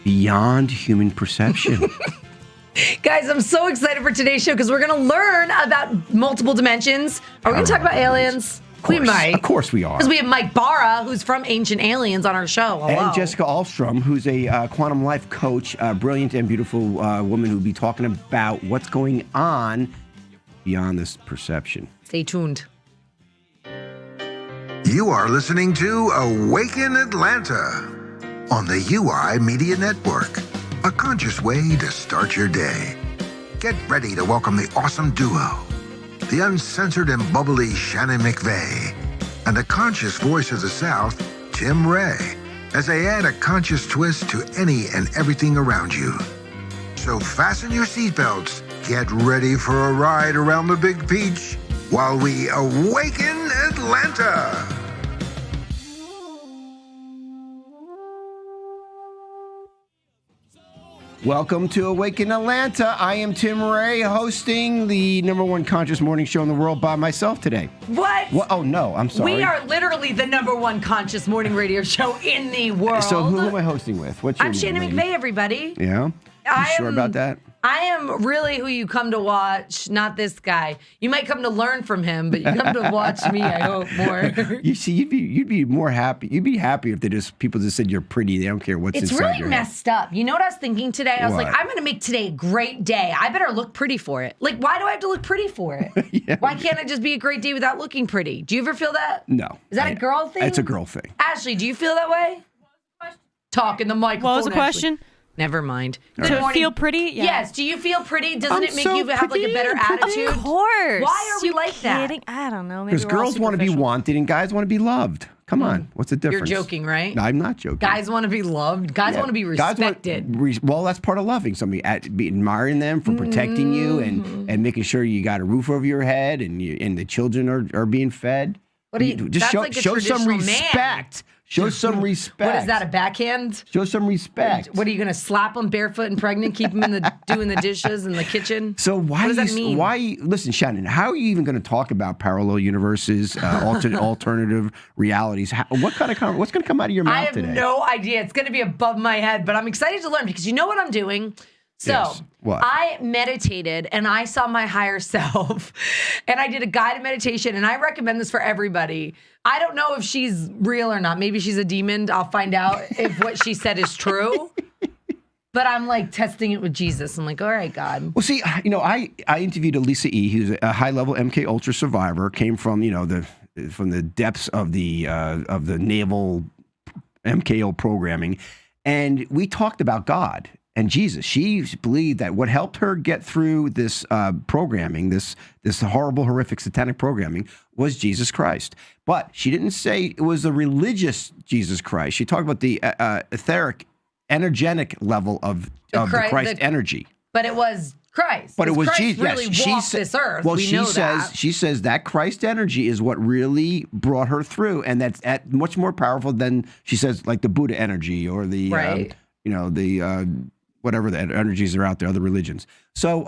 beyond human perception. Guys, I'm so excited for today's show because we're going to learn about multiple dimensions. Are we going to talk about aliens? We might. Of course we are. Because we have Mike Barra, who's from Ancient Aliens, on our show. Hello. And Jessica Alstrom, who's a quantum life coach, a brilliant and beautiful woman who'll be talking about what's going on beyond this perception. Stay tuned. You are listening to Awaken Atlanta on the UI Media Network, a conscious way to start your day. Get ready to welcome the awesome duo, the uncensored and bubbly Shannon McVeigh, and the conscious voice of the South, Tim Ray, as they add a conscious twist to any and everything around you. So fasten your seatbelts, get ready for a ride around the Big Peach while we awaken Atlanta. Welcome to Awaken Atlanta. I am Tim Ray, hosting the #1 conscious morning show in the world by myself today. What? Oh, no, I'm sorry. We are literally the #1 conscious morning radio show in the world. So who am I hosting with? What's your I'm Shannon name? McVeigh, everybody. Yeah? You sure about that? I am really who you come to watch, not this guy. You might come to learn from him, but you come to watch me, I hope, more. You see, you'd be more happy. You'd be happy if people just said you're pretty. They don't care what's inside your head. It's really messed up. You know what I was thinking today? I was like, I'm going to make today a great day. I better look pretty for it. Like, why do I have to look pretty for it? Yeah. Why can't it just be a great day without looking pretty? Do you ever feel that? No. Is that a girl thing? It's a girl thing. Ashley, do you feel that way? Talk in the microphone. What was the question? Never mind. To feel pretty? Yeah. Yes. Do you feel pretty? Doesn't it make so you have like a better attitude? Of course. Why are we You like that? kidding? I don't know. Maybe Because we're all girls want to be superficial. wanted and guys want to be loved. Come on. What's the difference? You're joking, right? No, I'm not joking. Guys want to be loved. Guys want to be Guys respected. well, that's part of loving somebody, admiring them for protecting you and making sure you got a roof over your head and the children are being fed. What do you? Just that's like a show some traditional man. respect. Show some respect. What is that? A backhand? Show some respect. What are you gonna slap them barefoot and pregnant? Keep them doing the dishes in the kitchen? So why What does that mean? Listen, Shannon, how are you even going to talk about parallel universes, alternative realities? What's going to come out of your mouth today? I have no idea. It's gonna be above my head, but I'm excited to learn because you know what I'm doing. So Yes. What? I meditated and I saw my higher self and I did a guided meditation and I recommend this for everybody. I don't know if she's real or not. Maybe she's a demon. I'll find out if what she said is true. But I'm like testing it with Jesus. I'm like, all right, God. Well, see, I interviewed Elisa E., who's a high-level MK Ultra survivor, came from the depths of the naval MKO programming, and we talked about God and Jesus. She believed that what helped her get through this programming, this horrible, horrific, satanic programming, was Jesus Christ. But she didn't say it was the religious Jesus Christ. She talked about the etheric, energetic level of the Christ energy. But it was Christ. But it was Christ Jesus. really walked this earth. Well, she says that Christ energy is what really brought her through, and that's much more powerful than, she says, like the Buddha energy or the Right. whatever the energies are out there, other religions. So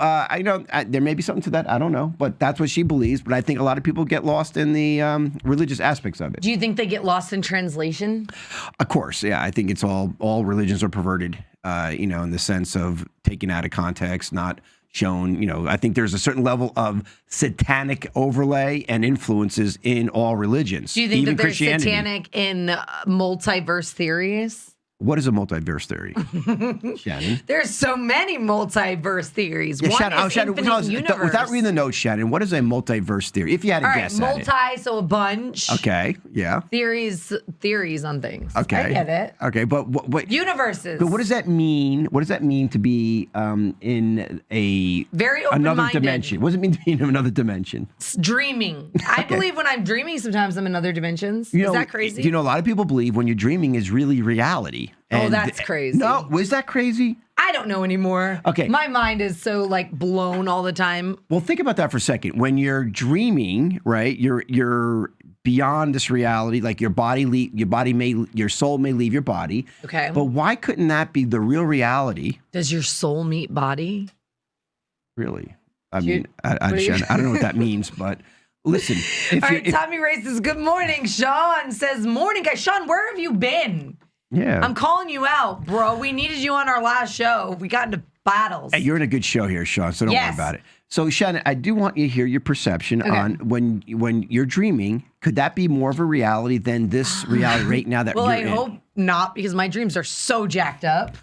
there may be something to that. I don't know, but that's what she believes. But I think a lot of people get lost in the religious aspects of it. Do you think they get lost in translation? Of course, yeah. I think it's all religions are perverted, in the sense of taken out of context, not shown. I think there's a certain level of satanic overlay and influences in all religions. Do you think even that there's Christianity. satanic in multiverse theories? What is a multiverse theory, Shannon? There's so many multiverse theories. Yeah, One Shannon, is Shannon, infinite universe. without reading the notes, Shannon, what is a multiverse theory? If you had to All right, guess at multi, so a bunch. it. Okay, yeah. Theories on things. Okay. I get it. Okay, but what Universes. But what does that mean? What does that mean to be in a Very another open-minded. dimension? What does it mean to be in another dimension? It's dreaming. I believe when I'm dreaming, sometimes I'm in other dimensions. Is that crazy? A lot of people believe when you're dreaming is really reality. Oh, that's crazy. No, was that crazy? I don't know anymore. Okay. My mind is so blown all the time. Well, think about that for a second. When you're dreaming, right? You're beyond this reality. Like your soul may leave your body. Okay. But why couldn't that be the real reality? Does your soul meet body? Really? I mean, I don't know what that means, but listen. All right, Tommy Ray says, good morning. Sean says, morning, guys. Sean, where have you been? Yeah. I'm calling you out, bro. We needed you on our last show. We got into battles. Hey, you're in a good show here, Sean, so don't worry Yes. about it. So, Shannon, I do want you to hear your perception on when you're dreaming, could that be more of a reality than this reality right now that well, you're I in? hope not, because my dreams are so jacked up.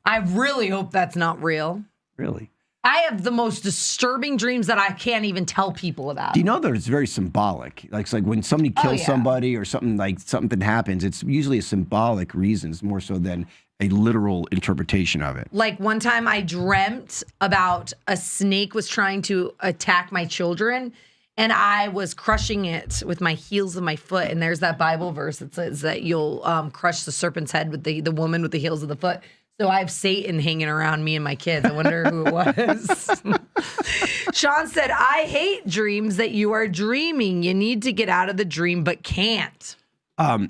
I really hope that's not real. Really? I have the most disturbing dreams that I can't even tell people about. Do you know that it's very symbolic? Like, it's like when somebody kills yeah. somebody or something happens, it's usually a symbolic reasons more so than a literal interpretation of it. Like one time I dreamt about a snake was trying to attack my children, and I was crushing it with my heels of my foot. And there's that Bible verse that says that you'll crush the serpent's head with the woman with the heels of the foot. So I have Satan hanging around me and my kids. I wonder who it was. Sean said, I hate dreams that you are dreaming. You need to get out of the dream, but can't.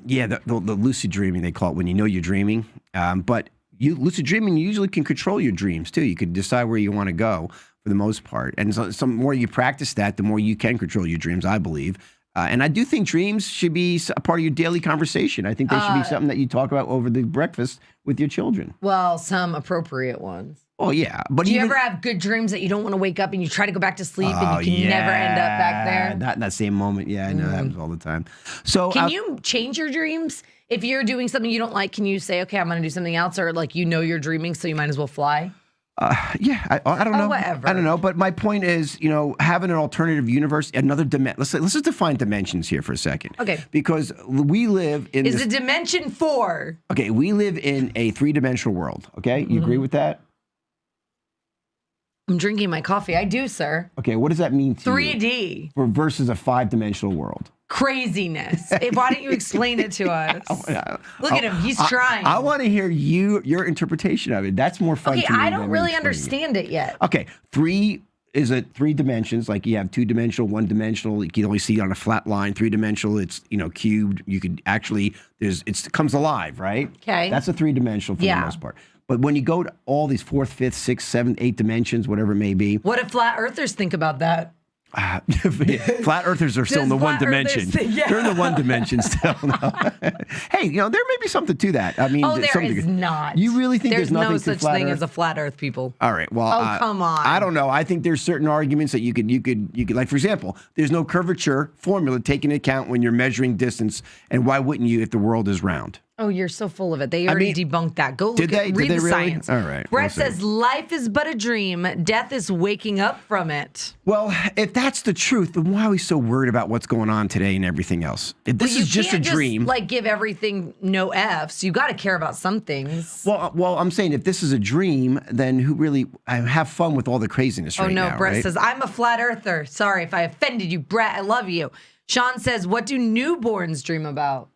Yeah, the lucid dreaming, they call it when you know you're dreaming. But lucid dreaming, you usually can control your dreams too. You could decide where you want to go for the most part. And so the more you practice that, the more you can control your dreams, I believe. And I do think dreams should be a part of your daily conversation. I think they should be something that you talk about over the breakfast with your children. Well, some appropriate ones. Oh, yeah. But Do you ever have good dreams that you don't want to wake up and you try to go back to sleep and you can never end up back there? That same moment. Yeah, I know that happens all the time. So Can you change your dreams? If you're doing something you don't like, can you say, okay, I'm going to do something else? Or like, you're dreaming, so you might as well fly? Yeah, I don't know. Whatever. I don't know. But my point is, having an alternative universe, another dimension. Let's just define dimensions here for a second. Okay. Because we live in Is it dimension 4? Okay, we live in a 3-dimensional world. Okay, you agree with that? I'm drinking my coffee. I do, sir. Okay, what does that mean to you? 3D. Versus a 5-dimensional world. Craziness. Why don't you explain it to us? Look at him. He's trying. I want to hear your interpretation of it. That's more fun Okay, to me. I than don't me really explaining understand it yet. Okay, 3 is at 3 dimensions. Like you have 2-dimensional, 1-dimensional. You can only see it on a flat line. 3-dimensional, it's cubed. You could actually it comes alive, right? Okay. That's a 3-dimensional for the most part. But when you go to all these 4th, 5th, 6th, 7th, 8th dimensions, whatever it may be. What if flat earthers think about that? Flat earthers are still in the 1 dimension. They're in the 1 dimension still. No. Hey, there may be something to that. I mean, there is not. You really think there's nothing no to such flat thing Earth? as a flat Earth, people? All right. Well, come on. I don't know. I think there's certain arguments that you could like, for example, there's no curvature formula taken into account when you're measuring distance, and why wouldn't you if the world is round? Oh, you're so full of it. They already debunked that. Go look read Did they the really? science. All right. Brett says, life is but a dream. Death is waking up from it. Well, if that's the truth, then why are we so worried about what's going on today and everything else? If this is just a dream. Like give everything no Fs. You got to care about some things. Well, I'm saying if this is a dream, then who really have fun with all the craziness right now? Oh, no. Brett right? says, I'm a flat earther. Sorry if I offended you, Brett. I love you. Sean says, what do newborns dream about?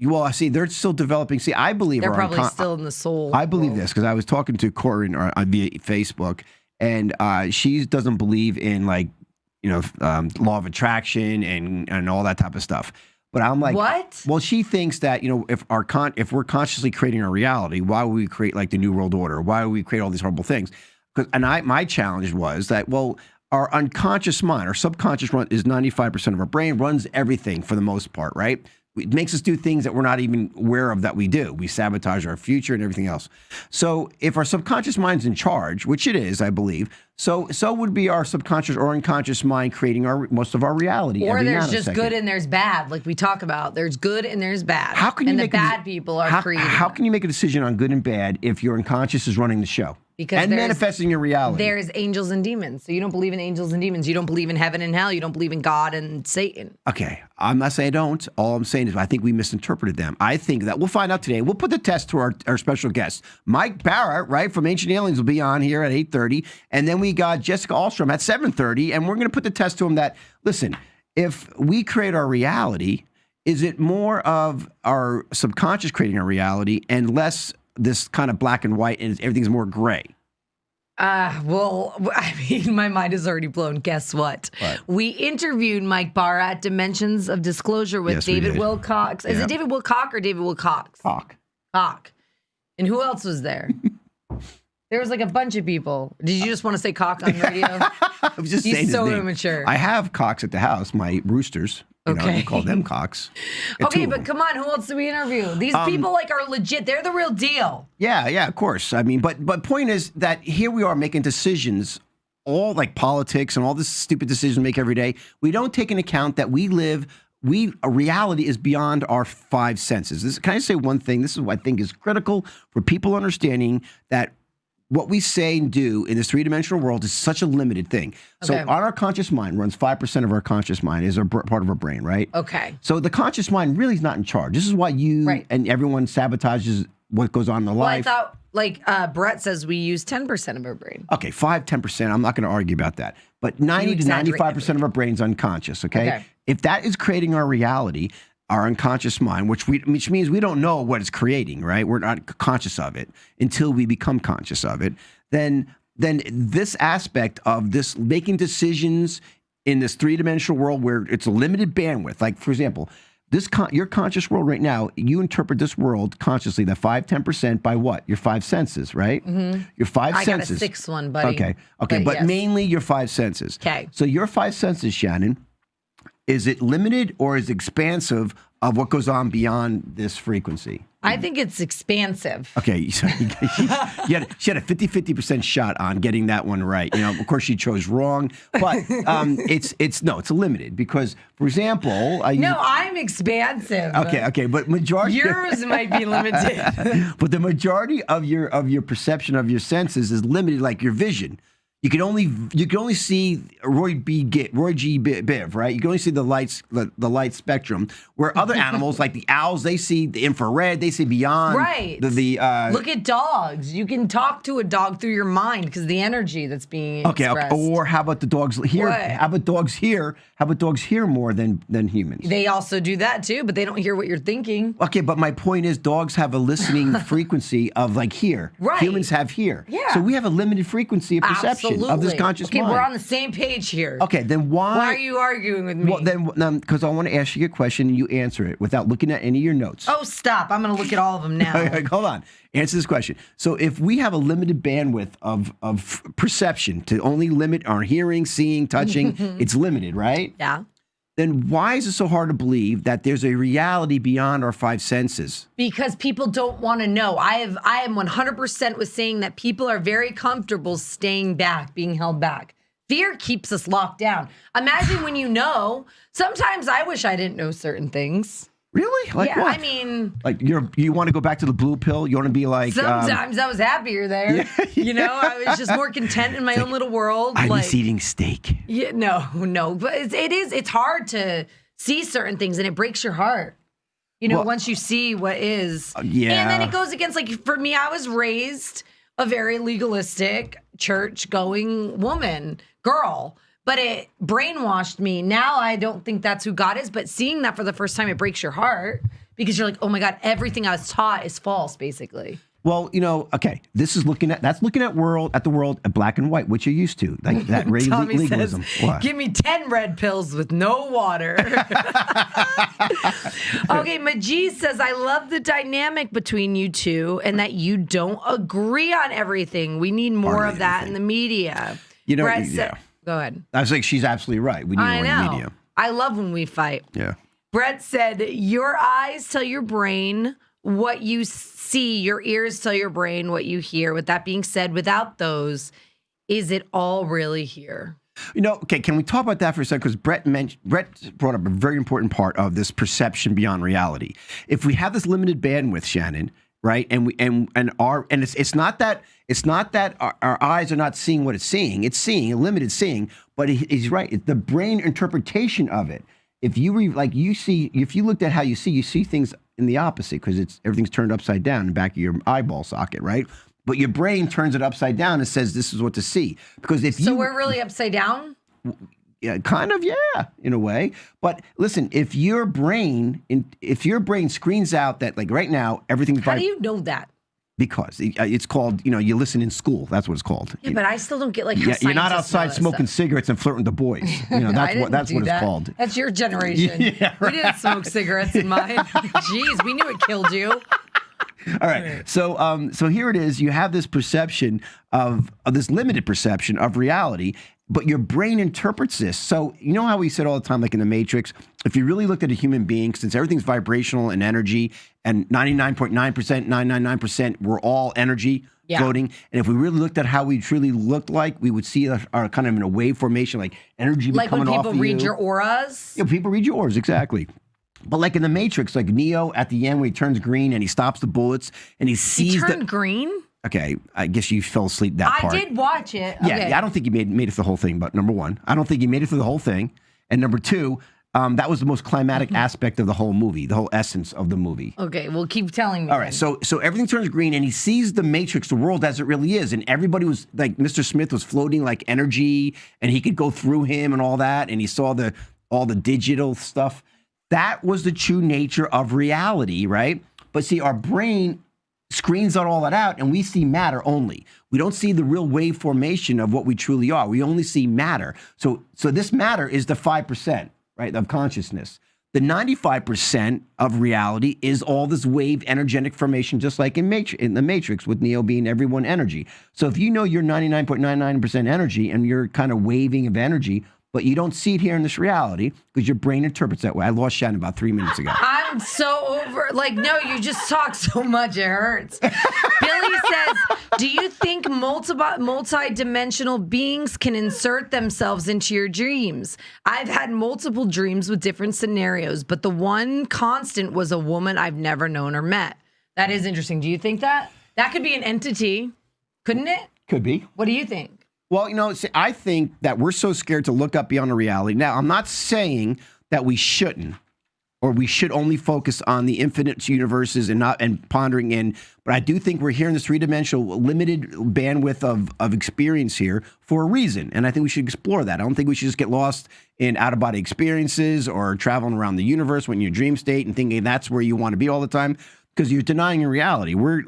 Well, I see they're still developing. See, I believe they're probably still in the soul. I believe this because I was talking to Corinne via Facebook, and she doesn't believe in law of attraction and all that type of stuff. But I'm like, what? Well, she thinks that if we're consciously creating our reality, why would we create like the New World Order? Why would we create all these horrible things? My challenge was that our unconscious mind, our subconscious is 95% of our brain, runs everything for the most part, right? It makes us do things that we're not even aware of that we do. We sabotage our future and everything else. So if our subconscious mind's in charge, which it is, I believe, so would be our subconscious or unconscious mind creating most of our reality. Or every there's just nanosecond. good and there's bad, like we talk about. There's good and there's bad. How can you and make the bad people are creating. How can you make a decision on good and bad if your unconscious is running the show? Because manifesting your reality. There's angels and demons. So you don't believe in angels and demons. You don't believe in heaven and hell. You don't believe in God and Satan. Okay. I'm not saying I don't. All I'm saying is I think we misinterpreted them. I think that we'll find out today. We'll put the test to our special guest. Mike Barra, right, from Ancient Aliens will be on here at 8:30. And then we got Jessica Alstrom at 7:30. And we're going to put the test to him that, listen, if we create our reality, is it more of our subconscious creating our reality and less this kind of black and white and everything's more gray? Well, I mean, my mind is already blown. Guess what? We interviewed Mike Barra at Dimensions of Disclosure with David Wilcox. Is it David Wilcock or David Wilcox? Cock. And who else was there? There was like a bunch of people. Did you just want to say cock on radio? I was just saying He's his so name. immature. I have cocks at the house, my roosters. You know, Okay. we call them cocks. Got two Okay, of but them. come on, who else do we interview? These people like are legit. They're the real deal. Yeah, of course. I mean, but point is that here we are making decisions, all like politics and all this stupid decisions we make every day. We don't take into account that a reality is beyond our five senses. Can I say one thing? This is what I think is critical for people understanding that what we say and do in this three-dimensional world is such a limited thing. So Okay. on our conscious mind runs 5% of our conscious mind is part of our brain, right? Okay. So the conscious mind really is not in charge. This is why you Right. and everyone sabotages what goes on in their Well, life. I thought like Brett says we use 10% of our brain. Okay, 10%. I'm not going to argue about that. But 90 to exaggerate 95% of our brain's unconscious, okay? Okay. If that is creating our reality, our unconscious mind, which means we don't know what it's creating, right? We're not conscious of it until we become conscious of it. Then this aspect of this making decisions in this three-dimensional world where it's a limited bandwidth, like for example, your conscious world right now, you interpret this world consciously, the 5-10% by what? Your five senses, right? Mm-hmm. Your five I senses. got a sixth one, buddy. Okay, but yes. mainly your five senses. Okay. So your five senses, Shannon, is it limited or is it expansive of what goes on beyond this frequency? I think it's expansive. Okay, so she had a 50% shot on getting that one right. You know, of course she chose wrong, but it's limited because, for example, No, I'm expansive. Okay, but majority Yours might be limited. but the majority of your perception of your senses is limited, like your vision. You can only see Roy G. Biv, right? You can only see the light spectrum. Where other animals, like the owls, they see the infrared, they see beyond. Right. Look at dogs. You can talk to a dog through your mind because the energy that's being expressed. Or how about the dogs here? What? How about dogs here? How about dogs hear more than humans? They also do that too, but they don't hear what you're thinking. Okay, but my point is dogs have a listening frequency of like here. Right. Humans have here. Yeah. So we have a limited frequency of perception of this conscious okay, mind. we're on the same page here. Okay, then why? Why are you arguing with me? Well, then, because I want to ask you a question and you answer it without looking at any of your notes. Oh, stop. I'm going to look at all of them now. Hold on. Answer this question. So if we have a limited bandwidth of perception to only limit our hearing, seeing, touching, it's limited, right? Yeah. Then why is it so hard to believe that there's a reality beyond our five senses? Because people don't want to know. I am 100% with saying that people are very comfortable staying back, being held back. Fear keeps us locked down. Imagine when you know. Sometimes I wish I didn't know certain things. Really? Like yeah, what? I mean, like you want to go back to the blue pill? You want to be like sometimes I was happier there. Yeah. You know, I was just more content in my own little world. I like, was eating steak. Yeah, no, but it's hard to see certain things and it breaks your heart. You know, Well, once you see what is. yeah. And then it goes against, like, for me, I was raised a very legalistic, church-going girl. But it brainwashed me. Now I don't think that's who God is. But seeing that for the first time, it breaks your heart because you're like, oh my God, everything I was taught is false, basically. Well, okay, this is looking at the world at black and white, which you're used to, like that Tommy legalism. says, What? give me 10 red pills with no water. Okay, Majid says, I love the dynamic between you two and that you don't agree on everything. We need more Hardly of that anything. in the media. You know, Brett yeah. Go ahead. I was like, she's absolutely right. We need I more know. media. I love when we fight. Yeah. Brett said, your eyes tell your brain what you see. Your ears tell your brain what you hear. With that being said, without those, is it all really here? Okay, can we talk about that for a second? Because Brett brought up a very important part of this perception beyond reality. If we have this limited bandwidth, Shannon, right, and it's not that our eyes are not seeing what it's seeing. It's seeing a limited seeing, but he's right. It's the brain interpretation of it. If you if you looked at how you see things in the opposite because everything's turned upside down in the back of your eyeball socket, right? But your brain turns it upside down and says this is what to see. Because So we're really upside down? Yeah, kind of, yeah, in a way. But listen, if your brain screens out that, like right now, everything's How do you know that? because it's called, you listen in school. That's what it's called. Yeah, but I still don't get like how You're not scientists know outside that smoking stuff. cigarettes and flirting with the boys. That's what it's called. That's your generation. Yeah, We didn't smoke cigarettes in mine. Jeez, we knew it killed you. All right. So here it is. You have this perception of this limited perception of reality, but your brain interprets this. So you know how we said all the time, like in the Matrix, if you really looked at a human being, since everything's vibrational and energy, and 99.9%, 999%, we're all energy floating. And if we really looked at how we truly looked like, we would see our kind of in a wave formation, like energy Like when coming off people of read you. your auras? Yeah, people read your auras, exactly. But like in the Matrix, like Neo at the end when he turns green and he stops the bullets and he sees He turned green? Okay, I guess you fell asleep that part. I did watch it. Yeah, Okay. I don't think he made it through the whole thing, but number one, I don't think he made it through the whole thing. And number two, that was the most climatic aspect of the whole movie, the whole essence of the movie. Okay, well, keep telling me. All right, so everything turns green, and he sees the Matrix, the world as it really is, and everybody was like, Mr. Smith was floating like energy, and he could go through him and all that, and he saw all the digital stuff. That was the true nature of reality, right? But see, our brain screens all that out, and we see matter only. We don't see the real wave formation of what we truly are. We only see matter. So this matter is the 5%, right, of consciousness. The 95% of reality is all this wave energetic formation, just like in the Matrix, with Neo being everyone energy. So if you know you're 99.99% energy and you're kind of waving of energy, but you don't see it here in this reality because your brain interprets that way. I lost Shannon about 3 minutes ago. I'm so over. Like, no, you just talk so much, it hurts. Billy says, do you think multi-dimensional beings can insert themselves into your dreams? I've had multiple dreams with different scenarios, but the one constant was a woman I've never known or met. That is interesting. Do you think that? That could be an entity, couldn't it? Could be. What do you think? Well, you know, see, I think that we're so scared to look up beyond the reality. Now, I'm not saying that we shouldn't, or we should only focus on the infinite universes and pondering in. But I do think we're here in this three-dimensional, limited bandwidth of experience here for a reason, and I think we should explore that. I don't think we should just get lost in out-of-body experiences or traveling around the universe when you're in dream state and thinking that's where you want to be all the time, because you're denying your reality. We're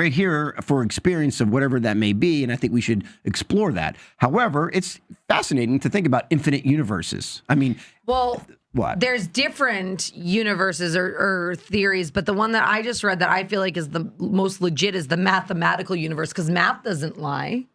here for experience of whatever that may be, and I think we should explore that. However, it's fascinating to think about infinite universes. I mean, well, what? There's different universes or theories, but the one that I just read that I feel like is the most legit is the mathematical universe, because math doesn't lie.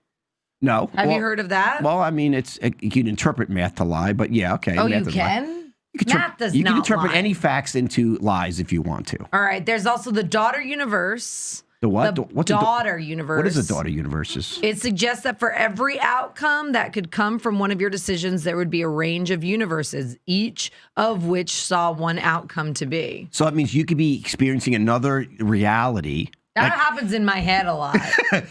No. Have you heard of that? Well, I mean, you can interpret math to lie, but yeah, okay. Oh, you math can? Math does you not can interpret lie. any facts into lies if you want to. All right. There's also the daughter universe. The what? The daughter universe. What is the daughter universes? It suggests that for every outcome that could come from one of your decisions, there would be a range of universes, each of which saw one outcome to be. So that means you could be experiencing another reality. That happens in my head a lot.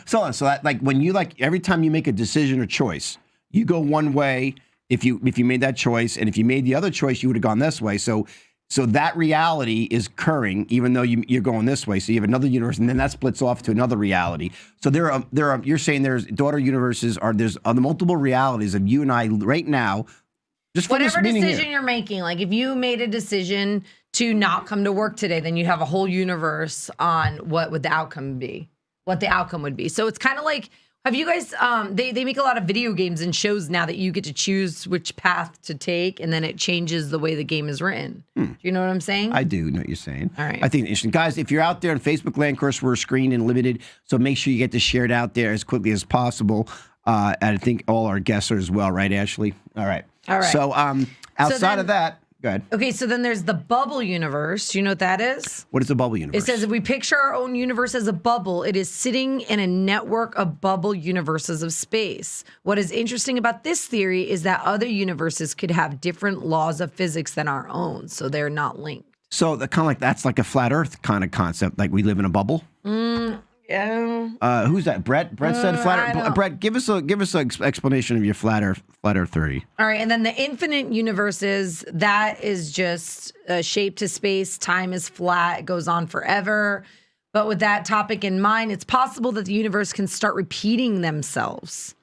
So that, like when you every time you make a decision or choice, you go one way if you made that choice, and if you made the other choice, you would have gone this way. So that reality is occurring, even though you're going this way. So you have another universe, and then that splits off to another reality. So there are. You're saying there's daughter universes. There's the multiple realities of you and I right now. Just from Whatever this meeting decision here. you're making, like if you made a decision to not come to work today, then you'd have a whole universe on what would the outcome be, what the outcome would be. So it's kind of like. Have you guys, they make a lot of video games and shows now that you get to choose which path to take, and then it changes the way the game is written. Do you know what I'm saying? I do know what you're saying. All right. I think it's interesting. Guys, if you're out there on Facebook land, of course, we're screened and limited, so make sure you get this shared out there as quickly as possible. And I think all our guests are as well, right, Ashley? All right. All right. So outside of that, go ahead. Okay, so then there's the bubble universe. Do you know what that is? What is the bubble universe? It says if we picture our own universe as a bubble, it is sitting in a network of bubble universes of space. What is interesting about this theory is that other universes could have different laws of physics than our own, so they're not linked. So that's like a flat Earth kind of concept, like we live in a bubble. Yeah. Who's that? Brett said flat Earth. Brett, give us an explanation of your flat Earth theory. All right, and then the infinite universes, that is just a shape to space. Time is flat. It goes on forever. But with that topic in mind, it's possible that the universe can start repeating themselves.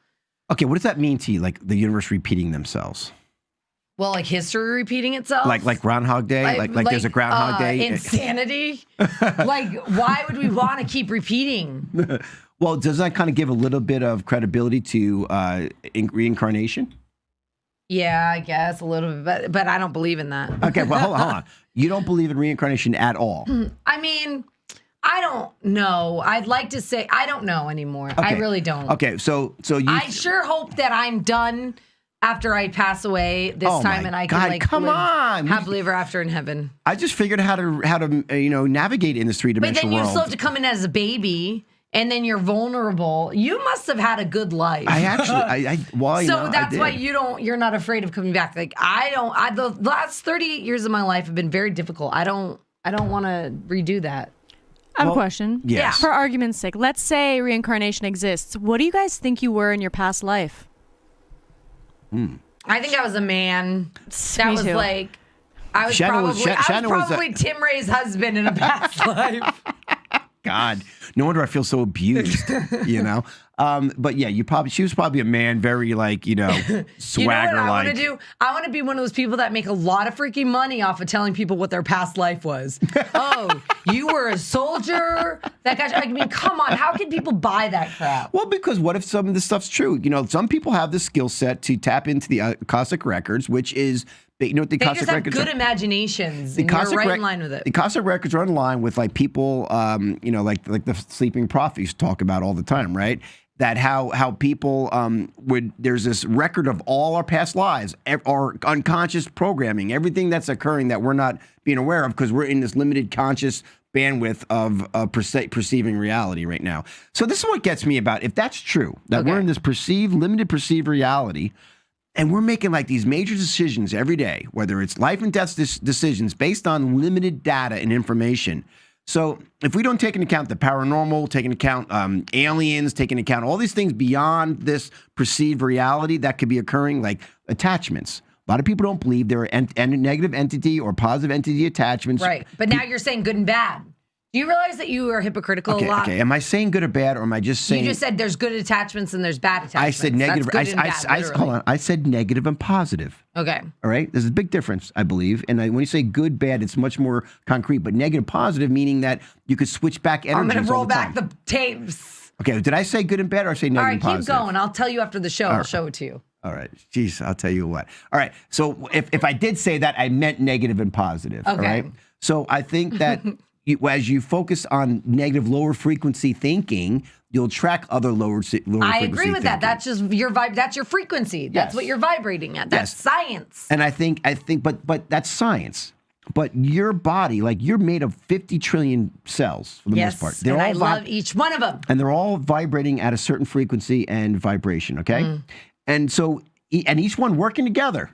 Okay, what does that mean to you, like the universe repeating themselves? Well, like history repeating itself? Like Groundhog Day? Like there's a Groundhog Day? Insanity? Like, why would we want to keep repeating? Well, does that kind of give a little bit of credibility to reincarnation? Yeah, I guess a little bit, but I don't believe in that. Okay, well, hold on. You don't believe in reincarnation at all? I mean, I don't know. I'd like to say I don't know anymore. I Okay. really don't. Okay, so you. I sure hope that I'm done after I pass away this Oh time my and I God, can like come live on. happily ever after in heaven. I just figured how to navigate in this But three-dimensional then you world. still have to come in as a baby and then you're vulnerable. You must have had a good life. I actually, So that's why you're not afraid of coming back. Like the last 38 years of my life have been very difficult. I don't want to redo that. I have a question. yes. For argument's sake, let's say reincarnation exists. What do you guys think you were in your past life? I think I was a man. That Me was too. like I was Shannon was- probably Shannon was a- probably Tim Ray's husband in a past life. God, no wonder I feel so abused, But yeah, she was probably a man, very swagger You know what I want to like. do? I want to be one of those people that make a lot of freaking money off of telling people what their past life was. Oh, you were a soldier? That guy, I mean, come on. How can people buy that crap? Well, because what if some of this stuff's true? Some people have the skill set to tap into the Akashic records, which is, what the They Akashic just have records good are? imaginations. And you're right in line with it. The Akashic records are in line with like people, like the sleeping prophet used to talk about all the time, right? That how people there's this record of all our past lives, our unconscious programming, everything that's occurring that we're not being aware of because we're in this limited conscious bandwidth of perceiving reality right now. So this is what gets me about if that's true, that we're in this limited perceived reality. And we're making like these major decisions every day, whether it's life and death decisions based on limited data and information. So if we don't take into account the paranormal, take into account aliens, take into account all these things beyond this perceived reality that could be occurring, like attachments. A lot of people don't believe there are negative entity or positive entity attachments. Right. But now you're saying good and bad. Do you realize that you are hypocritical a lot? Okay. Am I saying good or bad, or am I just saying? You just said there's good attachments and there's bad attachments. I said negative. That's good and bad, Hold on. I said negative and positive. Okay. All right. There's a big difference, I believe. And when you say good, bad, it's much more concrete. But negative, positive, meaning that you could switch back energies. I'm going to roll all the back time. the tapes. Okay. Did I say good and bad, or I say negative All right, and keep positive? going. I'll tell you after the show. I'll show it to you. All right. Jeez, I'll tell you what. All right. So if I did say that, I meant negative and positive. All Okay. right. So I think that as you focus on negative, lower frequency thinking, you'll track other lower frequency I agree with that. thinking. That's just your vibe. That's your frequency. That's Yes. what you're vibrating at. That's Yes. science. And I think, but that's science. But your body, like you're made of 50 trillion cells for the most part. And I love each one of them. And they're all vibrating at a certain frequency and vibration, okay? And so, and each one working together.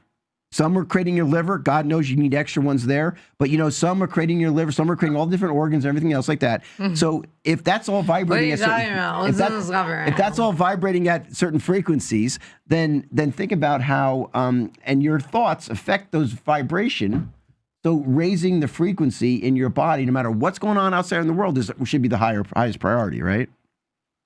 Some are creating your liver. God knows you need extra ones there. But some are creating your liver. Some are creating all the different organs and everything else like that. So if that's all vibrating What are you talking about? if that's all vibrating at certain frequencies, then think about how and your thoughts affect those vibration. So raising the frequency in your body, no matter what's going on outside in the world, should be the highest priority, right?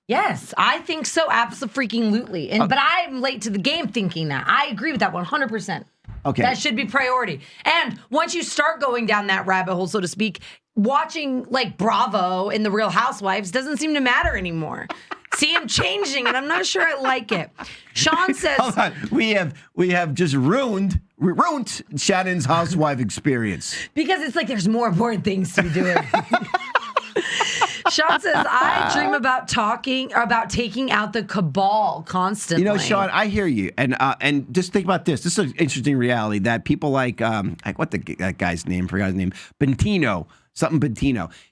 Yes, I think so. Absolutely. But I'm late to the game thinking that. I agree with that 100%. Okay. That should be priority. And once you start going down that rabbit hole, so to speak, watching like Bravo and The Real Housewives doesn't seem to matter anymore. See, I'm changing, and I'm not sure I like it. Sean says, Hold on. We have just ruined Shannon's housewife experience. because it's like there's more important things to be doing. Sean says, I dream about taking out the cabal constantly. Sean, I hear you, and just think about this. This is an interesting reality that people like that guy's name? Forgot his name. Bentino.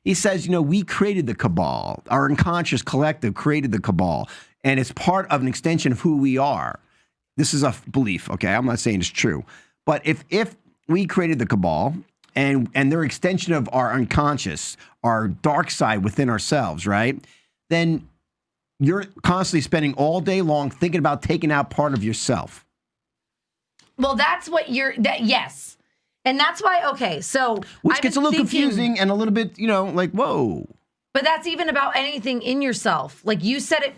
He says, we created the cabal. Our unconscious collective created the cabal, and it's part of an extension of who we are. This is a belief, okay? I'm not saying it's true, but if we created the cabal. And they're extension of our unconscious, our dark side within ourselves, right? Then you're constantly spending all day long thinking about taking out part of yourself. Well, that's what yes. And that's why, okay, so. Which I've gets a been little thinking, confusing and a little bit, like, whoa. But that's even about anything in yourself. Like you said it,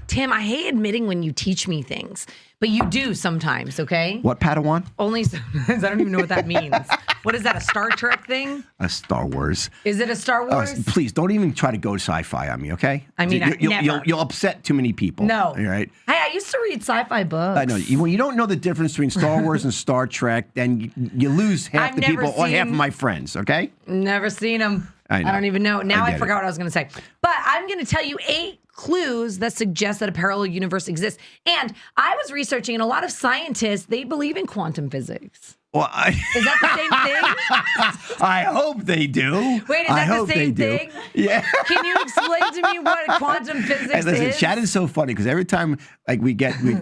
Tim, I hate admitting when you teach me things, but you do sometimes, okay? What, Padawan? Only sometimes. I don't even know what that means. What is that, a Star Trek thing? A Star Wars. Is it a Star Wars? Please, don't even try to go sci-fi on me, okay? I mean, never. You'll upset too many people. No. All right? Hey, I used to read sci-fi books. I know. When you don't know the difference between Star Wars and Star Trek, then you lose half I've the never people or half of seen- my friends, okay? Never seen them. I know. I don't even know. Now I get forgot it. what I was going to say. But I'm going to tell you 8 clues that suggest that a parallel universe exists. And I was researching, and a lot of scientists, they believe in quantum physics. Well, Is that the same thing? I hope they do. Wait, is I that the hope they same do. thing? Yeah. Can you explain to me what quantum physics Hey, listen, is? Shannon's so funny because every time like we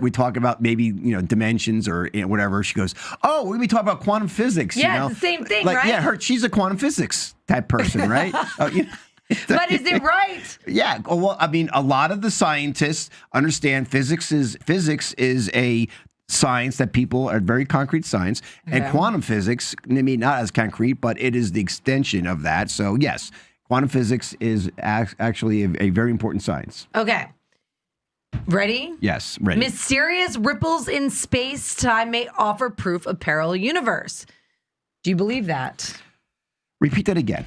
talk about maybe dimensions or whatever, she goes, "Oh, we're gonna be talking about quantum physics." Yeah, it's the same thing, like, right? Yeah, she's a quantum physics type person, right? But is it right? Yeah. Well, I mean, a lot of the scientists understand physics is a science that people are very concrete science, and quantum physics, I mean, not as concrete, but it is the extension of that. So yes, quantum physics is actually a very important science. Okay. Ready? Yes, ready. Mysterious ripples in space-time may offer proof of parallel universe. Do you believe that? Repeat that again.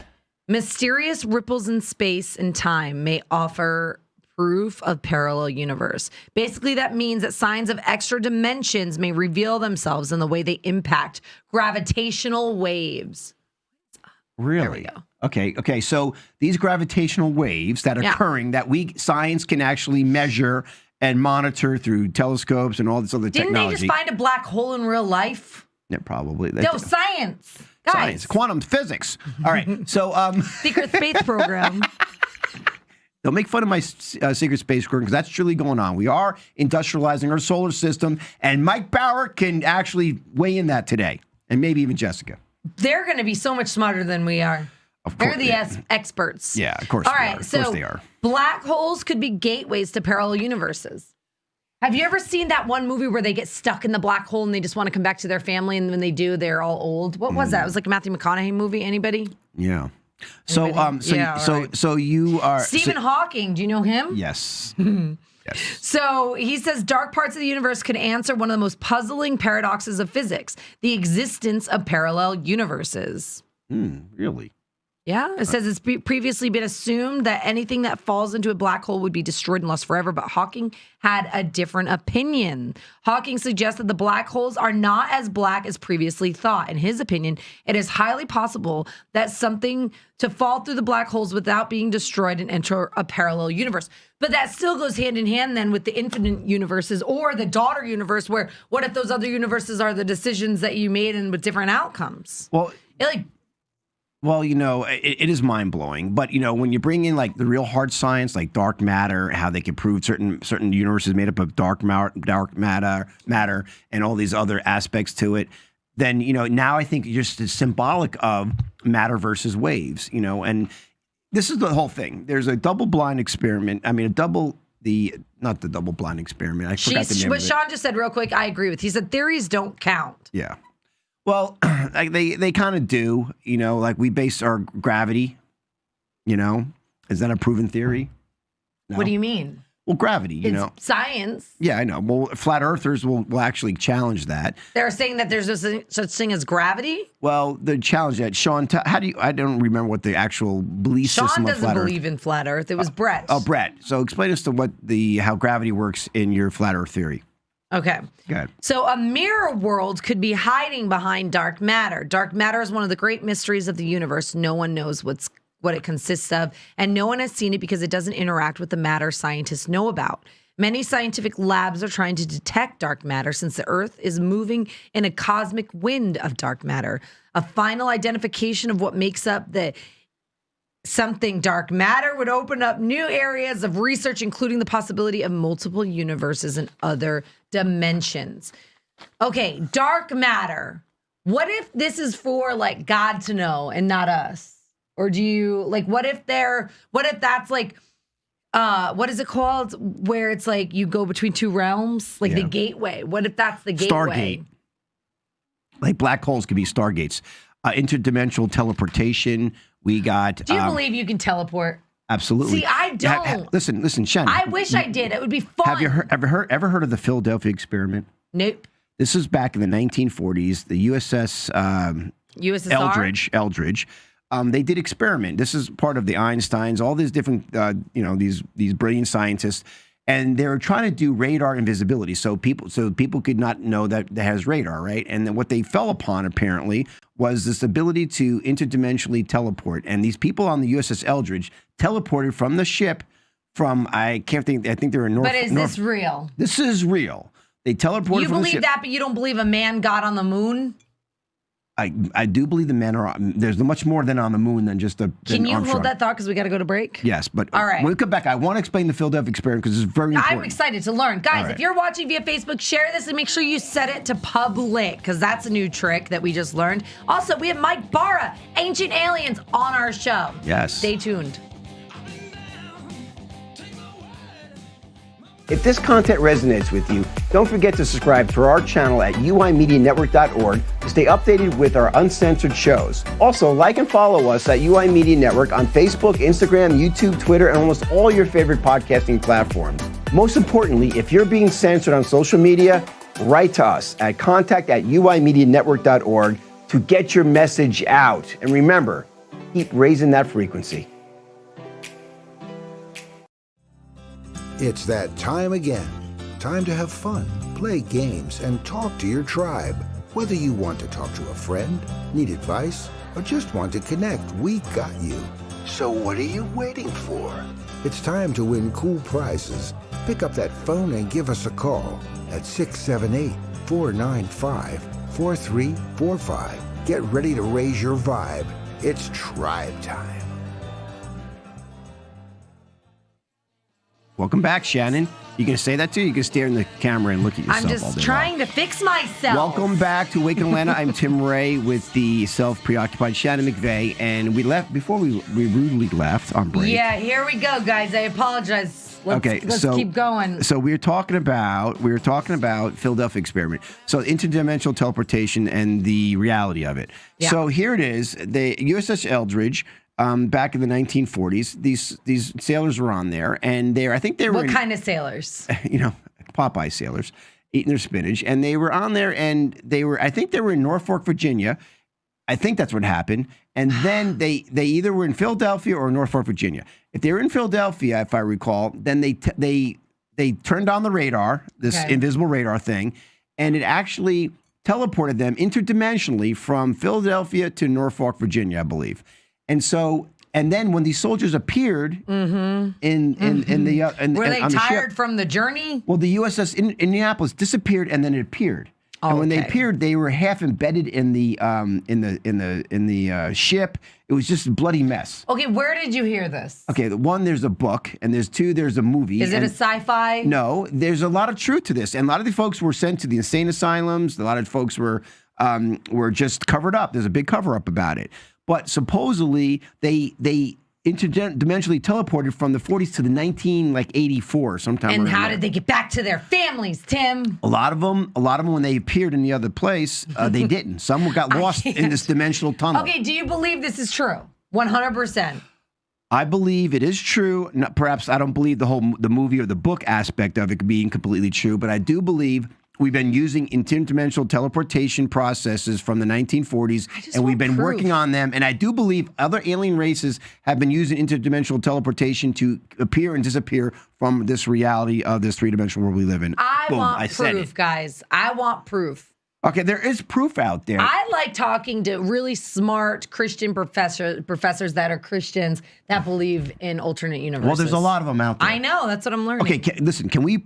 Mysterious ripples in space and time may offer proof of parallel universe. Basically, that means that signs of extra dimensions may reveal themselves in the way they impact gravitational waves. Really? There we go. Okay. So these gravitational waves that are occurring that science can actually measure and monitor through telescopes and all this other Didn't technology. they just find a black hole in real life? Yeah, probably. No, science. Guys. Science, quantum physics. All right. So Secret space program. don't make fun of my secret space program because that's truly going on. We are industrializing our solar system, and Mike Barra can actually weigh in that today, and maybe even Jessica. They're going to be so much smarter than we are. Of course, They're the experts. Yeah, of course. All they right, are. Of so course they are. black holes could be gateways to parallel universes. Have you ever seen that one movie where they get stuck in the black hole and they just want to come back to their family, and when they do, they're all old? What was that? It was like a Matthew McConaughey movie. Anybody? Yeah. So Anybody? so you are Stephen Hawking. Do you know him? Yes. Yes. So he says dark parts of the universe could answer one of the most puzzling paradoxes of physics: the existence of parallel universes. Really? Yeah, it says it's previously been assumed that anything that falls into a black hole would be destroyed and lost forever, but Hawking had a different opinion. Hawking suggests that the black holes are not as black as previously thought. In his opinion, it is highly possible that something to fall through the black holes without being destroyed and enter a parallel universe. But that still goes hand in hand then with the infinite universes or the daughter universe, where what if those other universes are the decisions that you made and with different outcomes? Well, Well, it is mind blowing, but when you bring in like the real hard science, like dark matter, how they can prove certain universes made up of dark matter, and all these other aspects to it, then now I think just it's symbolic of matter versus waves, and this is the whole thing. There's a double-blind experiment. I mean, not the double-blind experiment. I forgot the name what of it. Sean just said real quick, I agree with. He said theories don't count. Yeah. Well, like they kind of do, like we base our gravity, is that a proven theory? No? What do you mean? Well, gravity, It's science. Yeah, I know. Well, flat earthers will actually challenge that. They're saying that there's no such thing as gravity. Well, they challenge that. Sean, I don't remember what the actual belief Sean system of doesn't flat earth. believe in flat earth. It was Brett. Oh, Brett. So explain us to how gravity works in your flat earth theory. Okay. Go ahead. So a mirror world could be hiding behind dark matter. Dark matter is one of the great mysteries of the universe. No one knows what it consists of, and no one has seen it because it doesn't interact with the matter scientists know about. Many scientific labs are trying to detect dark matter since the Earth is moving in a cosmic wind of dark matter. A final identification of what makes up something dark matter would open up new areas of research, including the possibility of multiple universes and other dimensions. Okay, dark matter. What if this is for like God to know and not us? Or do you what if that's like, what is it called? Where it's like you go between two realms, like the gateway. What if that's the gateway? Stargate. Like black holes could be stargates. Interdimensional teleportation. We got. Do you believe you can teleport? Absolutely. See, I don't. Listen, Shannon. I wish I did. It would be fun. Have you ever heard of the Philadelphia experiment? Nope. This is back in the 1940s. The USS USSR? Eldridge. They did experiment. This is part of the Einsteins, all these different, these brilliant scientists, And they were trying to do radar invisibility, so people could not know that it has radar, right? And then what they fell upon apparently was this ability to interdimensionally teleport. And these people on the USS Eldridge teleported from the ship from I think they're in North. But is this real? This is real. They teleported. You from the believe ship. that, but you don't believe a man got on the moon? I do believe the men are. There's much more than on the moon than just a. Can you Armstrong. hold that thought because we got to go to break? Yes, but all right. When we come back, I want to explain the Philadelphia experiment because it's very important. I'm excited to learn. Guys, right. if you're watching via Facebook, share this and make sure you set it to public because that's a new trick that we just learned. Also, we have Mike Barra, Ancient Aliens, on our show. Yes. Stay tuned. If this content resonates with you, don't forget to subscribe to our channel at uimedianetwork.org to stay updated with our uncensored shows. Also, like and follow us at UI Media Network on Facebook, Instagram, YouTube, Twitter, and almost all your favorite podcasting platforms. Most importantly, if you're being censored on social media, write to us at contact@uimedianetwork.org to get your message out. And remember, keep raising that frequency. It's that time again. Time to have fun, play games, and talk to your tribe. Whether you want to talk to a friend, need advice, or just want to connect, we got you. So what are you waiting for? It's time to win cool prizes. Pick up that phone and give us a call at 678-495-4345. Get ready to raise your vibe. It's tribe time. Welcome back, Shannon. You gonna say that too? You can stare in the camera and look at yourself. I'm all just day trying long. to fix myself. Welcome back to Awaken Atlanta. I'm Tim Ray with the self-preoccupied Shannon McVeigh, and we left before we rudely left on break. Yeah, here we go, guys. I apologize. Let's keep going. So we were talking about Philadelphia experiment. So interdimensional teleportation and the reality of it. Yeah. So here it is. The USS Eldridge. Back in the 1940s, these sailors were on there, and I think they were What kind of sailors? Popeye sailors eating their spinach, and they were on there, and I think they were in Norfolk, Virginia. I think that's what happened, and then they either were in Philadelphia or Norfolk, Virginia. If they were in Philadelphia, if I recall, then they turned on the radar, this invisible radar thing, and it actually teleported them interdimensionally from Philadelphia to Norfolk, Virginia, I believe. And then when these soldiers appeared were they on tired ship, from the journey? Well, the USS Indianapolis disappeared and then it appeared. Oh, and when they appeared, they were half embedded in the ship. It was just a bloody mess. Okay, where did you hear this? Okay, one, there's a book, and there's a movie. Is it a sci-fi? No, there's a lot of truth to this, and a lot of the folks were sent to the insane asylums. A lot of folks were just covered up. There's a big cover up about it. But supposedly they interdimensionally teleported from the 40s to the 1984 sometime. And how did they get back to their families, Tim? A lot of them when they appeared in the other place, they didn't. Some got lost in this dimensional tunnel. Okay, do you believe this is true? 100%. I believe it is true. Perhaps I don't believe the movie or the book aspect of it being completely true, but I do believe we've been using interdimensional teleportation processes from the 1940s, and we've been working on them. And I do believe other alien races have been using interdimensional teleportation to appear and disappear from this reality of this three-dimensional world we live in. I want proof, guys. I want proof. Okay, there is proof out there. I like talking to really smart Christian professors that are Christians that believe in alternate universes. Well, there's a lot of them out there. I know. That's what I'm learning. Okay, listen. Can you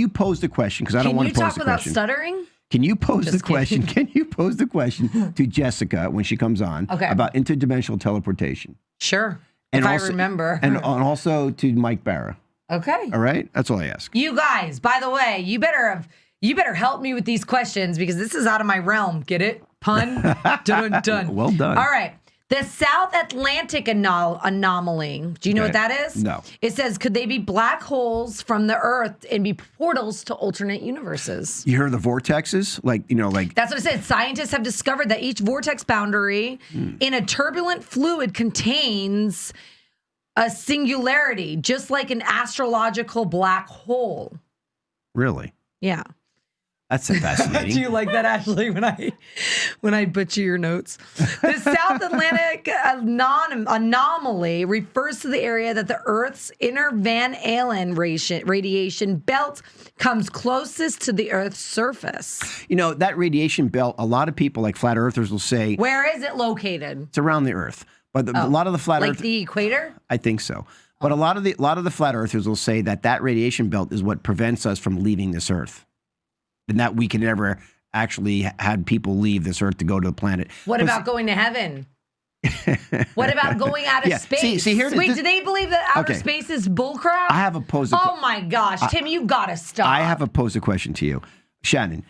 pose the question? Because I don't want to pose the question. Can you talk without stuttering? Can you pose the question? Can you pose the question to Jessica when she comes on about interdimensional teleportation? Sure. And I remember. And also to Mike Barra. Okay. All right. That's all I ask. You guys, by the way, you better help me with these questions because this is out of my realm. Get it? Pun? Dun, dun. Well done. All right. The South Atlantic anomaly. Do you know what that is? No. It says, could they be black holes from the Earth and be portals to alternate universes? You hear the vortexes? Like. That's what it said. Scientists have discovered that each vortex boundary in a turbulent fluid contains a singularity, just like an astrological black hole. Really? Yeah. That's Do fascinating. you like that, Ashley, when I butcher your notes? The South Atlantic anomaly refers to the area that the Earth's inner Van Allen radiation belt comes closest to the Earth's surface. You know, that radiation belt, a lot of people, like flat earthers, will say Where is it located? it's around the Earth. But a lot of the flat Like earth, the equator? I think so. But a lot of the flat earthers will say that radiation belt is what prevents us from leaving this Earth. And that we can never actually had people leave this Earth to go to the planet. What about going to heaven? What about going out of Yeah, space? see, here- Wait, this- do they believe that outer Okay. space is bullcrap? I have posed Oh my gosh, Tim, you gotta stop. I have posed a question to you, Shannon.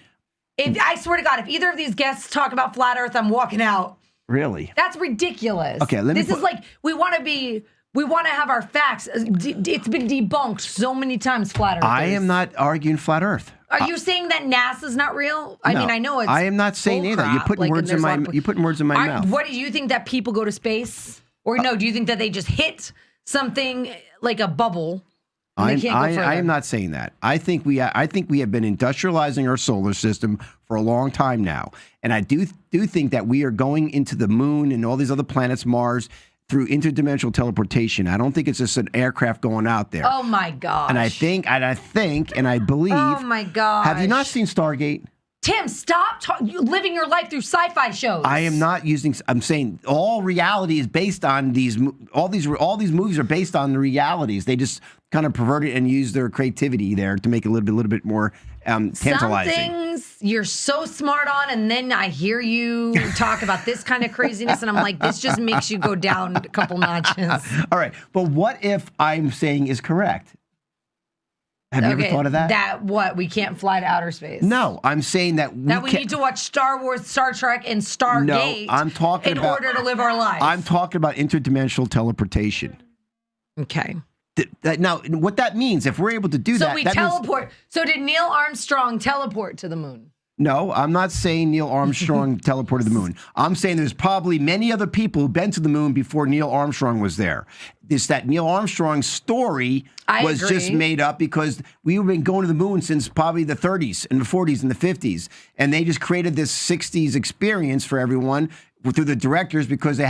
I swear to God, if either of these guests talk about flat Earth, I'm walking out. Really? That's ridiculous. Okay, let me This is like we want to have our facts. It's been debunked so many times. Flat Earth. I am not arguing flat Earth. Are you saying that NASA's not real? I No, mean, I know it's. I am not saying either. You're bullcrap, putting like, words in there's a my lot of- you're putting words in my mouth. What do you think that people go to space, or no? Do you think that they just hit something like a bubble? And they can't go further? I am not saying that. I think we have been industrializing our solar system for a long time now, and I do think that we are going into the moon and all these other planets, Mars, through interdimensional teleportation. I don't think it's just an aircraft going out there. Oh my gosh! And I think and I believe. Oh my gosh! Have you not seen Stargate? Tim, stop living your life through sci-fi shows. I am not using. I'm saying all reality is based on these. All these movies are based on the realities. They just kind of pervert it and use their creativity there to make it a little bit more tantalizing. Some things you're so smart on, and then I hear you talk about this kind of craziness, and I'm like, this just makes you go down a couple notches. All right, but what if I'm saying is correct? Have you ever thought of that? That what? We can't fly to outer space. No, I'm saying that we need to watch Star Wars, Star Trek, and Stargate. No, I'm talking in about order to live our life. I'm talking about interdimensional teleportation. Okay. Now, what that means, if we're able to do So that, we that means- teleport. So did Neil Armstrong teleport to the moon? No, I'm not saying Neil Armstrong teleported to the moon. I'm saying there's probably many other people who've been to the moon before Neil Armstrong was there. It's that Neil Armstrong's story was just made up because we've been going to the moon since probably the 30s and the 40s and the 50s. And they just created this 60s experience for everyone through the directors because they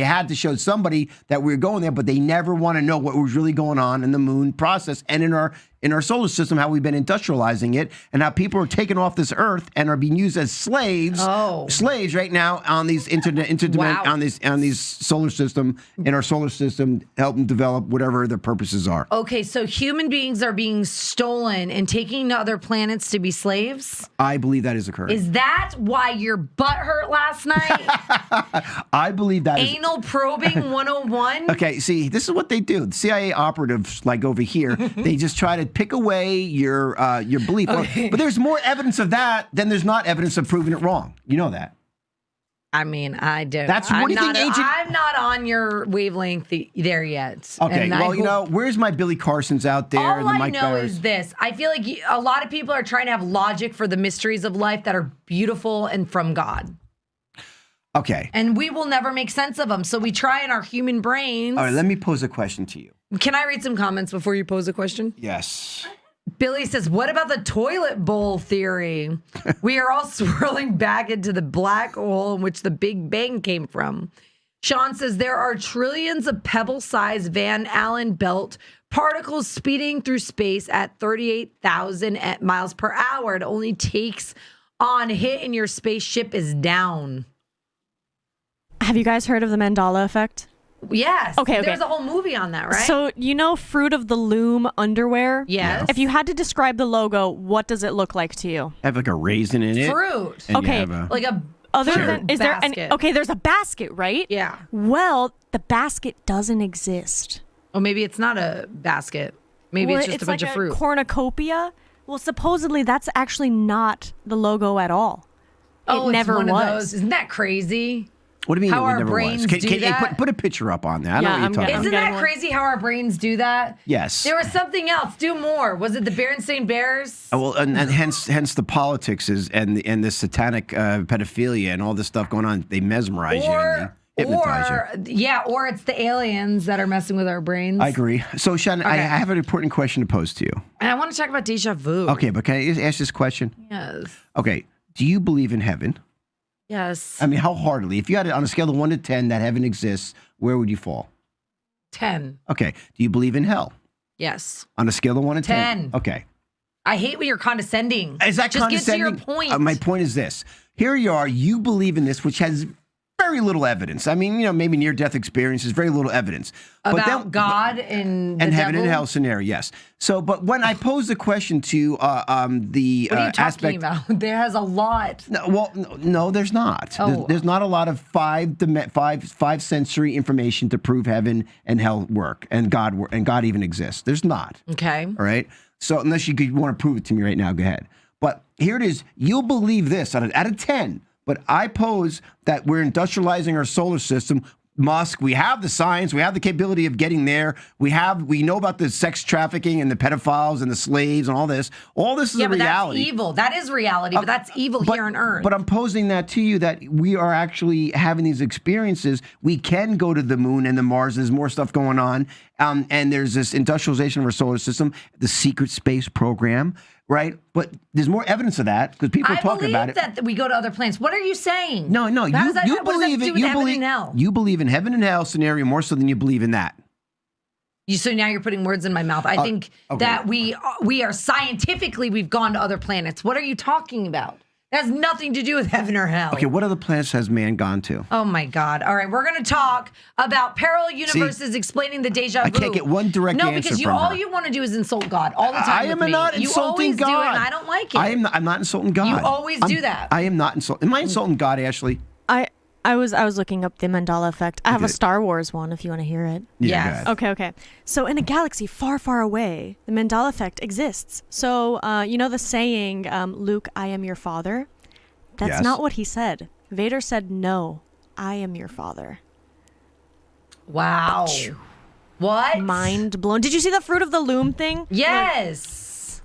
had to show somebody that we were going there, but they never want to know what was really going on in the moon process and in our solar system, how we've been industrializing it, and how people are taken off this Earth and are being used as slaves. Slaves right now on these on these solar system in our solar system, help them develop whatever their purposes are. Okay, so human beings are being stolen and taken to other planets to be slaves? I believe that is occurring. Is that why your butt hurt last night? I believe that Anal probing 101? Okay, see, this is what they do. The CIA operatives, like over here, they just try to pick away your belief. Okay. But there's more evidence of that than there's not evidence of proving it wrong. You know that. I mean, I don't. What do you think, Agent? I'm not on your wavelength there yet. Okay, And well, where's my Billy Carsons out there all and the I Mike know Barras? is this. I feel like a lot of people are trying to have logic for the mysteries of life that are beautiful and from God. Okay. And we will never make sense of them. So we try in our human brains. All right, let me pose a question to you. Can I read some comments before you pose a question? Yes. Billy says, what about the toilet bowl theory? We are all swirling back into the black hole in which the Big Bang came from. Sean says, there are trillions of pebble-sized Van Allen belt particles speeding through space at 38,000 miles per hour. It only takes on hit and your spaceship is down. Have you guys heard of the Mandela effect? Yes. Okay. There's a whole movie on that, right? So, you know Fruit of the Loom underwear? Yes. If you had to describe the logo, what does it look like to you? I have like a raisin in it. Fruit. and you Okay. have a- Like a Other fruit than, is there any, basket. okay, there's a basket, right? Yeah. Well, the basket doesn't exist. Oh, maybe it's not a basket. Maybe it's just a bunch like of fruit. cornucopia. Well, supposedly that's actually not the logo at all. Oh, It never it's one was. of those. Isn't that crazy? What do you mean How it our never brains was? Can do you that? put a picture up on that? I know Yeah, what you're I'm talking getting- about. Isn't getting that one. crazy how our brains do that? Yes. There was something else. Do more. Was it the Berenstain Bears? Well, and hence the politics is and the satanic pedophilia and all this stuff going on. They mesmerize you. Or hypnotize or it's the aliens that are messing with our brains. I agree. So, Shannon, I Okay. have an important question to pose to you. And I want to talk about deja vu. Okay, but can I ask this question? Yes. Okay, do you believe in heaven? Yes. I mean, how heartily? If you had it on a scale of 1 to 10 that heaven exists, where would you fall? 10. Okay, do you believe in hell? Yes. On a scale of 1 to 10? 10. Okay. I hate when you're condescending. Is that Just condescending? get to your point. My point is this. Here you are, you believe in this, which has very little evidence. I mean, maybe near-death experiences, very little evidence. About God and the heaven and devil? hell scenario, yes. So, but when I pose the question to the What are you talking aspect, about? There has a lot. no, there's not. Oh. There's not a lot of five sensory information to prove heaven and hell work and God even exists. There's not. Okay. All right. So unless you want to prove it to me right now, go ahead. But here it is. You'll believe this out of 10. But I pose that we're industrializing our solar system. Musk, we have the science, we have the capability of getting there. We know about the sex trafficking and the pedophiles and the slaves and all this. All this is a reality. That's evil. That is reality, but that's evil here on Earth. But I'm posing that to you that we are actually having these experiences. We can go to the moon and the Mars. There's more stuff going on. And there's this industrialization of our solar system, the secret space program, right? But there's more evidence of that because people are talking about it. I believe that we go to other planets. What are you saying? No. You believe it. You believe in heaven and hell scenario more so than you believe in that. So now you're putting words in my mouth. I think that we are scientifically, we've gone to other planets. What are you talking about? It has nothing to do with heaven or hell. Okay, what other planets has man gone to? Oh my God. All right, we're going to talk about parallel universes explaining the deja vu. I can't get one direct answer because from all her. you want to do is insult God all the time. I am not insulting God. You always do it, and I don't like it. I'm not insulting God. You always do that. I am not insulting. Am I insulting God, Ashley? I was looking up the Mandela effect. I have a Star Wars one if you want to hear it. Yes. Okay. So in a galaxy far, far away, the Mandela effect exists. So you know the saying, Luke, I am your father? That's not what he said. Vader said, no, I am your father. Wow. What? Mind blown. Did you see the Fruit of the Loom thing? Yes.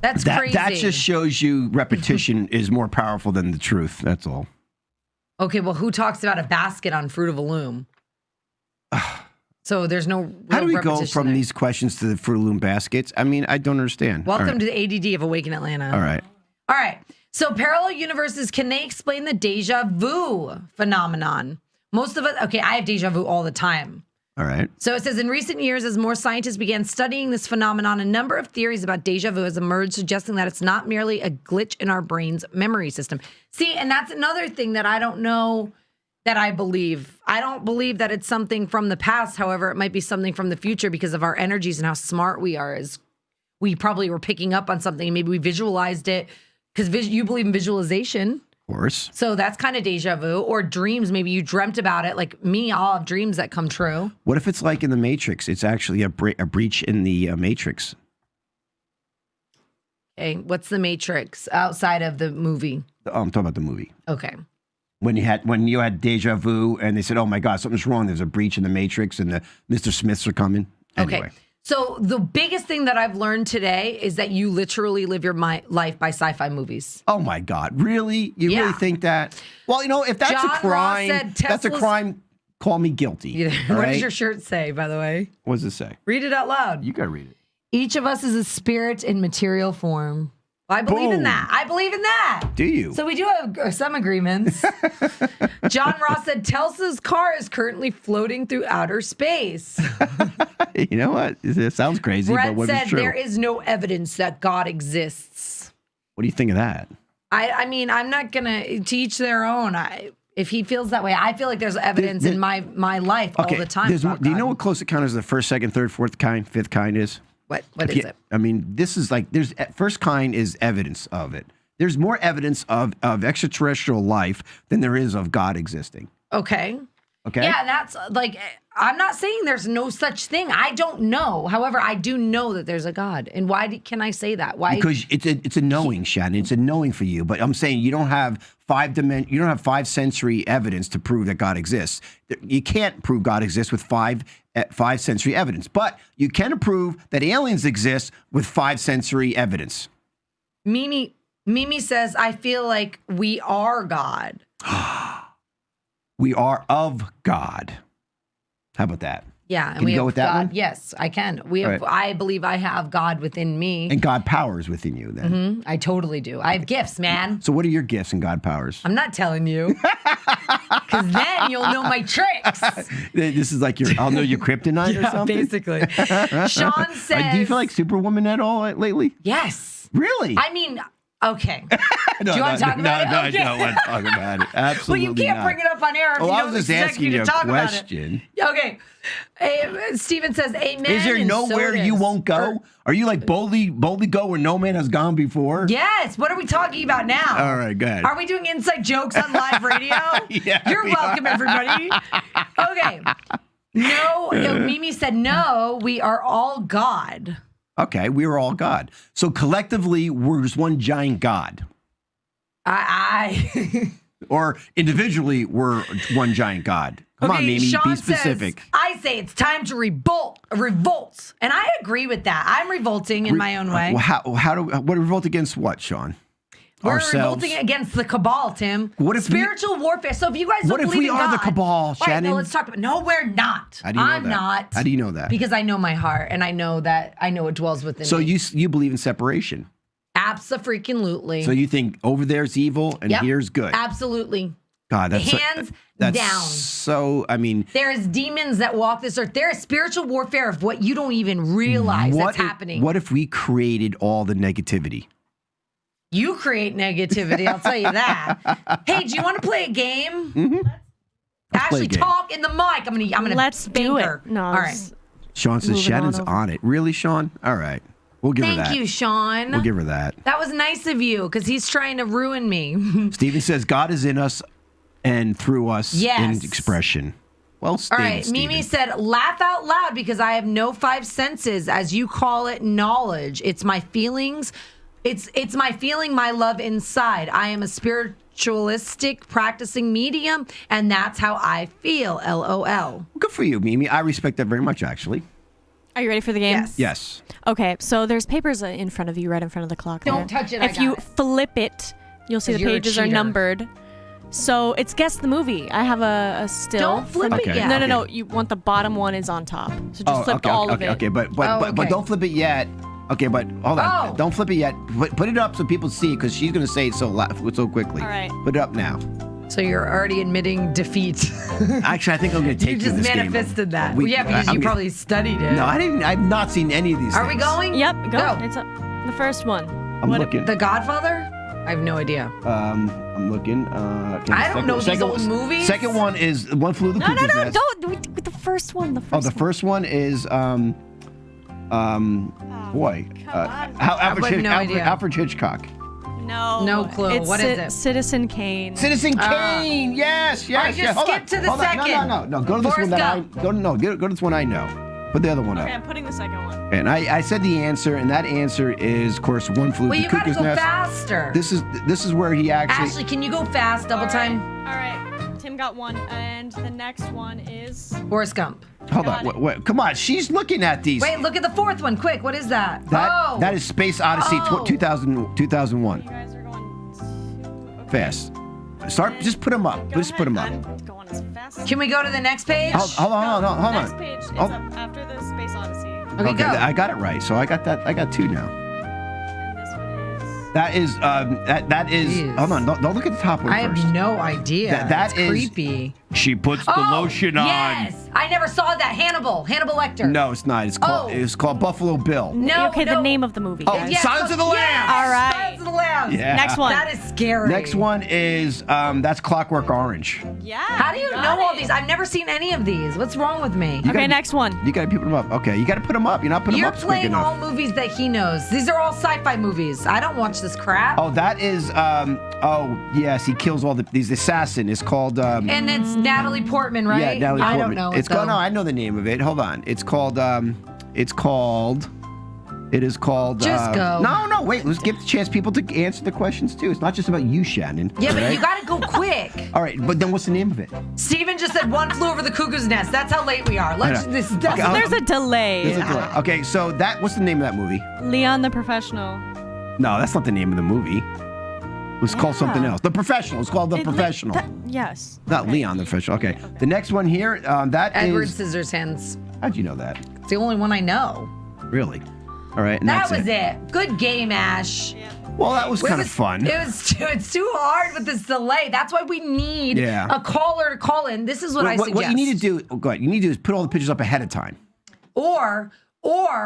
That's crazy. That just shows you repetition is more powerful than the truth. That's all. Okay, well, who talks about a basket on Fruit of a Loom? So there's no real How do we go repetition from there. these questions to the Fruit of the Loom baskets? I mean, I don't understand. Welcome to the ADD of Awaken Atlanta. All right. So parallel universes, can they explain the deja vu phenomenon? Most of us, I have deja vu all the time. All right. So it says, in recent years, as more scientists began studying this phenomenon, a number of theories about deja vu has emerged, suggesting that it's not merely a glitch in our brain's memory system. See, and that's another thing that I don't know that I believe. I don't believe that it's something from the past. However, it might be something from the future because of our energies and how smart we are. As we probably were picking up on something, and maybe we visualized it because you believe in visualization. Of course. So that's kind of deja vu. Or dreams. Maybe you dreamt about it. Like me, I'll have dreams that come true. What if it's like in the Matrix? It's actually a breach in the Matrix. Okay, what's the Matrix outside of the movie? I'm talking about the movie. Okay. When you had deja vu and they said, oh my God, something's wrong. There's a breach in the Matrix and the Mr. Smiths are coming. Anyway. Okay. So the biggest thing that I've learned today is that you literally live your life by sci-fi movies. Oh my God, really? You really think that? Well, if that's John a crime, Ross said that's a crime. Call me guilty. What right? does your shirt say, by the way? What does it say? Read it out loud. You gotta read it. Each of us is a spirit in material form. I believe in that. I believe in that. Do you? So we do have some agreements. John Ross said Tesla's car is currently floating through outer space. You know what? It sounds crazy, Brett but what said is true? there is no evidence that God exists. What do you think of that? I mean, I'm not gonna teach their own. If he feels that way, I feel like there's evidence in my life all the time. Do you know what close encounters of the first, second, third, fourth kind, fifth kind is? What is it? I mean, this is like first kind is evidence of it. There's more evidence of extraterrestrial life than there is of God existing. Okay. Okay. Yeah, that's like, I'm not saying there's no such thing. I don't know. However, I do know that there's a God. And why can I say that? Why? Because it's a knowing, Shannon. It's a knowing for you. But I'm saying you don't have five sensory evidence to prove that God exists. You can't prove God exists with five sensory evidence. But you can prove that aliens exist with five sensory evidence. Mimi says, I feel like we are God. We are of God. How about that? Yeah, and Can we you go have with that God. one? Yes, I can. We have. All I believe I have God within me. And God powers within you then. I totally do. I have gifts, man. So what are your gifts and God powers? I'm not telling you, because then you'll know my tricks. This is like I'll know your kryptonite or something? basically. Sean says, Do you feel like Superwoman at all lately? yes. Really? I mean, okay. No, Do you want to talk about it? No, Okay. I don't want to talk about it. Absolutely Well, you can't not. bring it up on air if you I know was just expect asking me you to a talk about question. it. Okay. Steven says, amen. Is there and nowhere so you does- won't go? Are you like boldly go where no man has gone before? Yes. What are we talking about now? All right, go ahead. Are we doing inside jokes on live radio? Yeah, You're we welcome, everybody. Okay. No, Mimi said, no, we are all God. Okay, we are all God. So collectively, we're just one giant God. Or individually, we're one giant God. Come on, Mimi, Sean be specific. Says, I say it's time to revolt. And I agree with that. I'm revolting in my own way. What revolt against what, Sean? We're Ourselves? revolting against the cabal, Tim. What if spiritual warfare? So if you guys don't What if believe we in are the God- cabal, All right, Shannon? no, let's talk about. No, we're not. How do you know I'm that? not. How do you know that? Because I know my heart, and I know it dwells within So me. you believe in separation. Abso-freaking-lutely. So you think over there's evil and Yep. here's good. Absolutely. God, that's Hands that's down. So I mean, There's demons that walk this earth. There is spiritual warfare of what you don't even realize that's happening. What if we created all the negativity? You create negativity, I'll tell you that. Hey, do you want to play a game? Mm-hmm. Ashley, game. talk in the mic. I'm gonna Let's do bank it. her. No, All right. Sean says Moving Shannon's on on it. Really, Sean? All right. We'll give her Thank that. you, Sean. We'll give her that. That was nice of you, because he's trying to ruin me. Stephen says God is in us and through us Yes. in expression. Well All stated, right, Mimi Stephen. said, laugh out loud because I have no five senses, as you call it, knowledge. It's my feelings. It's my feeling, my love inside. I am a spiritualistic practicing medium, and that's how I feel. LOL. Good for you, Mimi. I respect that very much, actually. Are you ready for the game? Yes. Yes. Okay, so there's papers in front of you, right in front of the clock. Don't there. touch it, I If got you it. flip it, you'll see 'Cause the you're a pages are cheater. numbered. So it's guess the movie. I have a still. Don't flip from- it Okay. yet. No. You want the bottom one is on top. So just flip okay, all okay, of it. okay, but okay. don't flip it yet. Okay, but hold on. Oh. Don't flip it yet. Put it up so people see, because she's going to say it so quickly. All right. Put it up now. So you're already admitting defeat. Actually, I think I'm going to take You just this game. manifested that. Well, yeah, because you probably studied it. No, I didn't. I've not seen any of these. Are we things. going? Yep, go. Go. It's the first one. I'm looking. The Godfather? I have no idea. I'm looking. Okay, I don't know these old movies. Second one is One Flew Over the No, Cuckoo's Nest. don't. The first one. The first Oh, the one. first one is boy, have no idea. Alfred Hitchcock. No. No clue. It's What is it? Citizen Kane. Citizen Kane. Yes. All right, just Hold skip on, to the hold on. second. No. Go to this Forrest one that Gump. I go to this one I know. Put the other one Okay, up. I'm putting the second one. And I said the answer, and that answer is, of course, One Flew Well, Over you the gotta Cuckoo's go Nest. faster. This is where he actually. Ashley, can you go fast? Double time. All right. Tim got one, and the next one is. Forrest Gump. Hold got on. it. Wait, come on. She's looking at these. Wait, look at the fourth one. Quick, what is that? That is Space Odyssey Oh. 2001. You guys are going too. Okay. Fast. Start. Just put them up. Go Just put them up. ahead. I'm going as fast as Can we go to the next page? Hold on. Next page is Oh. up after the Space Odyssey. Okay, go. I got it right. So I got that. I got two now. And this one is. That is. That is. Jeez. Hold on. Don't look at the top one I first. have no idea. That It's is- creepy. She puts the lotion on. Yes, I never saw that. Hannibal Lecter. No, it's not. It's called. Oh. It's called Buffalo Bill. No. Okay, no. the name of the movie. Oh, guys. Yes, Sons of the Lambs. Yes, All right. Sons of the Lambs. Yeah. Next one. That is scary. Next one is that's Clockwork Orange. Yeah. How do you know all these? I've never seen any of these. What's wrong with me? You Okay, gotta- next one. You gotta put them up. Okay, you gotta put them up. You're not putting You're them up quick playing enough. all movies that he knows. These are all sci-fi movies. I don't watch this crap. Oh, that is. Oh, yes, he kills all these assassin. It's called. And it's Natalie Portman, right? Yeah, Natalie I Portman. don't know. It's called. No, I know the name of it. Hold on. It's called. It is called. Just go. No, wait. Let's give the chance people to answer the questions too. It's not just about you, Shannon. Yeah, but all you right? gotta go quick. All right, but then what's the name of it? Steven just said One Flew Over the Cuckoo's Nest. That's how late we are. Let's. I know. This Okay, doesn't. I'll- There's a delay. There's a delay. Okay, so what's the name of that movie? Leon the Professional. No, that's not the name of the movie. was called something else. The Professional. It's called The Professional. Yes. Not Leon the Professional. Okay. The next one here, that Edward is... Scissorhands. How'd you know that? It's the only one I know. Really? All right. And That that's was it. Good game, Ash. Well, that was kind of fun. It's too hard with this delay. That's why we need Yeah. a caller to call in. This is what I suggest. What you need to do, go ahead. You need to do is put all the pictures up ahead of time. Or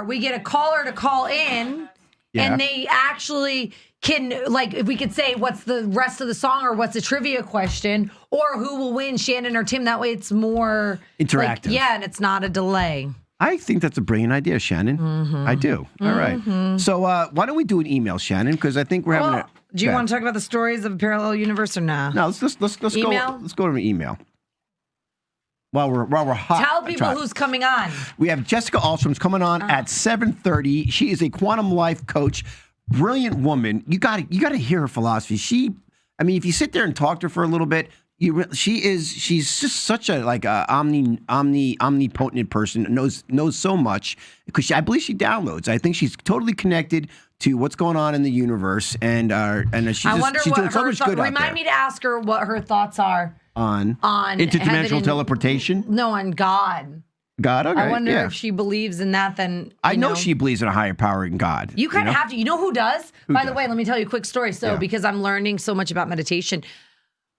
we get a caller to call in, and they actually can, like, if we could say what's the rest of the song or what's a trivia question, or who will win, Shannon or Tim. That way it's more interactive. Like, yeah, and it's not a delay. I think that's a brilliant idea, Shannon. I do. All right. So why don't we do an email, Shannon? Because I think we're having a... Do you want to talk about the stories of a parallel universe or not? No, let's Email? go. Let's go to an email. While we're hot. Tell people who's coming on. We have Jessica Alstrom's coming on at 7:30. She is a quantum life coach, brilliant woman. You got to hear her philosophy. If you sit there and talk to her for a little bit, she's just such a omnipotent person. Knows so much because I believe she downloads. I think she's totally connected to what's going on in the universe, and she's doing so much good out there. Remind me to ask her what her thoughts are on interdimensional teleportation. No, on God. God, okay. I wonder if she believes in that. Then I know she believes in a higher power in God. You kind of have to. You know who does? By the way, let me tell you a quick story. So because I'm learning so much about meditation.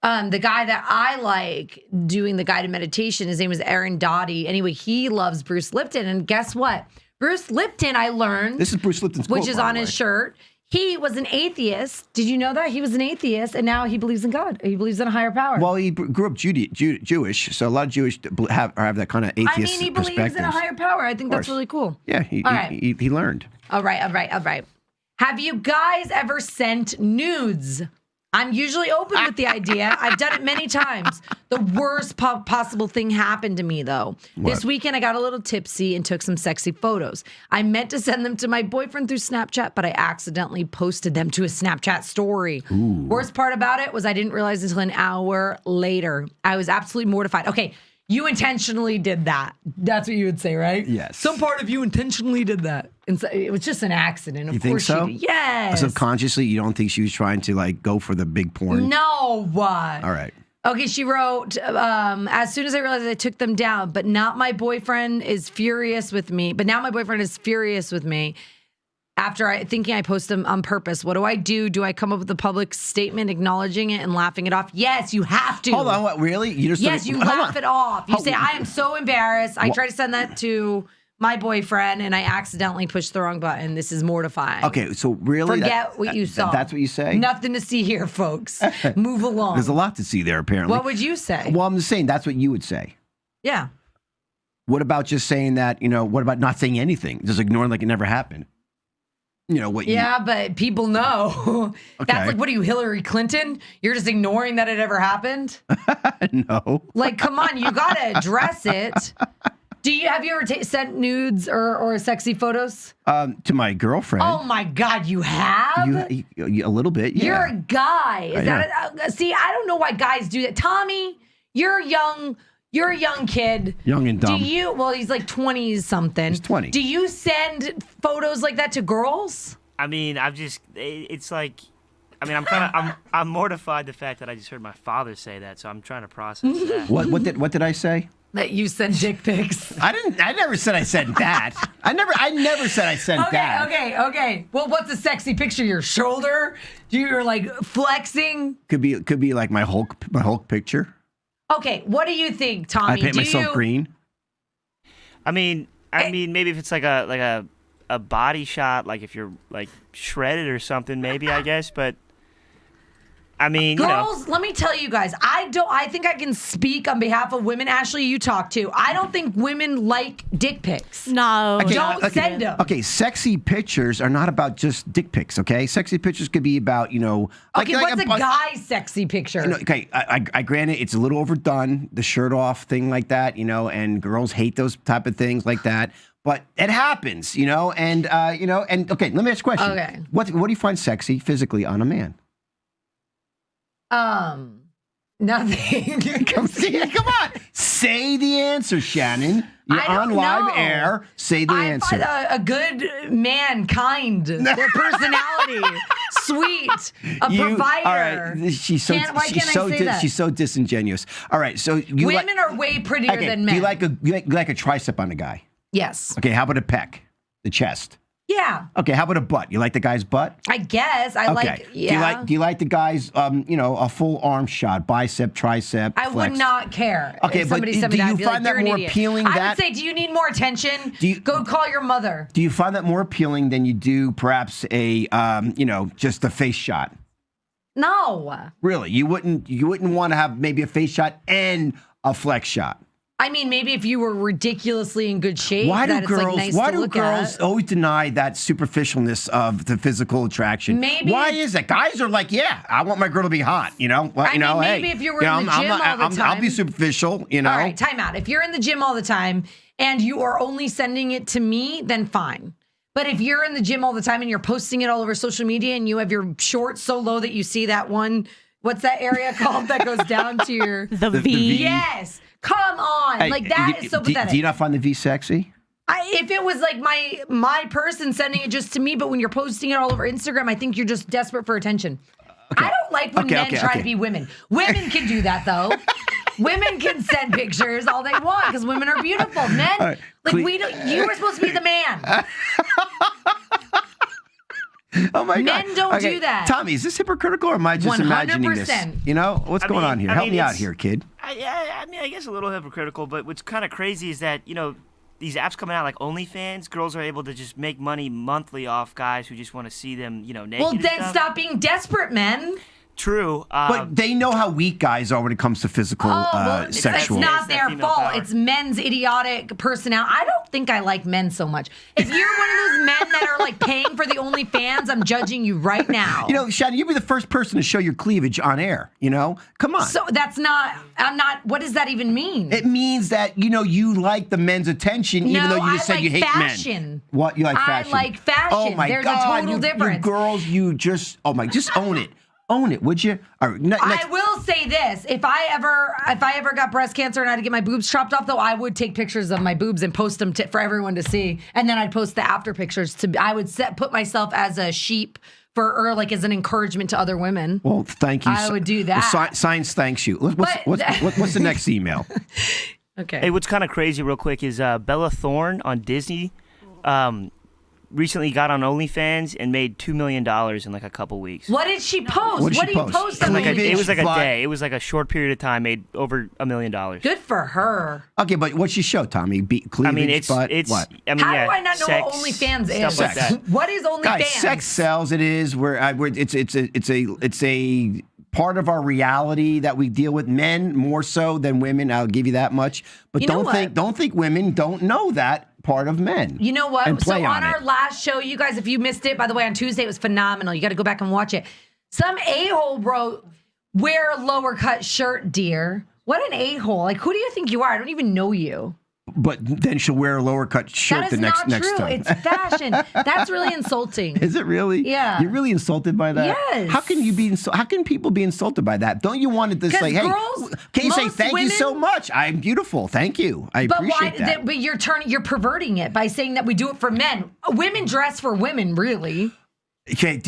The guy that I like doing the guided meditation, his name is Aaron Dottie. Anyway, he loves Bruce Lipton. And guess what? Bruce Lipton, I learned. This is Bruce Lipton's quote, which is on his shirt. He was an atheist. Did you know that? He was an atheist, and now he believes in God. He believes in a higher power. Well, he grew up Jewish, so a lot of Jewish have that kind of atheist perspective. He believes in a higher power. I think that's really cool. Yeah, he learned. All right. Have you guys ever sent nudes? I'm usually open with the idea. I've done it many times. The worst possible thing happened to me, though. What? This weekend, I got a little tipsy and took some sexy photos. I meant to send them to my boyfriend through Snapchat, but I accidentally posted them to a Snapchat story. Ooh. Worst part about it was I didn't realize until an hour later. I was absolutely mortified. Okay, you intentionally did that. That's what you would say, right? Yes. Some part of you intentionally did that. And so it was just an accident. You think so? She did. Yes. Subconsciously, you don't think she was trying to go for the big porn? No. What? All right. Okay, she wrote, as soon as I realized I took them down, but now my boyfriend is furious with me. After thinking I posted them on purpose. What do? Do I come up with a public statement acknowledging it and laughing it off? Yes, you have to. Hold on, what, really? You laugh it off. You say, I am so embarrassed. I tried to send that to my boyfriend and I accidentally pushed the wrong button. This is mortifying. Okay, so really? Forget what you saw. That's what you say? Nothing to see here, folks. Move along. There's a lot to see there, apparently. What would you say? Well, I'm just saying that's what you would say. Yeah. What about just saying that, what about not saying anything? Just ignoring like it never happened? But people know. Okay. That's like, what are you, Hillary Clinton? You're just ignoring that it ever happened? No. Like, come on, you got to address it. Have you ever sent nudes or sexy photos? To my girlfriend. Oh my God, you have? You a little bit, yeah. You're a guy. See, I don't know why guys do that. Tommy, you're young. You're a young kid. Young and dumb. He's like 20 something. He's 20. Do you send photos like that to girls? I mean, I'm mortified the fact that I just heard my father say that, so I'm trying to process that. What did I say? That you send dick pics. I never said I said that. I never said I sent that. Okay. Well, what's a sexy picture? Your shoulder? You're like flexing? Could be like my Hulk picture. Okay, what do you think, Tommy? I paint myself green. I mean, maybe if it's like a body shot, like if you're like shredded or something, maybe, I guess. But I mean, girls, let me tell you guys, I think I can speak on behalf of women. Ashley, you talk too. I don't think women like dick pics. No. Don't send them. Okay, sexy pictures are not about just dick pics, okay? Sexy pictures could be about, what's a guy's sexy picture? I grant it, it's a little overdone, the shirt off thing like that, and girls hate those type of things like that. But it happens, and okay, let me ask a question. Okay. What do you find sexy physically on a man? Nothing. Come on. Say the answer, Shannon. You're I don't on live know. air. Say the answer. A good man, kind, their personality, sweet, a provider. All right. She's so Why can't I say that? she's so disingenuous. All right, so you Women are way prettier okay, than men. you like a tricep on a guy. Yes. Okay, how about a pec? The chest. Yeah. Okay, how about a butt? You like the guy's butt? I guess I like. Yeah. Do you like the guy's a full arm shot, bicep, tricep? I would flex? not care. Okay, if but somebody do sent me that, you I'd be find like, that "You're more an idiot." appealing I that- would say, do you need more attention? Do you- Go call your mother. Do you find that more appealing than you do perhaps a just a face shot? No. Really? You wouldn't want to have maybe a face shot and a flex shot? I mean, maybe if you were ridiculously in good shape, Why do that it's like girls nice why to do look girls at. always deny that superficialness of the physical attraction? Maybe Why it- is that? Guys are like, yeah, I want my girl to be hot, Well, I mean, hey, maybe if you were in the gym all the I'll be time. superficial, All right, time out. If you're in the gym all the time and you are only sending it to me, then fine. But if you're in the gym all the time and you're posting it all over social media and you have your shorts so low that you see that one, what's that area called that goes down to your... The V. V. Yes. Come on. Hey, like, that is so pathetic. Do you not find the V sexy? If it was like my person sending it just to me, but when you're posting it all over Instagram, I think you're just desperate for attention. I don't like when men try to be women. Women can do that, though. Women can send pictures all they want because women are beautiful. Men, right, we don't. You were supposed to be the man. Oh my God. Men don't do that. Tommy, is this hypocritical or am I just imagining this? 100%. What's going on here? Help me out here, kid. I guess a little hypocritical, but what's kind of crazy is that, these apps coming out like OnlyFans, girls are able to just make money monthly off guys who just want to see them, naked. Well, and then stuff. stop being desperate, men. True. But they know how weak guys are when it comes to physical sexual. It's not It's that their female fault. power. It's men's idiotic personality. I don't think I like men so much. If you're one of those men that are like paying for the OnlyFans, I'm judging you right now. Shannon, you'd be the first person to show your cleavage on air. Come on. So I'm not, what does that even mean? It means that, you like the men's attention, even though you just said you hate fashion. men. What? You like fashion? I like fashion. Oh my There's God. a total difference. You girls, just own it. Own it, would you? All right, I will say this: if I ever got breast cancer and I had to get my boobs chopped off, though, I would take pictures of my boobs and post them for everyone to see, and then I'd post the after pictures. I would put myself as a sheep as an encouragement to other women. Well, thank you. I would do that. Well, science thanks you. What's the next email? Okay. Hey, what's kind of crazy, real quick, is Bella Thorne on Disney. Recently got on OnlyFans and made $2 million in like a couple weeks. What did she post? What do you post on Cleavage, OnlyFans? It was like a day. It was like a short period of time. Made over $1 million. Good for her. Okay, but what's she show, Tommy? Cleavage, butt, what? How do I not know what OnlyFans is? Stuff like that. What is OnlyFans? Guys, sex sells. It is. It's a part of our reality that we deal with. Men more so than women. I'll give you that much. But don't think women don't know that part of men. You know what? And play so on it. our last show, you guys, if you missed it, by the way, on Tuesday, it was phenomenal. You got to go back and watch it. Some a-hole wrote, "Wear a lower cut shirt, dear." What an a-hole. Like, who do you think you are? I don't even know you. But then she'll wear a lower cut shirt That the is next not true. time. It's fashion. That's really insulting. Is it really? Yeah. You're really insulted by that? Yes. How can you be? How can people be insulted by that? Don't you want it to say, "Hey, girls, can you say most thank you so women- much? I'm beautiful. Thank you. I appreciate that." But you're perverting it by saying that we do it for men. Women dress for women, really. Okay,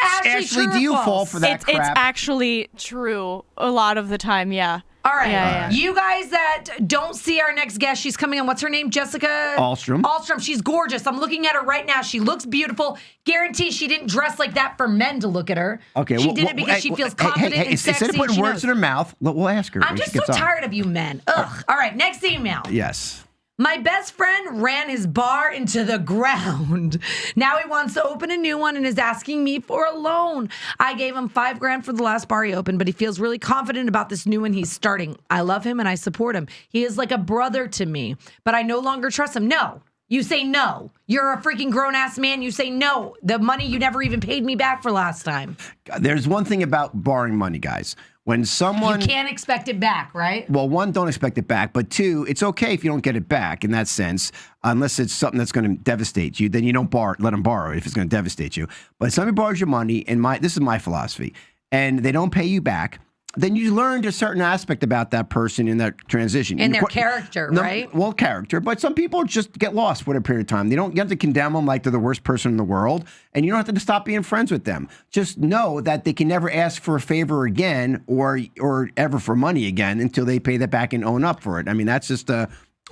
Ashley, true do you or fall false? for that crap? It's actually true a lot of the time, yeah. All right. Yeah. You guys that don't see our next guest, she's coming on. What's her name? Jessica Alstrom. She's gorgeous. I'm looking at her right now. She looks beautiful. Guarantee she didn't dress like that for men to look at her. Okay, She did it because she feels confident and sexy. Instead of putting she words knows. in her mouth, we'll ask her. I'm when just she so gets on. tired of you men. Ugh. All right, next email. Yes. My best friend ran his bar into the ground. Now he wants to open a new one and is asking me for a loan. I gave him $5,000 for the last bar he opened, but he feels really confident about this new one he's starting. I love him and I support him. He is like a brother to me, but I no longer trust him. No. You say no. You're a freaking grown-ass man. You say no. The money you never even paid me back for last time. There's one thing about borrowing money, guys. When someone... You can't expect it back, right? Well, one, don't expect it back. But two, it's okay if you don't get it back in that sense, unless it's something that's going to devastate you. Then you don't let them borrow it if it's going to devastate you. But if somebody borrows your money, and this is my philosophy, and they don't pay you back, then you learned a certain aspect about that person in that transition. In their character, right? Well, character, but some people just get lost for a period of time. You have to condemn them like they're the worst person in the world, and you don't have to stop being friends with them. Just know that they can never ask for a favor again or ever for money again until they pay that back and own up for it. I mean, that's just a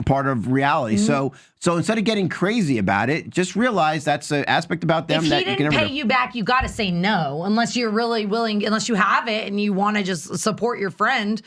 part of reality. So instead of getting crazy about it, just realize that's an aspect about them that you can never If he didn't pay you back, you got to say no, unless you're really willing, unless you have it and you want to just support your friend.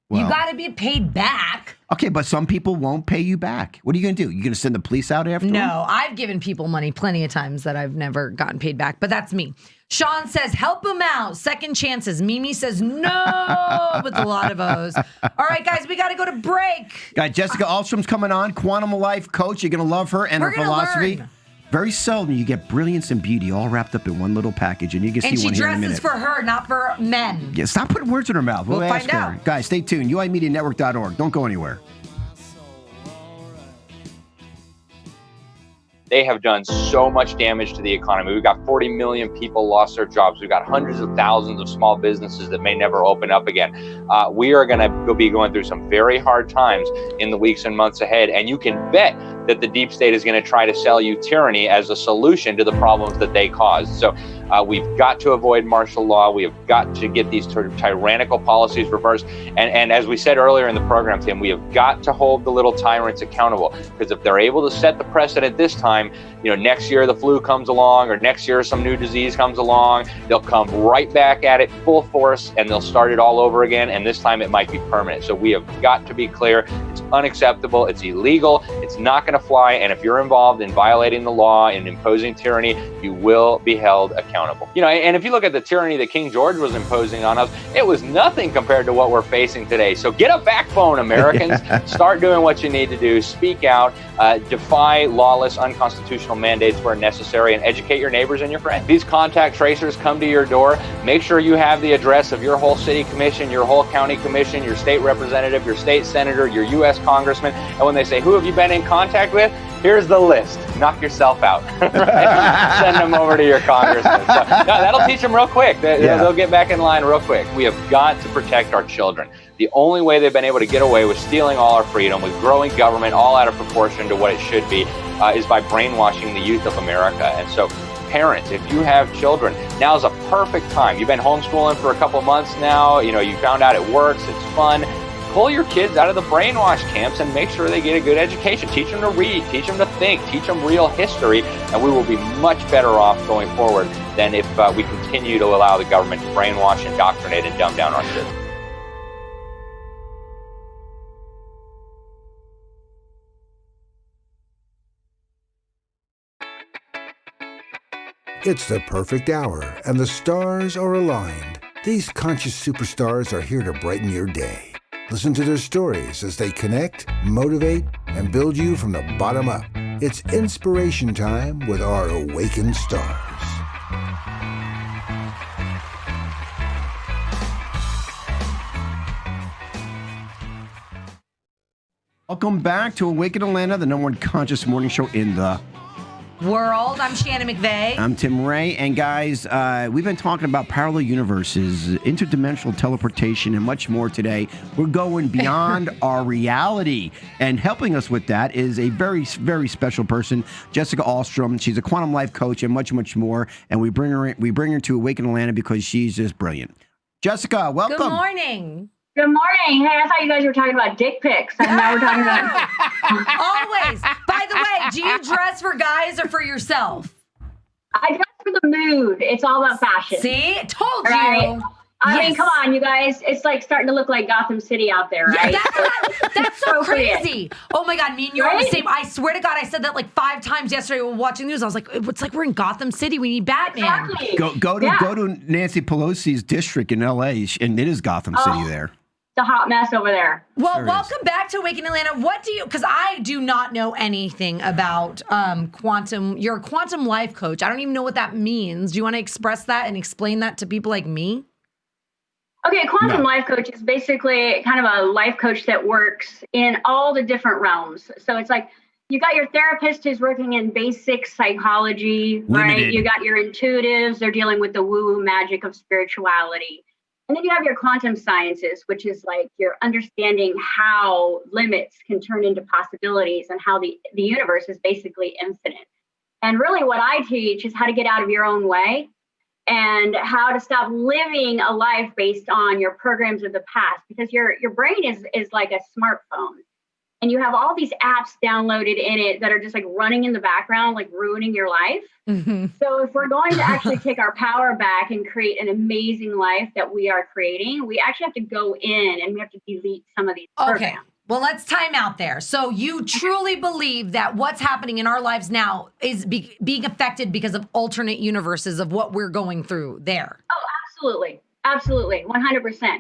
You got to be paid back. Okay, but some people won't pay you back. What are you going to do? You going to send the police out after them? No, I've given people money plenty of times that I've never gotten paid back, but that's me. Sean says, help him out. Second chances. Mimi says, no, with a lot of O's. All right, guys, we got to go to break. Got Jessica Alstrom's coming on, quantum life coach. You're going to love her and her philosophy. Learn. Very seldom you get brilliance and beauty all wrapped up in one little package, and you can see one here in a minute. And she dresses for her, not for men. Yeah, stop putting words in her mouth. We'll ask find her. out. Guys, stay tuned. UIMediaNetwork.org. Don't go anywhere. They have done so much damage to the economy. We've got 40 million people lost their jobs. We've got hundreds of thousands of small businesses that may never open up again. We are going to be going through some very hard times in the weeks and months ahead. And you can bet that the deep state is going to try to sell you tyranny as a solution to the problems that they caused. So we've got to avoid martial law. We have got to get these sort of tyrannical policies reversed. And as we said earlier in the program, Tim, we have got to hold the little tyrants accountable, because if they're able to set the precedent this time, next year the flu comes along, or next year some new disease comes along, they'll come right back at it full force and they'll start it all over again. And this time it might be permanent. So we have got to be clear. It's unacceptable. It's illegal. It's not going to fly. And if you're involved in violating the law and imposing tyranny, you will be held accountable. And if you look at the tyranny that King George was imposing on us, it was nothing compared to what we're facing today. So get a backbone, Americans. Start doing what you need to do. Speak out. Defy lawless, unconstitutional mandates where necessary, and educate your neighbors and your friends. These contact tracers come to your door. Make sure you have the address of your whole city commission, your whole county commission, your state representative, your state senator, your U.S. congressman. And when they say, who have you been in contact with? Here's the list. Knock yourself out. Send them over to your congressman. So, that'll teach them real quick. They'll get back in line real quick. We have got to protect our children. The only way they've been able to get away with stealing all our freedom, with growing government all out of proportion to what it should be, is by brainwashing the youth of America. And so, parents, if you have children, now's a perfect time. You've been homeschooling for a couple months now. You found out it works. It's fun. Pull your kids out of the brainwash camps and make sure they get a good education. Teach them to read, teach them to think, teach them real history, and we will be much better off going forward than if we continue to allow the government to brainwash, indoctrinate, and dumb down our citizens. It's the perfect hour, and the stars are aligned. These conscious superstars are here to brighten your day. Listen to their stories as they connect, motivate, and build you from the bottom up. It's inspiration time with our awakened stars. Welcome back to Awaken Atlanta, the #1 conscious morning show in the world. I'm Shannon McVeigh. I'm Tim Ray. And guys, we've been talking about parallel universes, interdimensional teleportation, and much more today. We're going beyond our reality. And helping us with that is a very, very special person, Jessica Alstrom. She's a quantum life coach and much, much more. And we bring her to Awaken Atlanta because she's just brilliant. Jessica, welcome. Good morning. Good morning. Hey, I thought you guys were talking about dick pics. And now we're talking about... Always. By the way, do you dress for guys or for yourself? I dress for the mood. It's all about fashion. See? Told right? you. I mean, come on, you guys. It's like starting to look like Gotham City out there, right? Yeah, that's so crazy. Oh my God, me and you are the same. I swear to God, I said that like 5 times yesterday while watching the news. I was like, it's like we're in Gotham City. We need Batman. Exactly. Go to Nancy Pelosi's district in L.A., and it is Gotham City there. It's a hot mess over there. Well, welcome back to Awaken Atlanta. Because I do not know anything about quantum. You're a quantum life coach. I don't even know what that means. Do you want to express that and explain that to people like me? Okay, quantum life coach is basically kind of a life coach that works in all the different realms. So it's like you got your therapist who's working in basic psychology, right? You got your intuitives. They're dealing with the woo-woo magic of spirituality. And then you have your quantum sciences, which is like you're understanding how limits can turn into possibilities and how the universe is basically infinite. And really what I teach is how to get out of your own way and how to stop living a life based on your programs of the past, because your brain is like a smartphone. And you have all these apps downloaded in it that are just like running in the background, like ruining your life. Mm-hmm. So if we're going to actually take our power back and create an amazing life that we are creating, we actually have to go in and we have to delete some of these programs. Okay. Well, let's time out there. So you truly believe that what's happening in our lives now is being affected because of alternate universes of what we're going through there? Oh, absolutely. Absolutely. 100%.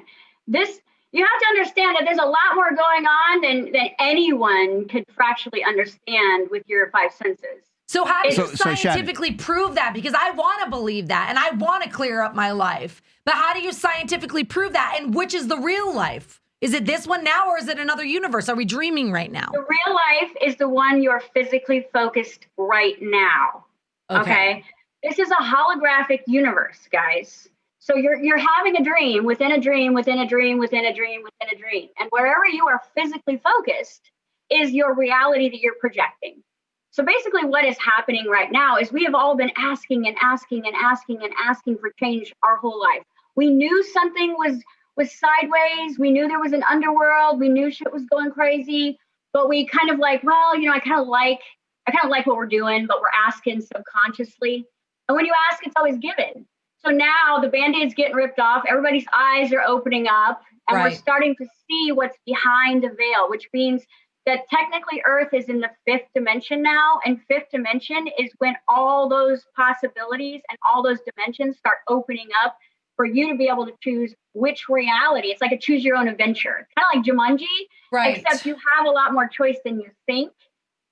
You have to understand that there's a lot more going on than anyone could fractionally understand with your five senses. So how do you scientifically prove that? Because I want to believe that and I want to clear up my life. But how do you scientifically prove that? And which is the real life? Is it this one now or is it another universe? Are we dreaming right now? The real life is the one you're physically focused right now. Okay? This is a holographic universe, guys. So you're having a dream within a dream, within a dream, within a dream, within a dream. And wherever you are physically focused is your reality that you're projecting. So basically what is happening right now is we have all been asking and asking and asking and asking for change our whole life. We knew something was sideways. We knew there was an underworld. We knew shit was going crazy, but we kind of like, well, I kind of like what we're doing, but we're asking subconsciously. And when you ask, it's always given. So now the Band-Aid's getting ripped off. Everybody's eyes are opening up and we're starting to see what's behind the veil, which means that technically Earth is in the fifth dimension now. And fifth dimension is when all those possibilities and all those dimensions start opening up for you to be able to choose which reality. It's like a choose your own adventure. Kind of like Jumanji, except you have a lot more choice than you think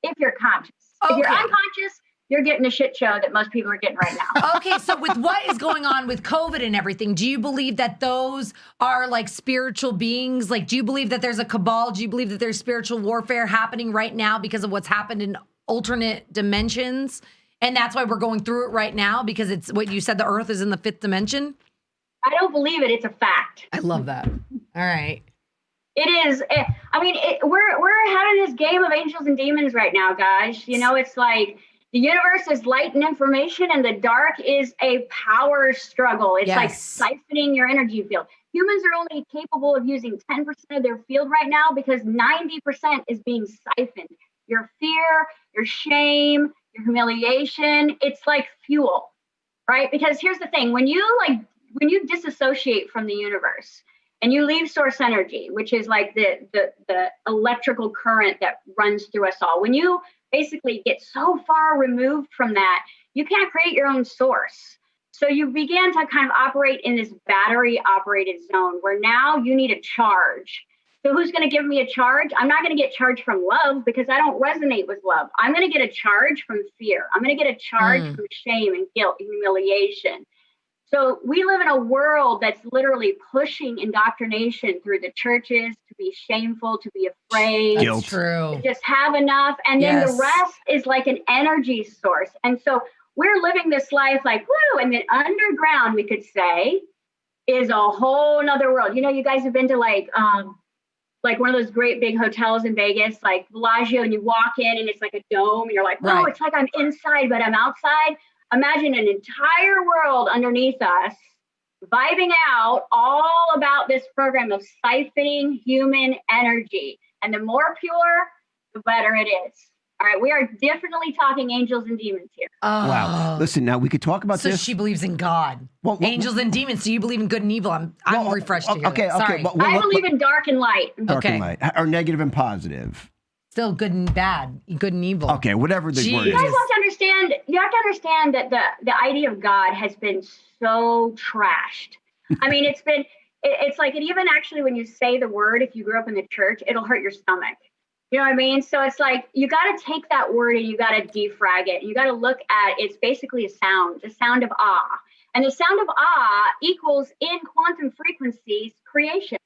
if you're conscious. If you're unconscious, you're getting a shit show that most people are getting right now. Okay, so with what is going on with COVID and everything, do you believe that those are like spiritual beings? Like, do you believe that there's a cabal? Do you believe that there's spiritual warfare happening right now because of what's happened in alternate dimensions? And that's why we're going through it right now, because it's what you said, the Earth is in the fifth dimension? I don't believe it. It's a fact. I love that. All right. It is. We're having this game of angels and demons right now, guys. It's like the universe is light and information, and the dark is a power struggle. It's like siphoning your energy field. Humans are only capable of using 10% of their field right now because 90% is being siphoned. Your fear, your shame, your humiliation, it's like fuel, right? Because here's the thing. When you disassociate from the universe and you leave source energy, which is like the electrical current that runs through us all, when you basically get so far removed from that, you can't create your own source. So you began to kind of operate in this battery operated zone where now you need a charge. So who's going to give me a charge? I'm not going to get charged from love because I don't resonate with love. I'm going to get a charge from fear. I'm going to get a charge from shame and guilt and humiliation. So we live in a world that's literally pushing indoctrination through the churches to be shameful, to be afraid, That's true. to just have enough. And then the rest is like an energy source. And so we're living this life like, woo, and then underground, we could say, is a whole nother world. You guys have been to like one of those great big hotels in Vegas, like Bellagio, and you walk in and it's like a dome and you're like, whoa, it's like I'm inside, but I'm outside. Imagine an entire world underneath us, vibing out all about this program of siphoning human energy. And the more pure, the better it is. All right, we are definitely talking angels and demons here. Wow. Listen, now we could talk about this. So she believes in God. Angels and demons. So you believe in good and evil. I'm refreshed to hear that. Sorry. I believe in dark and light. Dark and light. Or negative and positive. Still good and bad, good and evil. Okay, whatever the word is. You guys have to understand that the idea of God has been so trashed. I mean, it's like, it even actually, when you say the word, if you grew up in the church, it'll hurt your stomach. You know what I mean? So it's like, you got to take that word and you got to defrag it. You got to look at, it's basically a sound, the sound of awe. And the sound of awe equals in quantum frequencies creation.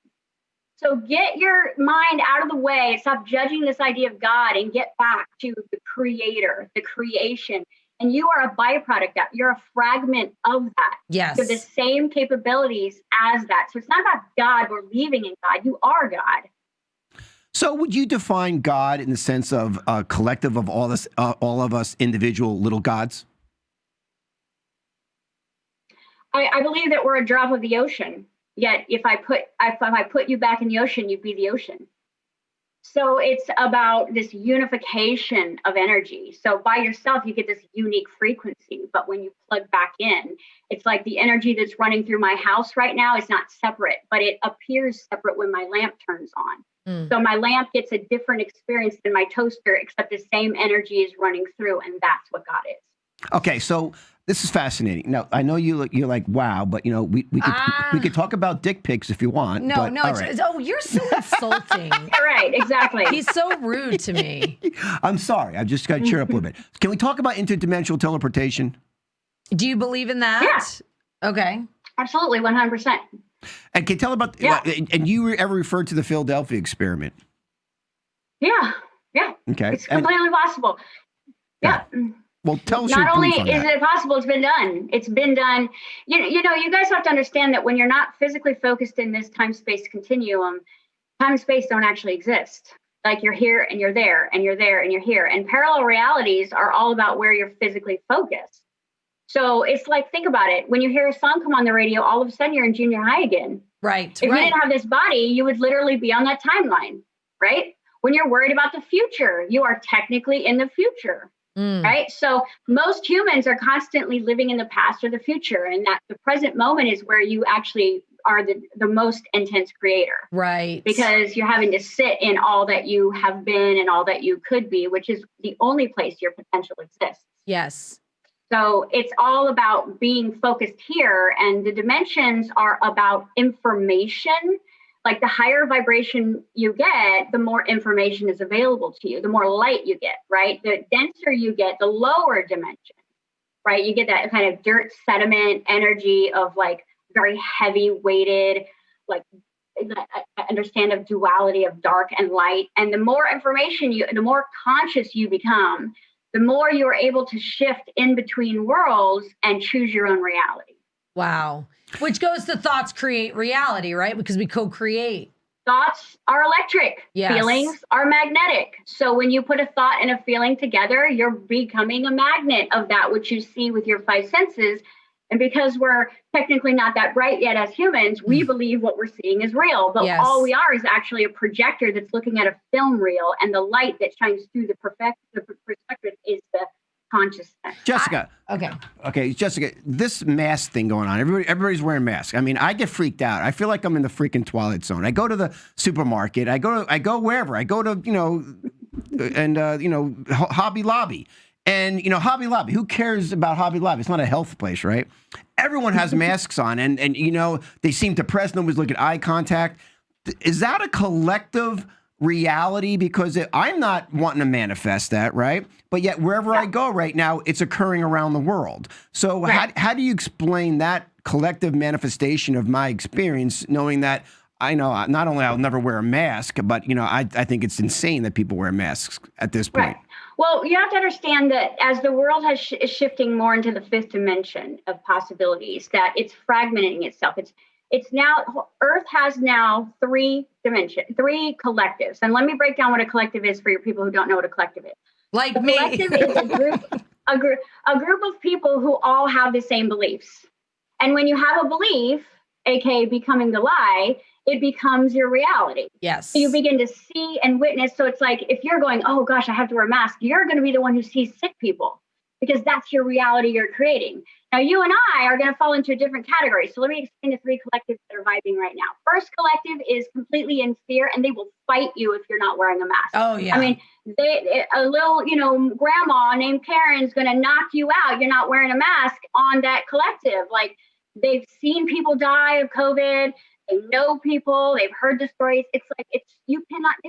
So get your mind out of the way, stop judging this idea of God and get back to the creator, the creation. And you are a byproduct of that. You're a fragment of that. Yes. You have the same capabilities as that. So it's not about God or believing in God. You are God. So would you define God in the sense of a collective of all of us individual little gods? I believe that we're a drop of the ocean. Yet if I put you back in the ocean, you'd be the ocean. So it's about this unification of energy. So by yourself, you get this unique frequency. But when you plug back in, it's like the energy that's running through my house right now is not separate, but it appears separate when my lamp turns on. So my lamp gets a different experience than my toaster, except the same energy is running through. And that's what God is. Okay, so this is fascinating. Now, I know you're like, wow, but we could talk about dick pics if you want. No, but, no. right. Oh, you're so insulting. Right, exactly. He's so rude to me. I'm sorry. I've just got to cheer up a little bit. Can we talk about interdimensional teleportation? Do you believe in that? Yeah. Okay. Absolutely, 100%. And can you tell about, and you ever referred to the Philadelphia experiment? Yeah. Okay. It's completely possible. Yeah. Well, tell us Not your only brief on is that. it possible, it's been done. It's been done. You know, you guys have to understand that when you're not physically focused in this time-space continuum, time and space don't actually exist. Like you're here and you're there and you're there and you're here. And parallel realities are all about where you're physically focused. So it's like, think about it. When you hear a song come on the radio, all of a sudden you're in junior high again. Right. If you didn't have this body, you would literally be on that timeline, right? When you're worried about the future, you are technically in the future. Right. So most humans are constantly living in the past or the future, and that the present moment is where you actually are the most intense creator. Right. Because you're having to sit in all that you have been and all that you could be, which is the only place your potential exists. Yes. So it's all about being focused here, and the dimensions are about information. Like the higher vibration you get, the more information is available to you, the more light you get, right? The denser you get, the lower dimension, right? You get that kind of dirt sediment energy of like very heavy weighted, like understand of duality of dark and light. And the more information the more conscious you become, the more you're able to shift in between worlds and choose your own reality. Wow. Which goes to thoughts create reality, right? Because we co-create. Thoughts are electric. Yes. Feelings are magnetic. So when you put a thought and a feeling together, you're becoming a magnet of that which you see with your five senses. And because we're technically not that bright yet as humans, we believe what we're seeing is real. But all we are is actually a projector that's looking at a film reel, and the light that shines through the perspective is the consciousness. Jessica. Okay, Jessica, this mask thing going on. Everybody's wearing masks. I mean, I get freaked out. I feel like I'm in the freaking Twilight Zone. I go to the supermarket. I go wherever. I go to, Hobby Lobby. And, Hobby Lobby, who cares about Hobby Lobby? It's not a health place, right? Everyone has masks on, and they seem depressed. Nobody's looking at eye contact. Is that a collective reality? Because I'm not wanting to manifest that, right? But yet wherever I go right now, it's occurring around the world. So how do you explain that collective manifestation of my experience, knowing that I know not only I'll never wear a mask, but I think it's insane that people wear masks at this point. Right. Well, you have to understand that as the world is shifting more into the fifth dimension of possibilities, that it's fragmenting itself. It's now, Earth has now three collectives. And let me break down what a collective is for your people who don't know what a collective is. Like a me. Collective is a group of people who all have the same beliefs. And when you have a belief, aka becoming the lie, it becomes your reality. Yes. So you begin to see and witness. So it's like, if you're going, oh gosh, I have to wear a mask, you're going to be the one who sees sick people because that's your reality you're creating. Now, you and I are going to fall into a different category. So let me explain the three collectives that are vibing right now. First collective is completely in fear, and they will fight you if you're not wearing a mask. Oh, yeah. I mean, a little, grandma named Karen's going to knock you out. You're not wearing a mask on that collective. Like, they've seen people die of COVID. They know people. They've heard the stories. They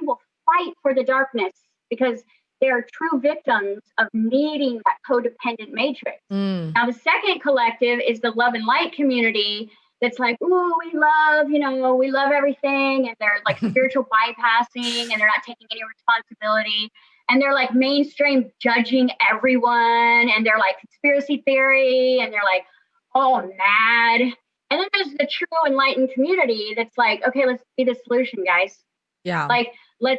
will fight for the darkness because they're true victims of needing that codependent matrix. Now, the second collective is the love and light community that's like, ooh, we love everything. And they're like spiritual bypassing, and they're not taking any responsibility. and they're like mainstream judging everyone, and they're like conspiracy theory, and they're like all mad. And then there's the true enlightened community that's like, okay, let's be the solution, guys. Yeah. Like, in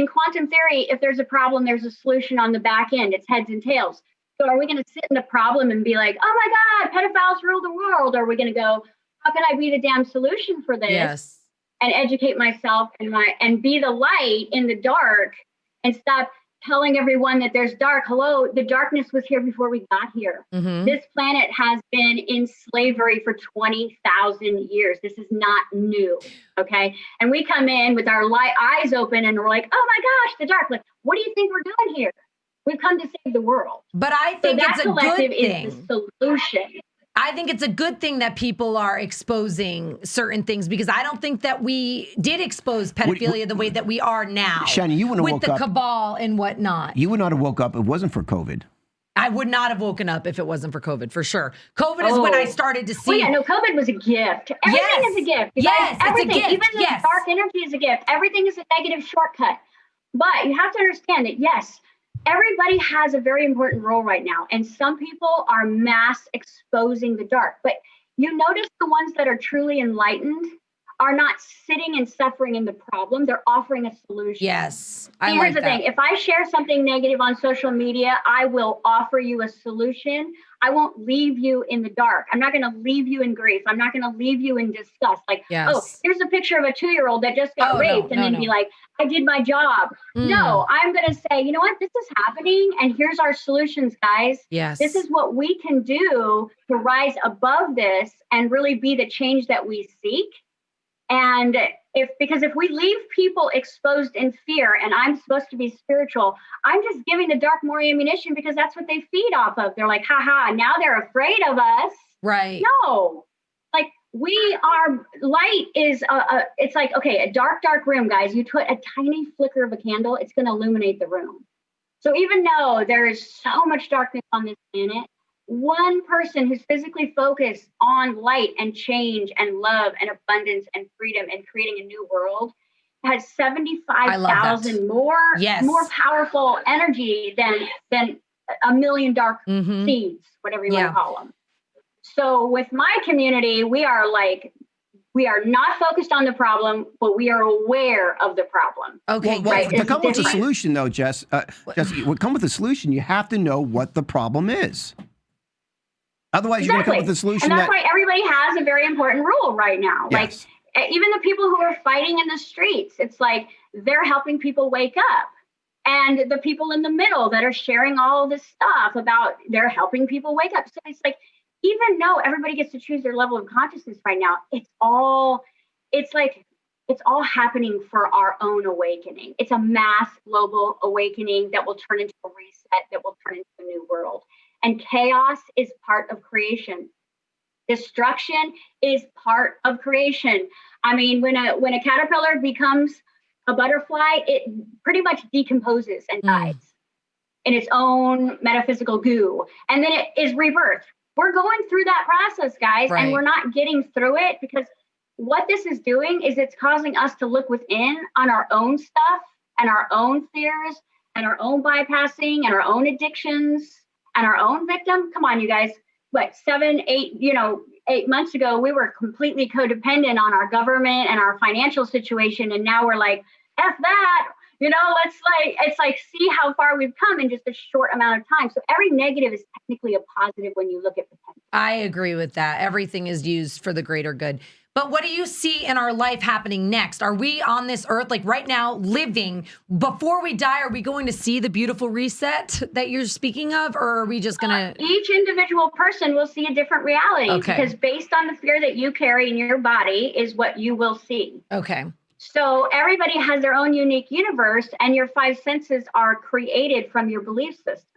quantum theory, if there's a problem, there's a solution on the back end. It's heads and tails. So are we going to sit in the problem and be like, oh my God, pedophiles rule the world? Or are we going to go, how can I be the damn solution for this? Yes. And educate myself and be the light in the dark and stop telling everyone that there's dark. Hello, the darkness was here before we got here. Mm-hmm. This planet has been in slavery for 20,000 years. This is not new, okay? And we come in with our eyes open and we're like, oh my gosh, the dark. Like, what do you think we're doing here? We've come to save the world. But I think so it's a good thing. is the solution. I think it's a good thing that people are exposing certain things, because I don't think that we did expose pedophilia the way that we are now. Shannon, you wouldn't have with woke the up, cabal and whatnot. You would not have woke up if it wasn't for COVID. I would not have woken up if it wasn't for COVID, for sure. COVID is when I started to see. Oh yeah, no, COVID was a gift. Everything is a gift. Yes, everything, it's a gift. Even the dark energy is a gift. Everything is a negative shortcut. But you have to understand that, yes, everybody has a very important role right now. And some people are mass exposing the dark. But you notice the ones that are truly enlightened are not sitting and suffering in the problem. They're offering a solution. Yes. Here's the thing. If I share something negative on social media, I will offer you a solution. I won't leave you in the dark. I'm not going to leave you in grief. I'm not going to leave you in disgust. Like, oh, here's a picture of a 2-year-old that just got raped be like, I did my job. No, I'm going to say, you know what? This is happening. And here's our solutions, guys. Yes. This is what we can do to rise above this and really be the change that we seek. And because if we leave people exposed in fear, and I'm supposed to be spiritual, I'm just giving the dark more ammunition because that's what they feed off of. They're like, haha, now they're afraid of us. Right. No, like light is, it's like, okay, a dark room, guys, you put a tiny flicker of a candle, it's going to illuminate the room. So even though there is so much darkness on this planet, one person who's physically focused on light and change and love and abundance and freedom and creating a new world has 75,000 more powerful energy than a million dark seeds, whatever you want to call them. So with my community, we are not focused on the problem, but we are aware of the problem. Okay, well, to come with a solution, though, Jess, to come with a solution, you have to know what the problem is. Otherwise, you're going to come with a solution. And that's why everybody has a very important rule right now. Yes. Like, even the people who are fighting in the streets, it's like they're helping people wake up. And the people in the middle that are sharing all this stuff they're helping people wake up. So it's like, even though everybody gets to choose their level of consciousness right now, it's all happening for our own awakening. It's a mass global awakening that will turn into a reset, that will turn into a new world. And chaos is part of creation. Destruction is part of creation. I mean, when a caterpillar becomes a butterfly, it pretty much decomposes and dies in its own metaphysical goo. And then it is rebirthed. We're going through that process, guys, and we're not getting through it because what this is doing is it's causing us to look within on our own stuff and our own fears and our own bypassing and our own addictions and our own victim. Come on, you guys. What, 8 months ago, we were completely codependent on our government and our financial situation. And now we're like, F that, it's like, see how far we've come in just a short amount of time. So every negative is technically a positive when you look at potential. I agree with that. Everything is used for the greater good. But what do you see in our life happening next? Are we on this earth, like right now, living? Before we die, are we going to see the beautiful reset that you're speaking of? Or are we just going to... Each individual person will see a different reality because based on the fear that you carry in your body is what you will see. Okay. So everybody has their own unique universe and your 5 senses are created from your belief system.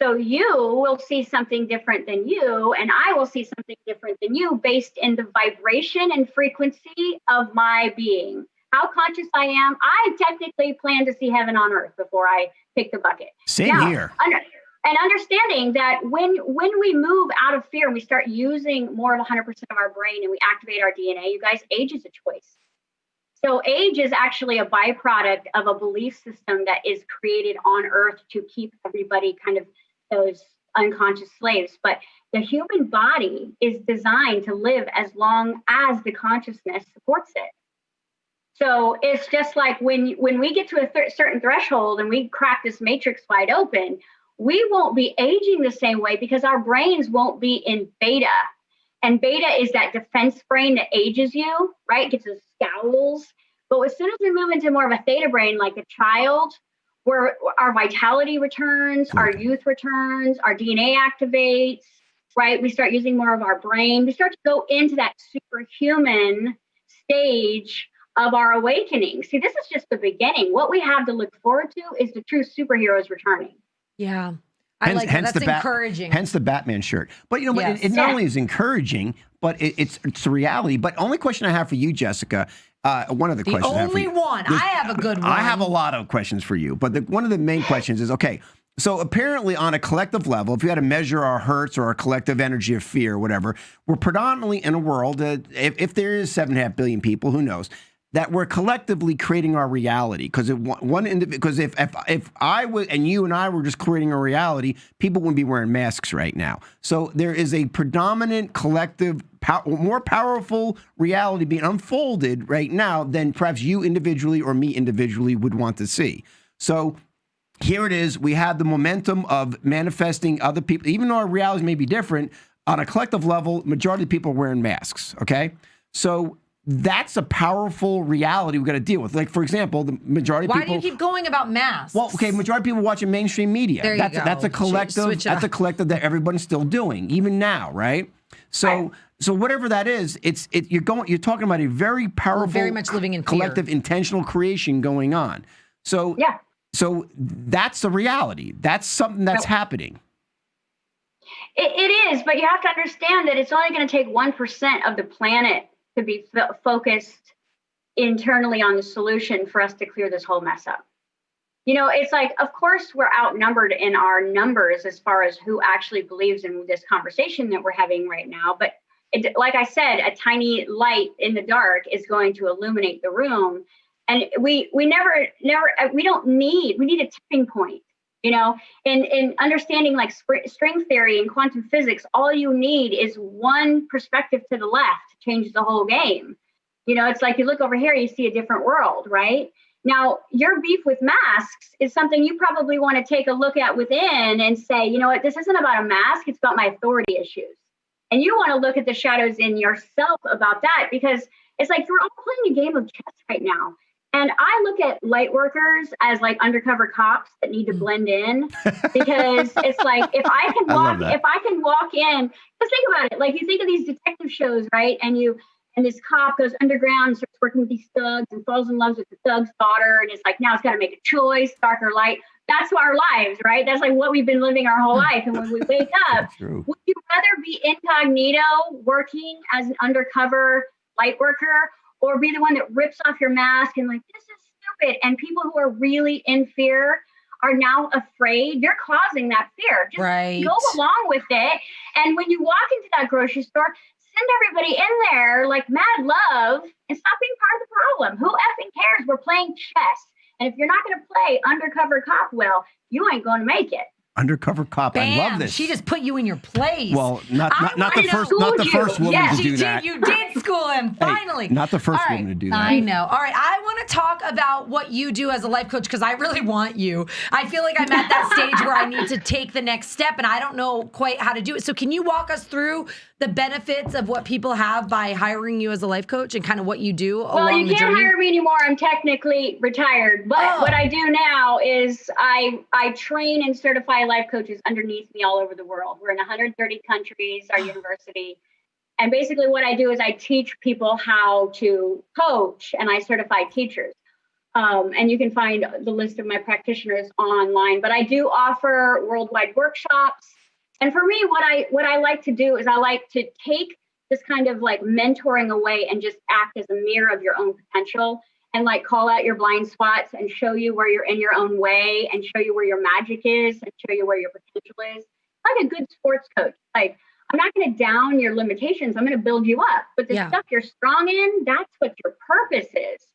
So you will see something different than you, and I will see something different than you based in the vibration and frequency of my being. How conscious I am. I technically plan to see heaven on earth before I pick the bucket. Same here. And understanding that when we move out of fear and we start using more of 100% of our brain and we activate our DNA, you guys, age is a choice. So age is actually a byproduct of a belief system that is created on Earth to keep everybody kind of those unconscious slaves. But the human body is designed to live as long as the consciousness supports it. So it's just like when we get to a certain threshold and we crack this matrix wide open, we won't be aging the same way because our brains won't be in beta. And beta is that defense brain that ages you, right? Gets us scowls. But as soon as we move into more of a theta brain, like a child, where our vitality returns, our youth returns, our DNA activates, right? We start using more of our brain. We start to go into that superhuman stage of our awakening. See, this is just the beginning. What we have to look forward to is the true superheroes returning. Yeah. I like that. That's encouraging. Hence the Batman shirt. But, you know, it not only is encouraging, but it's a reality. But only question I have for you, Jessica, one of the questions I have for you. I have a good one. I have a lot of questions for you. But one of the main questions is, okay, so apparently on a collective level, if you had to measure our hertz or our collective energy of fear or whatever, we're predominantly in a world that if there is 7.5 billion people, who knows, that we're collectively creating our reality. Because if I was and you and I were just creating a reality, people wouldn't be wearing masks right now. So there is a predominant collective, more powerful reality being unfolded right now than perhaps you individually or me individually would want to see. So here it is. We have the momentum of manifesting other people, even though our realities may be different. On a collective level, majority of people are wearing masks. Okay, so that's a powerful reality we've got to deal with. Like, for example, the majority of people... Why do you keep going about masks? Well, okay, majority of people watching mainstream media. There you go. That's a collective. That's a collective that everybody's still doing, even now, right? So whatever that is, you're talking about a very powerful, very much living in fear. Collective intentional creation going on. So yeah. So that's the reality. That's something that's happening. It is, but you have to understand that it's only going to take 1% of the planet to be focused internally on the solution for us to clear this whole mess up. You know, it's like, of course, we're outnumbered in our numbers as far as who actually believes in this conversation that we're having right now. But like I said, a tiny light in the dark is going to illuminate the room. And we need a tipping point. You know, in understanding like string theory and quantum physics, all you need is one perspective to the left to change the whole game. You know, it's like you look over here, you see a different world, right? Now, your beef with masks is something you probably want to take a look at within and say, you know what, this isn't about a mask, it's about my authority issues. And you want to look at the shadows in yourself about that, because it's like we're all playing a game of chess right now. And I look at light workers as like undercover cops that need to blend in, because it's like if I can walk in, just think about it. Like you think of these detective shows, right? And this cop goes underground and starts working with these thugs and falls in love with the thug's daughter, and it's like now it's got to make a choice, dark or light. That's our lives, right? That's like what we've been living our whole life. And when we wake up, would you rather be incognito working as an undercover light worker, or be the one that rips off your mask and like, this is stupid? And people who are really in fear are now afraid. You're causing that fear. Just go along with it. And when you walk into that grocery store, send everybody in there like mad love and stop being part of the problem. Who effing cares? We're playing chess. And if you're not going to play undercover cop well, you ain't going to make it. Undercover cop. Bam, I love this. She just put you in your place. Well, not the first woman to do that. You did school him, finally. Hey, not the first woman to do that. I know. All right, I want to talk about what you do as a life coach, because I really want you. I feel like I'm at that stage where I need to take the next step, and I don't know quite how to do it. So can you walk us through the benefits of what people have by hiring you as a life coach and kind of what you do along the journey? Well, you can't hire me anymore. I'm technically retired. But what I do now is I train and certify life coaches underneath me all over the world. We're in 130 countries, our university. And basically what I do is I teach people how to coach, and I certify teachers. And you can find the list of my practitioners online. But I do offer worldwide workshops. And for me, what I like to do is I like to take this kind of like mentoring away and just act as a mirror of your own potential, and like call out your blind spots and show you where you're in your own way, and show you where your magic is, and show you where your potential is. Like a good sports coach. Like, I'm not going to down your limitations. I'm going to build you up. But the stuff you're strong in, that's what your purpose is.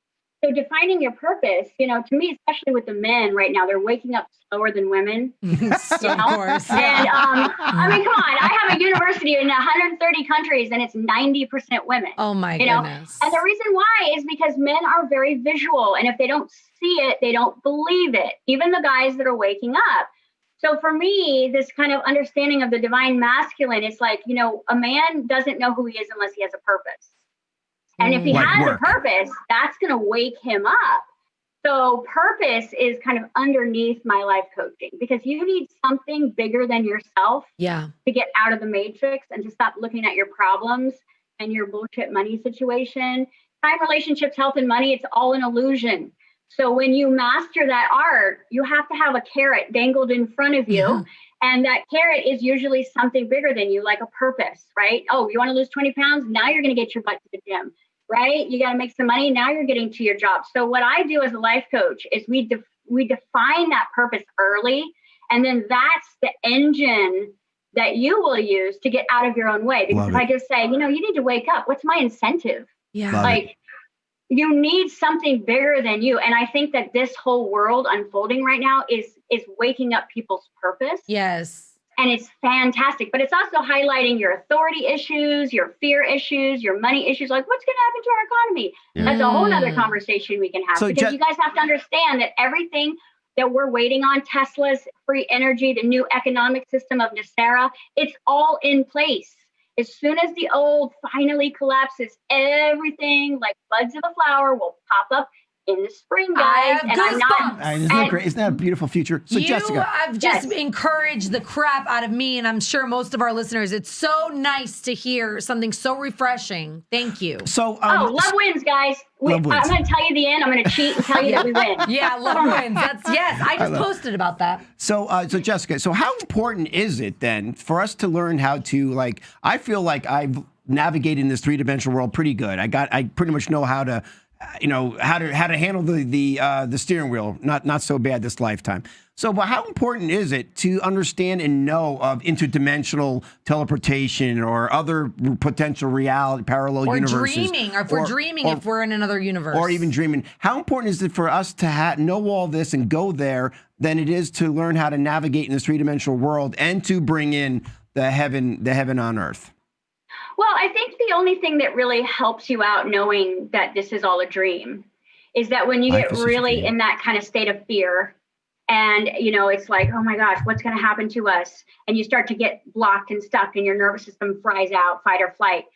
So defining your purpose, to me, especially with the men right now, they're waking up slower than women. Of course. And I mean, come on, I have a university in 130 countries and it's 90% women. Oh my goodness. And the reason why is because men are very visual. And if they don't see it, they don't believe it. Even the guys that are waking up. So for me, this kind of understanding of the divine masculine, it's like, a man doesn't know who he is unless he has a purpose. And if he has a purpose, that's going to wake him up. So purpose is kind of underneath my life coaching, because you need something bigger than yourself to get out of the matrix and to stop looking at your problems and your bullshit money situation. Time, relationships, health, and money, it's all an illusion. So when you master that art, you have to have a carrot dangled in front of you. And that carrot is usually something bigger than you, like a purpose, right? Oh, you want to lose 20 pounds? Now you're going to get your butt to the gym, right? You got to make some money. Now you're getting to your job. So what I do as a life coach is we define that purpose early. And then that's the engine that you will use to get out of your own way. Because if I just say, you need to wake up, what's my incentive? You need something bigger than you. And I think that this whole world unfolding right now is waking up people's purpose. Yes. And it's fantastic. But it's also highlighting your authority issues, your fear issues, your money issues. Like, what's going to happen to our economy? That's a whole other conversation we can have. So because you guys have to understand that everything that we're waiting on, Tesla's free energy, the new economic system of NESARA, it's all in place. As soon as the old finally collapses, everything like buds of a flower will pop up in the spring, guys. And I'm not. Isn't that great? Isn't that a beautiful future? So Jessica, have just encouraged the crap out of me, and I'm sure most of our listeners. It's so nice to hear something so refreshing. Thank you. So, love wins, guys. I'm going to tell you the end. I'm going to cheat and tell you that we win. Yeah, love wins. I just posted about that. So Jessica, so how important is it then for us to learn how to I feel like I've navigated in this three-dimensional world pretty good. I pretty much know how to how to handle the steering wheel. Not so bad this lifetime. So, but how important is it to understand and know of interdimensional teleportation or other potential reality, parallel universes? Or dreaming, if we're in another universe. Or even dreaming. How important is it for us to know all this and go there than it is to learn how to navigate in this three-dimensional world and to bring in the heaven on earth? Well, I think the only thing that really helps you out knowing that this is all a dream is that when you get really in that kind of state of fear and, it's like, oh my gosh, what's going to happen to us? And you start to get blocked and stuck and your nervous system fries out, fight or flight.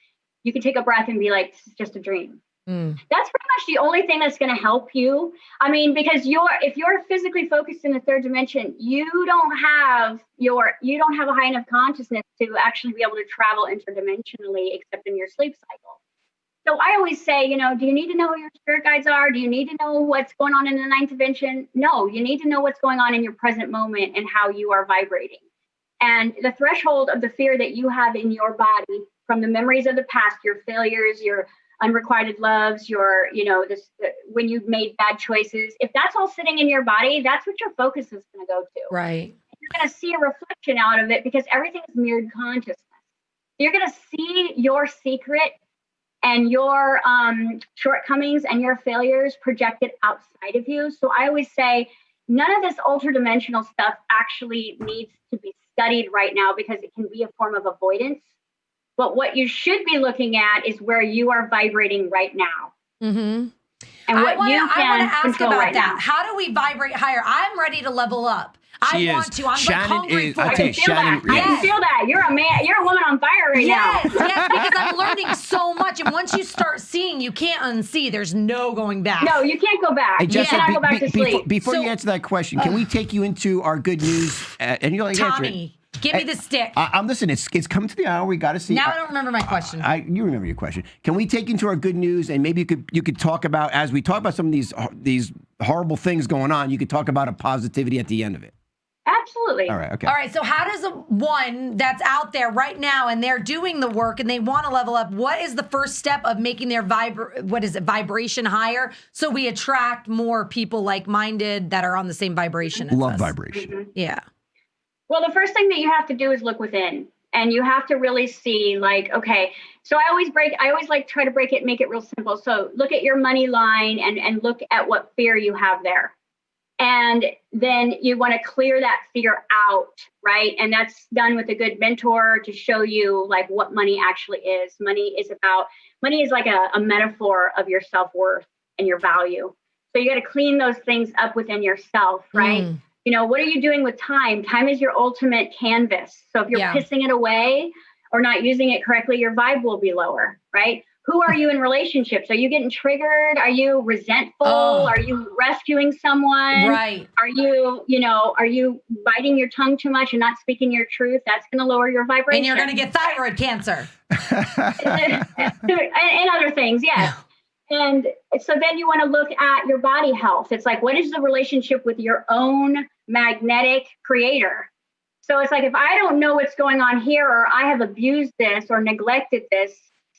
You can take a breath and be like, this is just a dream. That's pretty much the only thing that's going to help you. I mean, because if you're physically focused in the third dimension, you don't have a high enough consciousness to actually be able to travel interdimensionally, except in your sleep cycle. So I always say, do you need to know who your spirit guides are? Do you need to know what's going on in the ninth dimension? No, you need to know what's going on in your present moment and how you are vibrating. And the threshold of the fear that you have in your body from the memories of the past, your failures, your unrequited loves, when you've made bad choices, if that's all sitting in your body, that's what your focus is going to go to. Right. You're going to see a reflection out of it because everything is mirrored consciousness. You're going to see your secret and your shortcomings and your failures projected outside of you. So I always say none of this ultra-dimensional stuff actually needs to be studied right now because it can be a form of avoidance. But what you should be looking at is where you are vibrating right now. Mm-hmm. And what I want to ask about right that. now. How do we vibrate higher? I'm ready to level up. I'm hungry for it. I can feel that. You're a man. You're a woman on fire right now. Yes, because I'm learning so much. And once you start seeing, you can't unsee. There's no going back. No, you can't go back. Hey, You cannot go back to sleep. Before you answer that question, can we take you into our good news? And you'll answer it. Tommy, give me the stick. I'm listening. It's coming to the hour. We got to see. Now I don't remember my question. You remember your question. Can we take into our good news and maybe you could talk about, as we talk about some of these horrible things going on, you could talk about a positivity at the end of it. Absolutely. All right. Okay. All right. So how does one that's out there right now and they're doing the work and they want to level up, what is the first step of making their vibration higher so we attract more people like-minded that are on the same vibration as us? Love vibration. Mm-hmm. Yeah. Well, the first thing that you have to do is look within. And you have to really see like, okay, so I always try to break it, make it real simple. So look at your money line and look at what fear you have there. And then you want to clear that fear out, right? And that's done with a good mentor to show you like what money actually is. Money is like a metaphor of your self-worth and your value. So you got to clean those things up within yourself, right? You know, what are you doing with time? Time is your ultimate canvas. So if you're pissing it away or not using it correctly, your vibe will be lower, right? Who are you in relationships? Are you getting triggered? Are you resentful? Are you rescuing someone? Right. Are you biting your tongue too much and not speaking your truth? That's going to lower your vibration. And you're going to get thyroid cancer. and other things, yes. And so then you want to look at your body health. It's like, what is the relationship with your own magnetic creator? So it's like, if I don't know what's going on here, or I have abused this or neglected this,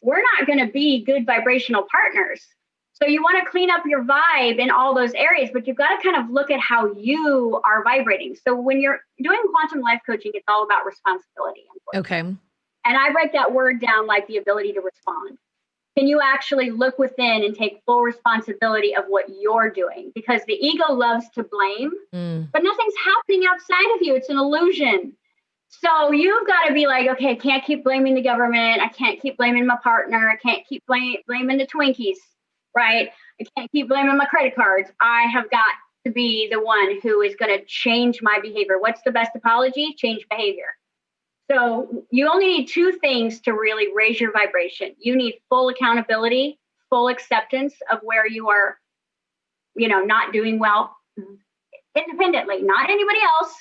we're not going to be good vibrational partners. So you want to clean up your vibe in all those areas, but you've got to kind of look at how you are vibrating. So when you're doing quantum life coaching, it's all about responsibility. Okay. And I break that word down like the ability to respond. Can you actually look within and take full responsibility of what you're doing? Because the ego loves to blame, but nothing's happening outside of you. It's an illusion. So you've got to be like, okay, I can't keep blaming the government. I can't keep blaming my partner. I can't keep blaming the Twinkies, right? I can't keep blaming my credit cards. I have got to be the one who is going to change my behavior. What's the best apology? Change behavior. So you only need two things to really raise your vibration. You need full accountability, full acceptance of where you are, not doing well independently, not anybody else.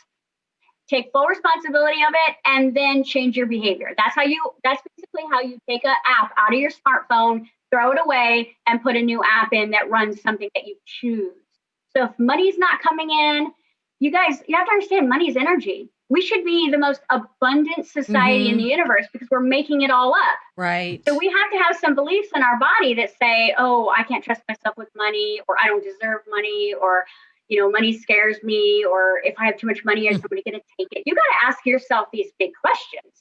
Take full responsibility of it and then change your behavior. That's basically how you take an app out of your smartphone, throw it away, and put a new app in that runs something that you choose. So if money's not coming in, you guys, you have to understand money is energy. We should be the most abundant society in the universe because we're making it all up. Right. So we have to have some beliefs in our body that say, oh, I can't trust myself with money, or I don't deserve money, or money scares me, or if I have too much money, is somebody going to take it? You got to ask yourself these big questions.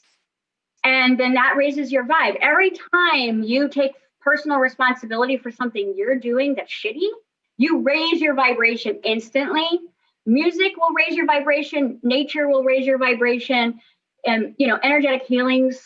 And then that raises your vibe. Every time you take personal responsibility for something you're doing that's shitty, you raise your vibration instantly. Music will raise your vibration. Nature will raise your vibration. And, energetic healings,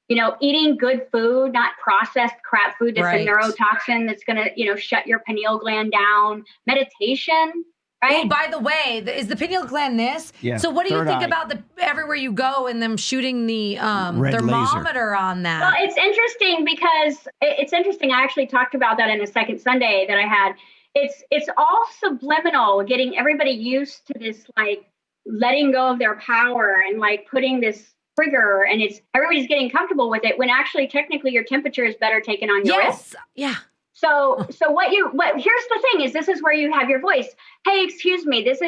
eating good food, not processed crap food that's a neurotoxin that's going to, shut your pineal gland down. Meditation. Right. Oh, by the way, is the pineal gland this? Yeah. So what do you think eye. about everywhere you go and them shooting the Red thermometer on that? Well, it's interesting because I actually talked about that in a second Sunday that I had. It's all subliminal, getting everybody used to this, like letting go of their power and like putting this trigger, and everybody's getting comfortable with it when actually technically your temperature is better taken on your wrist. Yeah. So here's the thing is, this is where you have your voice. Hey, excuse me, this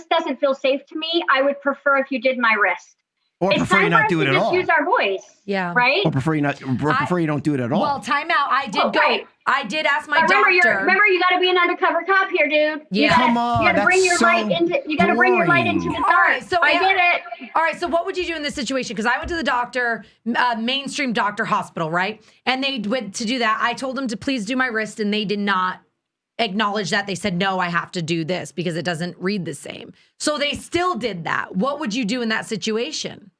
doesn't feel safe to me. I would prefer if you did my wrist. Or prefer you not do it at all. Just use our voice. Yeah. Right? Or prefer you don't do it at all. Well, time out. I did go. Right. I did ask my doctor. Remember, you got to be an undercover cop here, dude. Yeah. Come on, you got to bring your light into. You got to bring your light into the dark. All right, so I get it. All right, so what would you do in this situation? Because I went to the doctor, mainstream doctor hospital, right? And they went to do that. I told them to please do my wrist, and they did not acknowledge that. They said, no, I have to do this because it doesn't read the same. So they still did that. What would you do in that situation?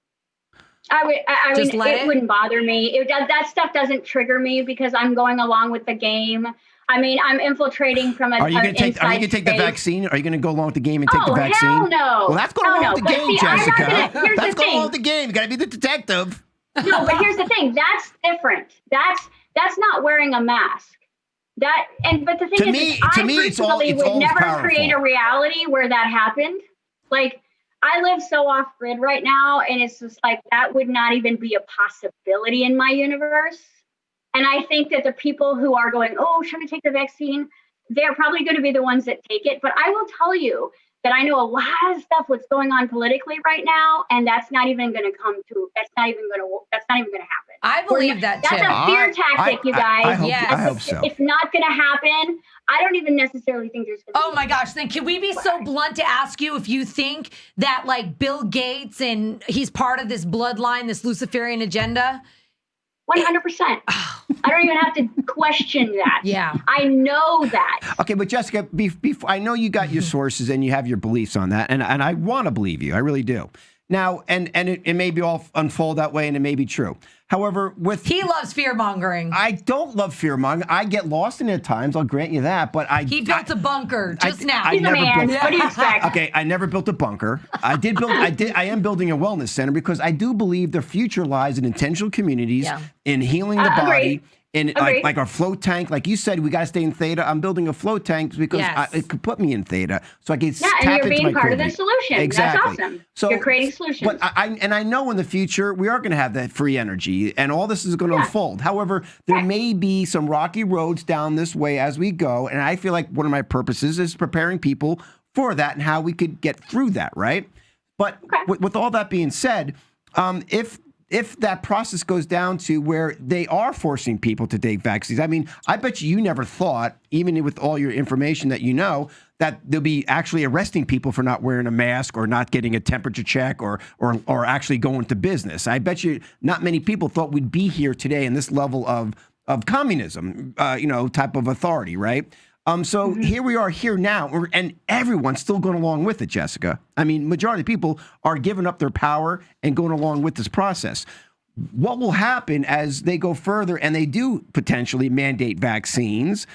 I mean, it wouldn't bother me. That stuff doesn't trigger me because I'm going along with the game. I mean, I'm infiltrating from Are you going to take the vaccine? Are you going to go along with the game and take the vaccine? Hell no. Well, that's going along with the game, Jessica. That's going along with the game. You got to be the detective. No, but here's the thing. That's different. That's not wearing a mask. But the thing is, I personally would never create a reality where that happened. Like, I live so off grid right now, and it's just like that would not even be a possibility in my universe. And I think that the people who are going, oh, should I take the vaccine? They're probably going to be the ones that take it. But I will tell you that I know a lot of stuff what's going on politically right now, and that's not even going to that's not even going to happen. I believe that too. That's a fear tactic, you guys. I hope so. It's not going to happen. I don't even necessarily think there's. Oh my gosh! Then can we be so blunt to ask you if you think that like Bill Gates and he's part of this bloodline, this Luciferian agenda? 100%. I don't even have to question that. Yeah. I know that. Okay, but Jessica, before, I know you got your sources and you have your beliefs on that, and I want to believe you. I really do. Now, and it may be all unfold that way, and it may be true. However, he loves fear mongering. I don't love fear mongering. I get lost in it at times. I'll grant you that. But he built a bunker just now. He's a man. What do you expect? Okay, I never built a bunker. I am building a wellness center because I do believe the future lies in intentional communities, in healing the body. In like our float tank, like you said, we got to stay in theta. I'm building a float tank because it could put me in theta, so I can tap and you're into being my part of the creativity. solution. Exactly. That's awesome. So you're creating solutions. But I know in the future we are going to have that free energy, and all this is going to unfold. However, there may be some rocky roads down this way as we go, and I feel like one of my purposes is preparing people for that and how we could get through that, right? But with all that being said, if that process goes down to where they are forcing people to take vaccines, I mean, I bet you never thought, even with all your information that you know, that they'll be actually arresting people for not wearing a mask or not getting a temperature check or actually going to business. I bet you not many people thought we'd be here today in this level of communism, type of authority, right? So here we are here now, and everyone's still going along with it, Jessica. I mean, majority of people are giving up their power and going along with this process. What will happen as they go further and they do potentially mandate vaccines,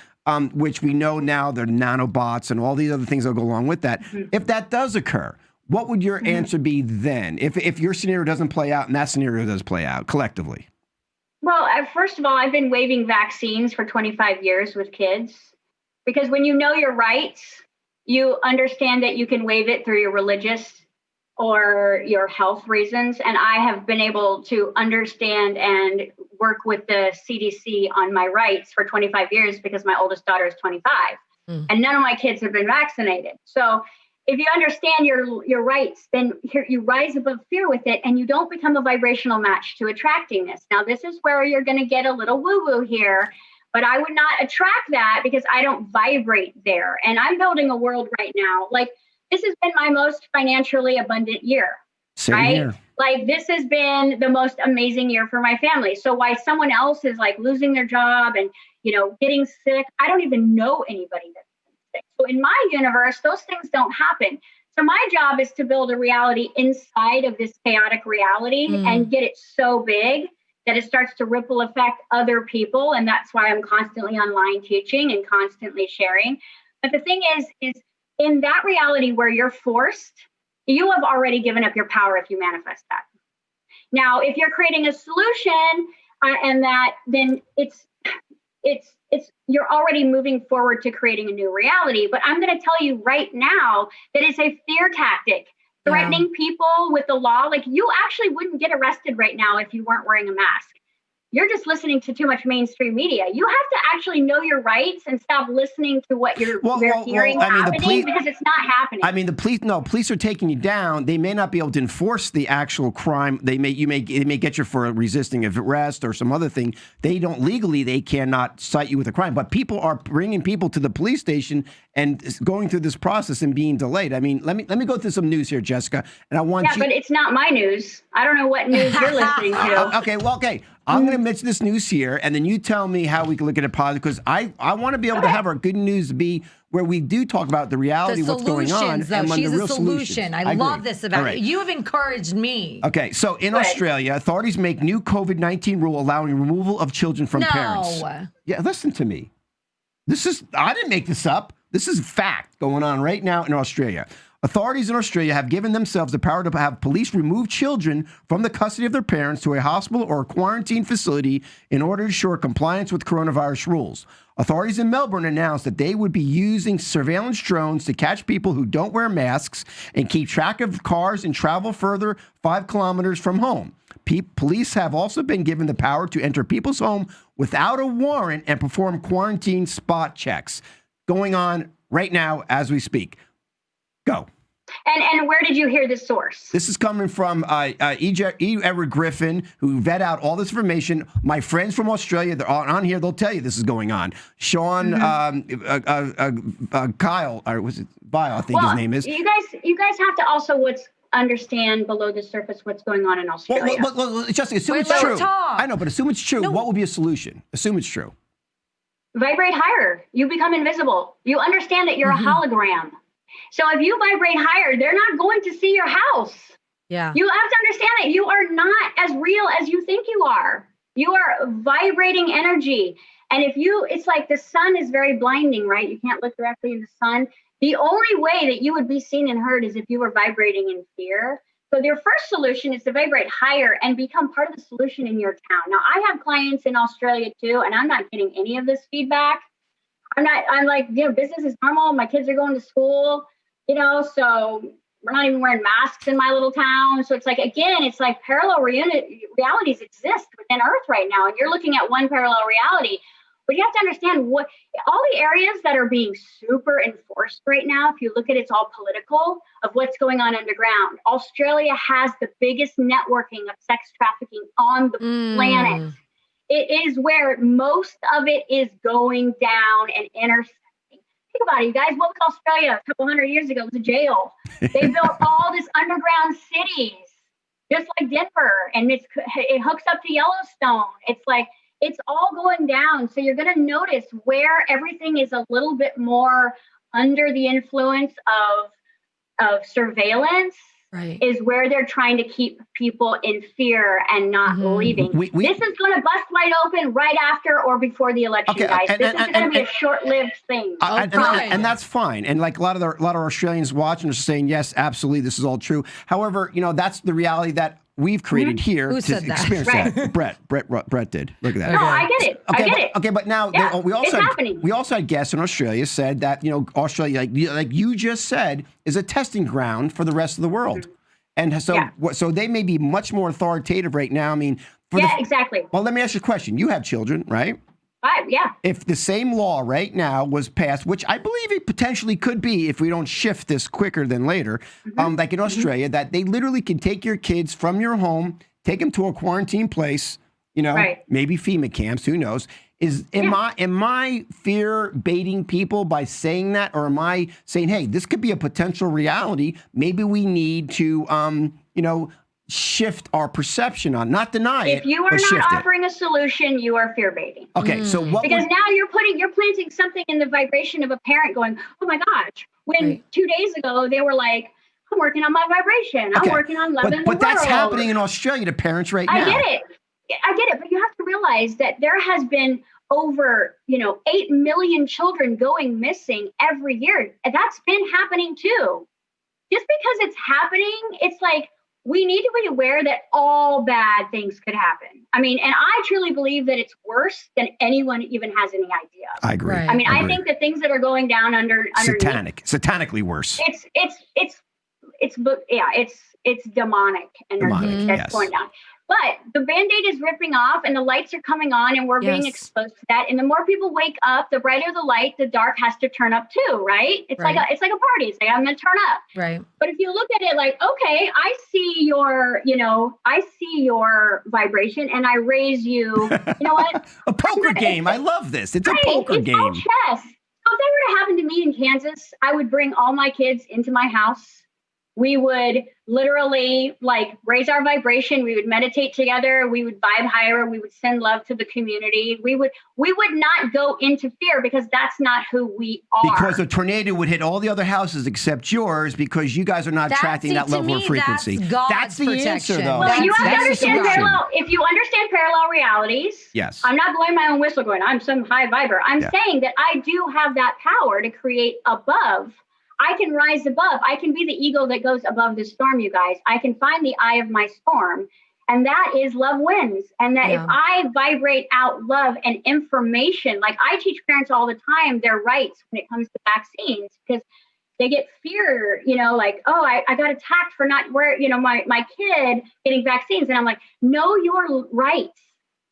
which we know now they're nanobots and all these other things that go along with that. If that does occur, what would your answer be then? If your scenario doesn't play out and that scenario does play out collectively? Well, first of all, I've been waiving vaccines for 25 years with kids. Because when you know your rights, you understand that you can waive it through your religious or your health reasons. And I have been able to understand and work with the CDC on my rights for 25 years because my oldest daughter is 25 and none of my kids have been vaccinated. So if you understand your rights, then you rise above fear with it and you don't become a vibrational match to attracting this. Now, this is where you're going to get a little woo-woo here. But I would not attract that because I don't vibrate there. And I'm building a world right now. Like, this has been my most financially abundant year. Same here. Like, this has been the most amazing year for my family. So why someone else is like losing their job and, getting sick, I don't even know anybody that's sick. So in my universe, those things don't happen. So my job is to build a reality inside of this chaotic reality and get it so big that it starts to ripple affect other people. And that's why I'm constantly online teaching and constantly sharing. But the thing is in that reality where you're forced, you have already given up your power if you manifest that. Now, if you're creating a solution and that, then it's you're already moving forward to creating a new reality. But I'm going to tell you right now that it's a fear tactic. Threatening people with the law, like you actually wouldn't get arrested right now if you weren't wearing a mask. You're just listening to too much mainstream media. You have to actually know your rights and stop listening to what you're hearing happening because it's not happening. I mean, police are taking you down. They may not be able to enforce the actual crime. They may get you for resisting arrest or some other thing. They cannot cite you with a crime. But people are bringing people to the police station and going through this process and being delayed. I mean, let me go through some news here, Jessica. And I want you. But it's not my news. I don't know what news you're listening to. Okay. I'm going to mention this news here, and then you tell me how we can look at it positive, because I want to be able to have our good news be where we do talk about the reality of what's going on. Though. And She's the real a solution. solutions. I love this about you. You have encouraged me. Okay, so in Australia, authorities make new COVID-19 rule allowing removal of children from parents. Yeah, listen to me. I didn't make this up. This is fact going on right now in Australia. Authorities in Australia have given themselves the power to have police remove children from the custody of their parents to a hospital or a quarantine facility in order to ensure compliance with coronavirus rules. Authorities in Melbourne announced that they would be using surveillance drones to catch people who don't wear masks and keep track of cars and travel further 5 kilometers from home. Police have also been given the power to enter people's home without a warrant and perform quarantine spot checks. Going on right now as we speak. Go. And where did you hear this source? This is coming from E. Edward Griffin, who vet out all this information. My friends from Australia, they're on here. They'll tell you this is going on. Sean, Kyle, or was it Bio? I think his name is. You guys have to also understand below the surface what's going on in Australia. Well, just assume it's true. I know, but assume it's true. No. What would be a solution? Assume it's true. Vibrate higher. You become invisible. You understand that you're a hologram. So if you vibrate higher, they're not going to see your house. Yeah. You have to understand that you are not as real as you think you are. You are vibrating energy. And it's like the sun is very blinding, right? You can't look directly in the sun. The only way that you would be seen and heard is if you were vibrating in fear. So their first solution is to vibrate higher and become part of the solution in your town. Now, I have clients in Australia too, and I'm not getting any of this feedback. I'm like, business is normal. My kids are going to school, so we're not even wearing masks in my little town. So it's like, again, it's like parallel realities exist within Earth right now. And you're looking at one parallel reality. But you have to understand what all the areas that are being super enforced right now, if you look at it's all political of what's going on underground. Australia has the biggest networking of sex trafficking on the planet. It is where most of it is going down and intersecting. Think about it, you guys. What was Australia a couple hundred years ago? It was a jail. They built all this underground cities, just like Denver, and it hooks up to Yellowstone. It's like, it's all going down. So you're going to notice where everything is a little bit more under the influence of surveillance. Right. Is where they're trying to keep people in fear and not leaving. This is going to bust wide open right after or before the election, guys. This is going to be a short-lived thing. And that's fine. And like a lot of Australians watching are saying, yes, absolutely, this is all true. However, that's the reality that we've created here. Who to said that? Experience that. Brett did. Look at that. No, I get it. I get it. Okay, but now we also had guests in Australia said that Australia, like you just said, is a testing ground for the rest of the world, and so they may be much more authoritative right now. I mean, exactly. Well, let me ask you a question. You have children, right? 5, yeah. If the same law right now was passed, which I believe it potentially could be if we don't shift this quicker than later, like in Australia, that they literally can take your kids from your home, take them to a quarantine place, maybe FEMA camps, who knows? Am I fear baiting people by saying that, or am I saying, hey, this could be a potential reality? Maybe we need to, shift our perception on, not deny it. If you are not offering a solution, you are fear baiting. Okay, so because now you're planting something in the vibration of a parent going, oh my gosh, when 2 days ago they were like, I'm working on my vibration. I'm working on loving the world. But that's happening in Australia to parents right now. I get it. But you have to realize that there has been over, 8 million children going missing every year. That's been happening too. Just because it's happening, it's like, we need to be aware that all bad things could happen. I mean, and I truly believe that it's worse than anyone even has any idea. I agree. Right. I mean, I think the things that are going down underneath, satanically worse. It's demonic energy that's going down. But the Band-Aid is ripping off and the lights are coming on and we're being exposed to that. And the more people wake up, the brighter the light, the dark has to turn up too, right? It's like a party. It's like, I'm going to turn up. Right. But if you look at it like, okay, I see your vibration and I raise you, you know what? A poker game. I love this. It's a poker game. All chess. So if that were to happen to me in Kansas, I would bring all my kids into my house. We would literally raise our vibration. We would meditate together. We would vibe higher. We would send love to the community. We would not go into fear because that's not who we are. Because a tornado would hit all the other houses except yours because you guys are not attracting that level of frequency. That's the answer, though. Well, you have to understand if you understand parallel realities. Yes. I'm not blowing my own whistle going, I'm some high viber. I'm saying that I do have that power to create above. I can rise above. I can be the eagle that goes above the storm, you guys. I can find the eye of my storm. And that is love wins. And that if I vibrate out love and information, like I teach parents all the time, their rights when it comes to vaccines, because they get fear, I got attacked for not my kid getting vaccines. And I'm like, know your rights.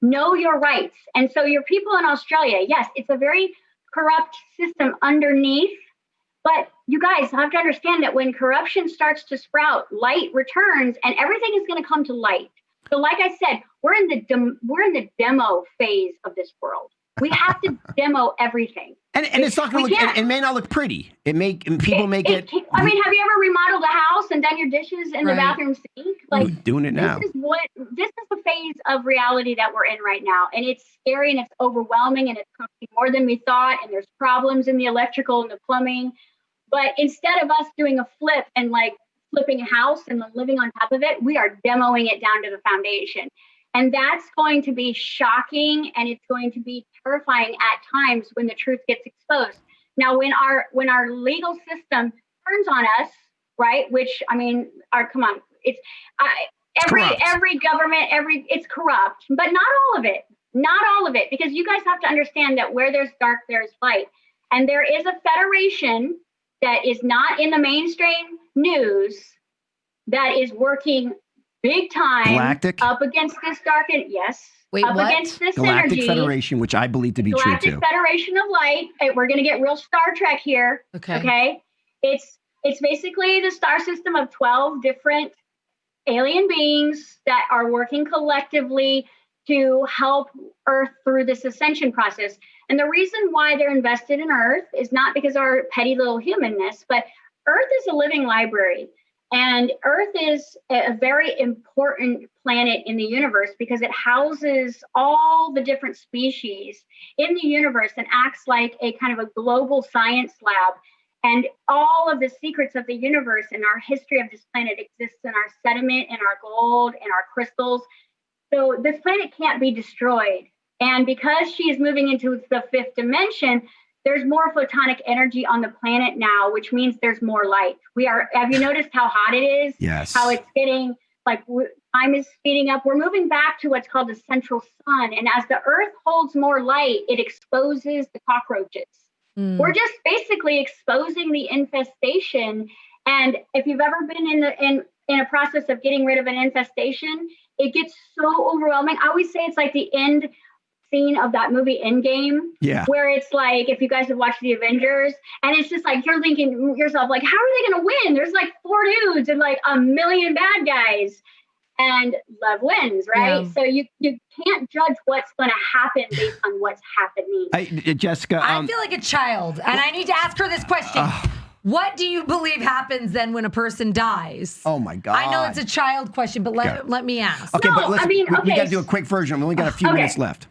Know your rights. And so your people in Australia, yes, it's a very corrupt system underneath. But you guys have to understand that when corruption starts to sprout, light returns, and everything is going to come to light. So, like I said, we're in the demo phase of this world. We have to demo everything. And it's not going to look, it may not look pretty. People make it. I mean, have you ever remodeled a house and done your dishes in the bathroom sink? Like, doing it now. This is the phase of reality that we're in right now. And it's scary and it's overwhelming and it's costing more than we thought. And there's problems in the electrical and the plumbing. But instead of us doing a flip and like flipping a house and then living on top of it, we are demoing it down to the foundation. And that's going to be shocking, and it's going to be terrifying at times when the truth gets exposed. Now, when our legal system turns on us, right? Which, I mean, it's every government, it's corrupt, but not all of it. Not all of it, because you guys have to understand that where there's dark, there's light. And there is a federation that is not in the mainstream news that is working big time Galactic? Up against this dark and against this Galactic energy. Federation, which I believe to be true Galactic too. Federation of Light. We're going to get real Star Trek here. Okay. It's basically the star system of 12 different alien beings that are working collectively to help Earth through this ascension process. And the reason why they're invested in Earth is not because of our petty little humanness, but Earth is a living library. And Earth is a very important planet in the universe because it houses all the different species in the universe and acts like a kind of a global science lab. And all of the secrets of the universe and our history of this planet exists in our sediment, in our gold, in our crystals. So this planet can't be destroyed. And because she is moving into the fifth dimension, there's more photonic energy on the planet now, which means there's more light. Have you noticed how hot it is? Yes. How it's getting, time is speeding up. We're moving back to what's called the central sun. And as the Earth holds more light, it exposes the cockroaches. We're just basically exposing the infestation. And if you've ever been in a process of getting rid of an infestation, it gets so overwhelming. I always say it's like the end scene of that movie Endgame, where it's like, if you guys have watched the Avengers, and it's just like you're thinking yourself, like, how are they going to win? There's like 4 dudes and like 1 million bad guys, and love wins, right? So you can't judge what's going to happen based on what's happening. Jessica, I feel like a child, and I need to ask her this question. What do you believe happens then when a person dies? Oh my God! I know it's a child question, but let me ask. Okay, but we got to do a quick version. We only got a few minutes left.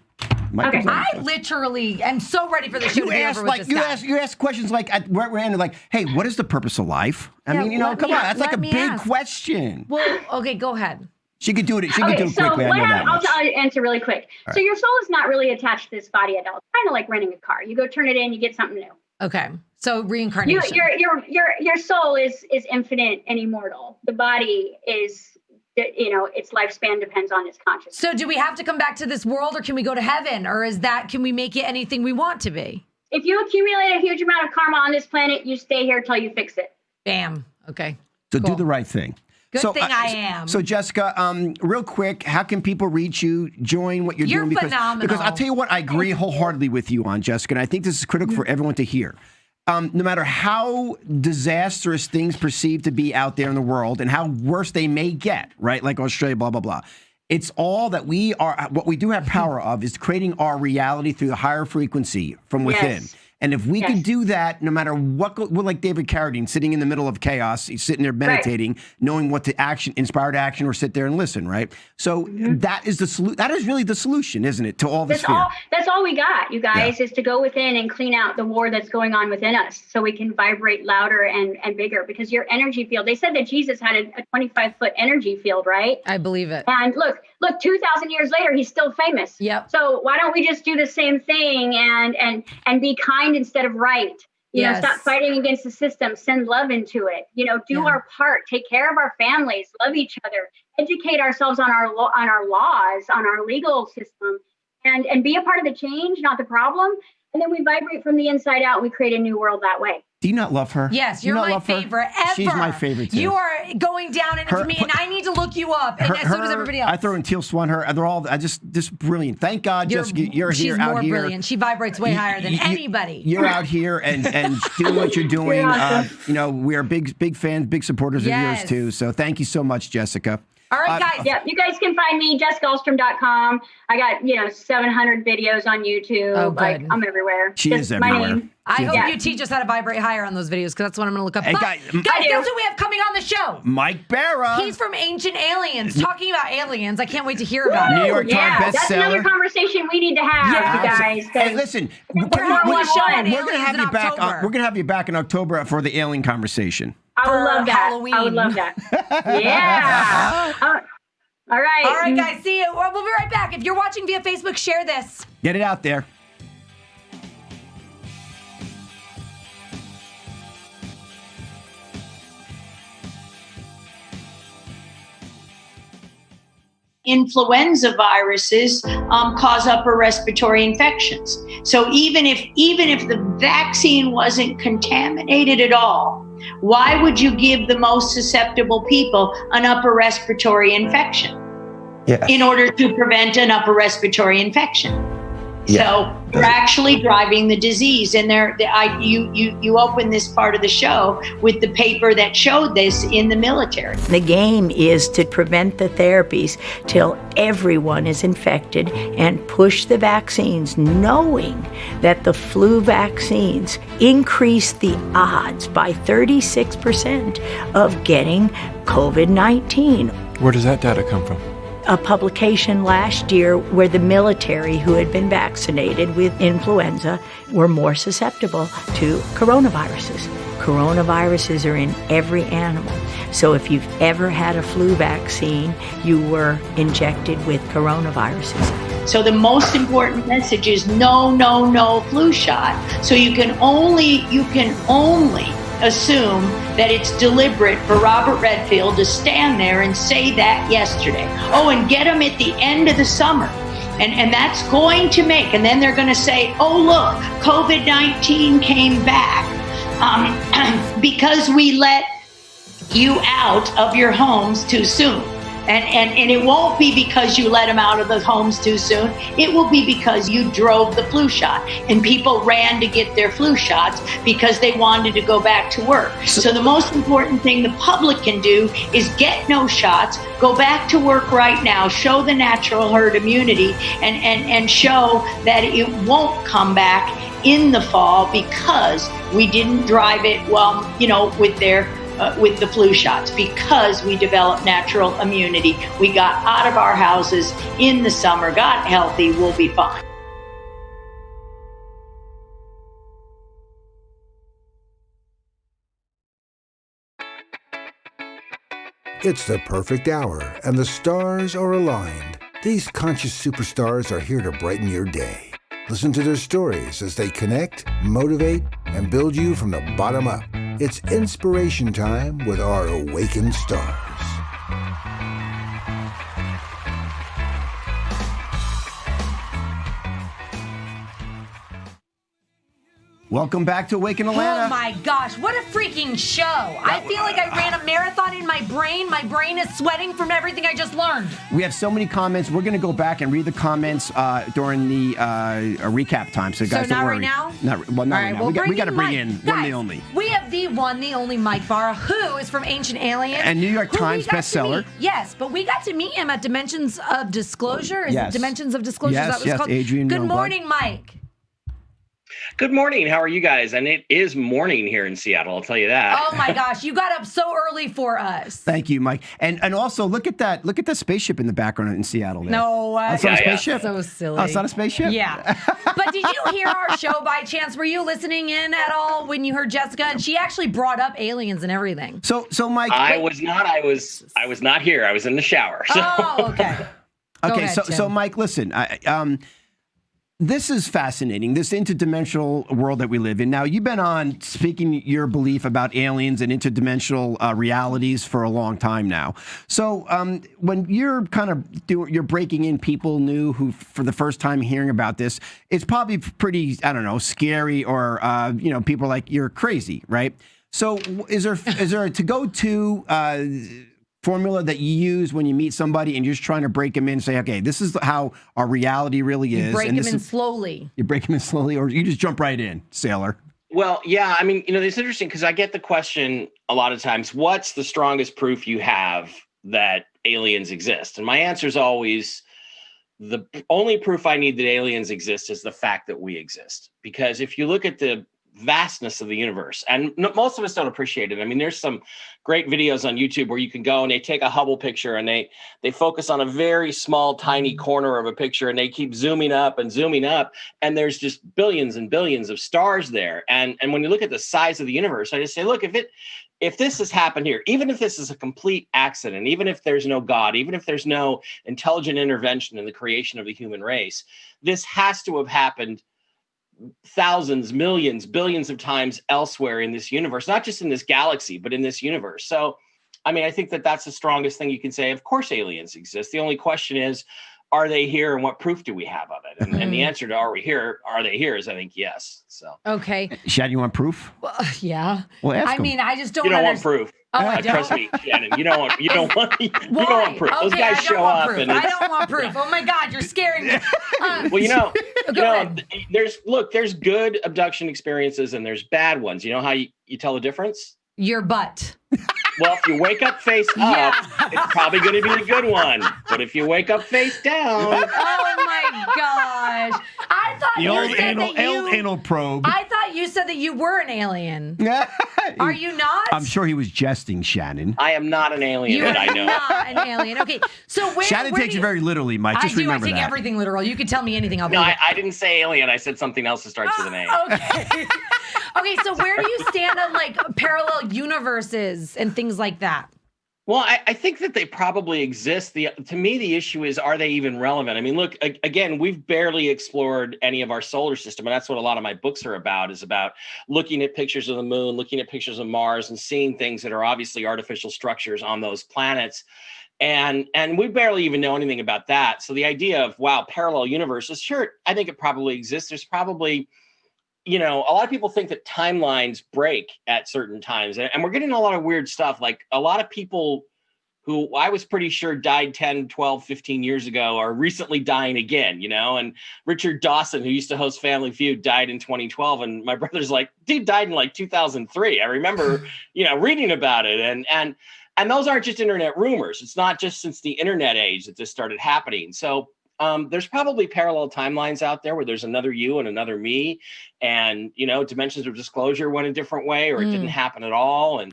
I literally am so ready for the show to be over with this guy. You ask questions like we're ending, like, hey, what is the purpose of life? I mean, come on, that's like a big question. Well, okay, go ahead. She could do it. She could do it quickly. I'll answer really quick. So your soul is not really attached to this body at all. It's kind of like renting a car. You go turn it in, you get something new. Okay. So reincarnation. Your soul is infinite and immortal. The body is, its lifespan depends on its consciousness. So do we have to come back to this world, or can we go to heaven, or can we make it anything we want to be? If you accumulate a huge amount of karma on this planet, you stay here till you fix it. Bam. Okay. So do the right thing. Good thing I am. So Jessica, real quick, how can people reach you, join what you're doing? Phenomenal. Because I'll tell you what, I agree wholeheartedly with you on, Jessica, and I think this is critical for everyone to hear. No matter how disastrous things perceive to be out there in the world and how worse they may get, right? Like Australia, blah, blah, blah. It's all that what we do have power of is creating our reality through the higher frequency from within. Yes. And if we can do that, no matter what, we're like David Carradine sitting in the middle of chaos, he's sitting there meditating, knowing what to action, inspired action, or sit there and listen, right? So that is the solution. That is really the solution, isn't it, to all this fear? That's all we got, you guys, is to go within and clean out the war that's going on within us, so we can vibrate louder and bigger. Because your energy field, they said that Jesus had a 25-foot energy field, right? I believe it. And look, 2,000 years later, he's still famous. Yep. So why don't we just do the same thing and be kind instead of right? Stop fighting against the system, send love into it, do our part, take care of our families, love each other, educate ourselves on our laws, on our legal system, and be a part of the change, not the problem. And then we vibrate from the inside out. We create a new world that way. Do you not love her? Yes, Do you you're not my love her? favorite ever. She's my favorite too. You are going down in infamy, and I need to look you up, and so does everybody else. I throw in Teal Swan. They're all just brilliant. Thank God, Jessica, you're she's here out more here. brilliant. She vibrates way higher than anybody. You're out here and doing what you're doing. We are big fans, big supporters of yours too. So thank you so much, Jessica. All right, guys. Yeah, you guys can find me, JessicaAlstrom.com. I got, 700 videos on YouTube. Oh, good. Like, I'm everywhere. She is everywhere. My name. I hope you teach us how to vibrate higher on those videos, because that's what I'm going to look up. Hey, But, guys, guess who we have coming on the show? Mike Barra. He's from Ancient Aliens, talking about aliens. I can't wait to hear about it. New York Times bestseller. That's another conversation we need to have, you guys. Hey, listen, We're going to show on we're going to have aliens you in back. October. We're going to have you back in October for the alien conversation. I would love that. Halloween. I would love that. Yeah. All right. All right, guys. See you. We'll be right back. If you're watching via Facebook, share this. Get it out there. Influenza viruses cause upper respiratory infections. So even if the vaccine wasn't contaminated at all, why would you give the most susceptible people an upper respiratory infection? Yes. In order to prevent an upper respiratory infection. Yeah. So we're actually driving the disease. And you open this part of the show with the paper that showed this in the military. The game is to prevent the therapies till everyone is infected and push the vaccines, knowing that the flu vaccines increase the odds by 36% of getting COVID-19. Where does that data come from? A publication last year where the military who had been vaccinated with influenza were more susceptible to coronaviruses. Coronaviruses are in every animal. So if you've ever had a flu vaccine, you were injected with coronaviruses. So the most important message is no flu shot. So you can only assume that it's deliberate for Robert Redfield to stand there and say that yesterday. Oh, and get them at the end of the summer. And that's going to make, and then they're going to say, oh, look, COVID-19 came back because we let you out of your homes too soon. And it won't be because you let them out of the homes too soon. It will be because you drove the flu shot. And people ran to get their flu shots because they wanted to go back to work. So the most important thing the public can do is get no shots, go back to work right now, show the natural herd immunity, and show that it won't come back in the fall because we didn't drive it with the flu shots, because we developed natural immunity. We got out of our houses in the summer, got healthy, we'll be fine. It's the perfect hour, and the stars are aligned. These conscious superstars are here to brighten your day. Listen to their stories as they connect, motivate, and build you from the bottom up. It's inspiration time with our awakened stars. Welcome back to Awaken Atlanta. Oh my gosh, what a freaking show. I feel like I ran a marathon in my brain. My brain is sweating from everything I just learned. We have so many comments. We're going to go back and read the comments during the recap time. So guys, don't worry. Right now? Not right now. We got to bring in one and the only. We have the one, the only Mike Barra, who is from Ancient Aliens. And New York Times bestseller. Yes, but we got to meet him at Dimensions of Disclosure. Is it Dimensions of Disclosure? Yes, is that what it's called? Adrian Good Youngblood. morning, Mike. Good morning. How are you guys? And it is morning here in Seattle, I'll tell you that. Oh my gosh, you got up so early for us. Thank you, Mike. And also look at that spaceship in the background in Seattle there. No, that's not a spaceship. So silly. Oh, it's not a spaceship? Yeah. But did you hear our show by chance? Were you listening in at all when you heard Jessica? And she actually brought up aliens and everything. So Mike, I was not here. I was in the shower. So. Oh, okay. Okay, so Mike, listen, this is fascinating, this interdimensional world that we live in. Now, you've been on speaking your belief about aliens and interdimensional realities for a long time now. So when you're kind of you're breaking in people new who for the first time hearing about this, it's probably pretty, I don't know, scary, or, people are like, you're crazy, right? So is there a to-go-to formula that you use when you meet somebody and you're just trying to break them in and say, okay, this is how our reality really is? You break them in slowly. You break them in slowly, or you just jump right in, sailor? Well, yeah, I mean, it's interesting because I get the question a lot of times, what's the strongest proof you have that aliens exist? And my answer is always, the only proof I need that aliens exist is the fact that we exist. Because if you look at the vastness of the universe, and most of us don't appreciate it. I mean, there's some great videos on YouTube where you can go and they take a Hubble picture and they focus on a very small, tiny corner of a picture, and they keep zooming up, and there's just billions and billions of stars there. And when you look at the size of the universe, I just say, look, if this has happened here, even if this is a complete accident, even if there's no God, even if there's no intelligent intervention in the creation of the human race, this has to have happened thousands, millions, billions of times elsewhere in this universe, not just in this galaxy, but in this universe. So, I mean, I think that that's the strongest thing you can say. Of course, aliens exist. The only question is, are they here, and what proof do we have of it? And the answer to are they here is, I think, yes. So, okay. Shannon, you want proof? Well, yeah. Well, ask I mean, I just don't. You don't want proof. Oh, I don't? Trust me, Shannon. You don't want proof. Those guys show up, and I don't want proof. Oh my God, you're scaring me. Well, there's good abduction experiences and there's bad ones. You know how you tell the difference? Your butt. Well, if you wake up face up, it's probably going to be a good one. But if you wake up face down, oh my gosh! I thought the old anal probe. I thought you said that you were an alien. Are you not? I'm sure he was jesting, Shannon. I am not an alien. You that I are know. not an alien. Okay, so Shannon takes it very literally, Mike. Just remember that. I take everything literal. You can tell me anything. I'll believe it. I didn't say alien. I said something else that starts with an A. Okay. Okay, so where do you stand on like parallel universes and things like that? Well, I think that they probably exist. To me, the issue is, are they even relevant? I mean, look, again, we've barely explored any of our solar system, and that's what a lot of my books are about, is about looking at pictures of the moon, looking at pictures of Mars, and seeing things that are obviously artificial structures on those planets. And we barely even know anything about that. So the idea of, wow, parallel universes, sure, I think it probably exists. There's probably, a lot of people think that timelines break at certain times. And we're getting a lot of weird stuff. Like a lot of people who I was pretty sure died 10, 12, 15 years ago are recently dying again, and Richard Dawson, who used to host Family Feud, died in 2012. And my brother's like, dude died in like 2003. I remember, reading about it. And those aren't just internet rumors. It's not just since the internet age that this started happening. So there's probably parallel timelines out there where there's another you and another me, and dimensions of disclosure went a different way, or it didn't happen at all.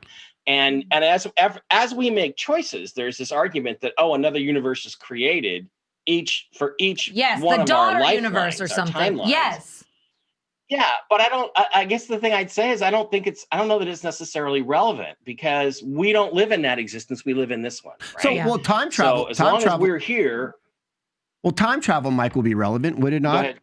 And as we make choices, there's this argument that another universe is created for each one the of our daughter universe or something. Yes. Yeah, but I guess the thing I'd say is I don't know that it's necessarily relevant, because we don't live in that existence. We live in this one. Right? So, well, time travel. So as long as we're here. Well, time travel, Mike, will be relevant, would it not?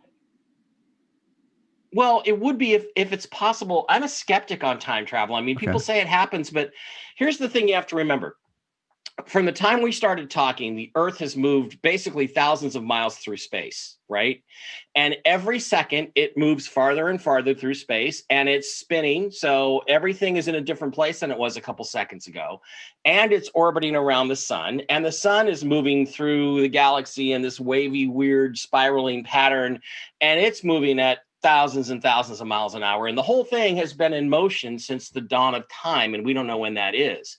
Well, it would be if it's possible. I'm a skeptic on time travel. I mean, people say it happens, but here's the thing you have to remember. From the time we started talking, the Earth has moved basically thousands of miles through space, right? And every second it moves farther and farther through space, and it's spinning. So everything is in a different place than it was a couple seconds ago. And it's orbiting around the sun, and the sun is moving through the galaxy in this wavy, weird, spiraling pattern. And it's moving at thousands and thousands of miles an hour. And the whole thing has been in motion since the dawn of time, and we don't know when that is.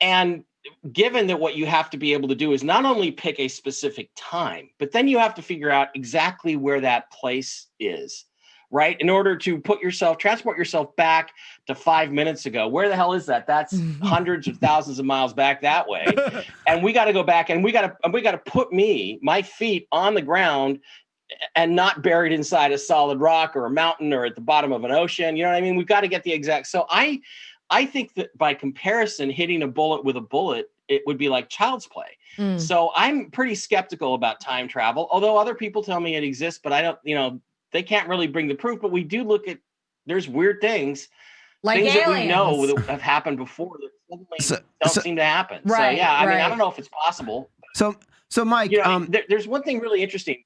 And given that what you have to be able to do is not only pick a specific time, but then you have to figure out exactly where that place is, right? In order to transport yourself back to 5 minutes ago. Where the hell is that? That's hundreds of thousands of miles back that way. And we got to go back, and we got to put my feet on the ground and not buried inside a solid rock or a mountain or at the bottom of an ocean. You know what I mean? We've got to get the exact. So I think that by comparison, hitting a bullet with a bullet it would be like child's play. So I'm pretty skeptical about time travel, although other people tell me it exists, but I don't, they can't really bring the proof. But we do look at, there's weird things, like things aliens that we know that have happened before that suddenly don't seem to happen. Right, so yeah, I mean, I right. don't know if it's possible. So Mike, there's one thing really interesting.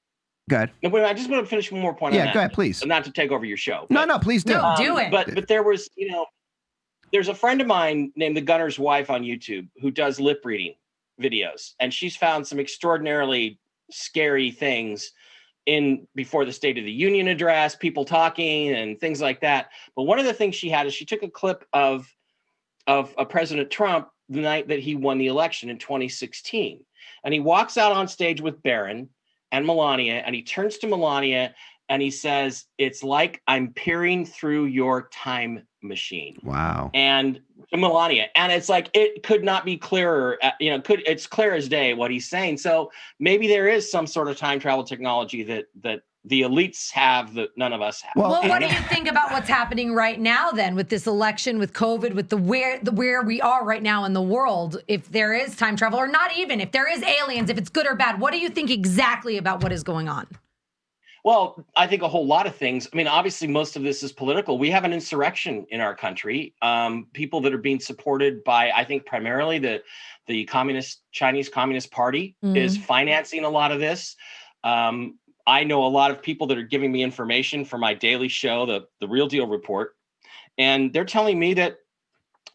Go ahead. No, wait, I just want to finish one more point on that. Yeah, go ahead, please. Not to take over your show. No, please do. No, do it. But there was, there's a friend of mine named the Gunner's Wife on YouTube who does lip reading videos, and she's found some extraordinarily scary things in before the State of the Union address, people talking and things like that. But one of the things she had is she took a clip of President Trump the night that he won the election in 2016, and he walks out on stage with Barron and Melania, and he turns to Melania and he says, "It's like I'm peering through your time machine." Wow. And to Melania, and it's like, it could not be clearer. It's clear as day what he's saying. So maybe there is some sort of time travel technology that the elites have that none of us have. Well, what do you think about what's happening right now then with this election, with COVID, with where we are right now in the world? If there is time travel, or not even, if there is aliens, if it's good or bad, what do you think exactly about what is going on? Well, I think a whole lot of things. I mean, obviously, most of this is political. We have an insurrection in our country. People that are being supported by, I think, primarily the Chinese Communist Party is financing a lot of this. I know a lot of people that are giving me information for my daily show, the Real Deal Report, and they're telling me that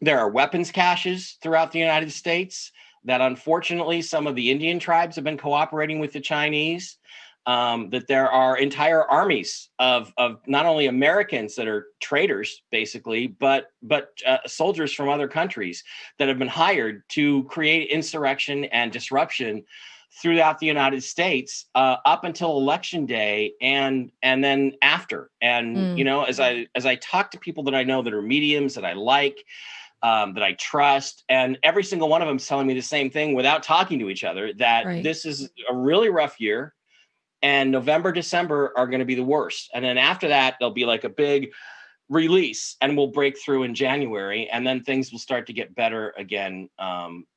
there are weapons caches throughout the United States, that unfortunately some of the Indian tribes have been cooperating with the Chinese. That there are entire armies of not only Americans that are traitors, basically, but soldiers from other countries that have been hired to create insurrection and disruption throughout the United States up until Election Day and then after. And as I talk to people that I know that are mediums that I like, that I trust, and every single one of them is telling me the same thing without talking to each other, that this is a really rough year. And November, December are going to be the worst. And then after that, there'll be like a big release and we'll break through in January. And then things will start to get better again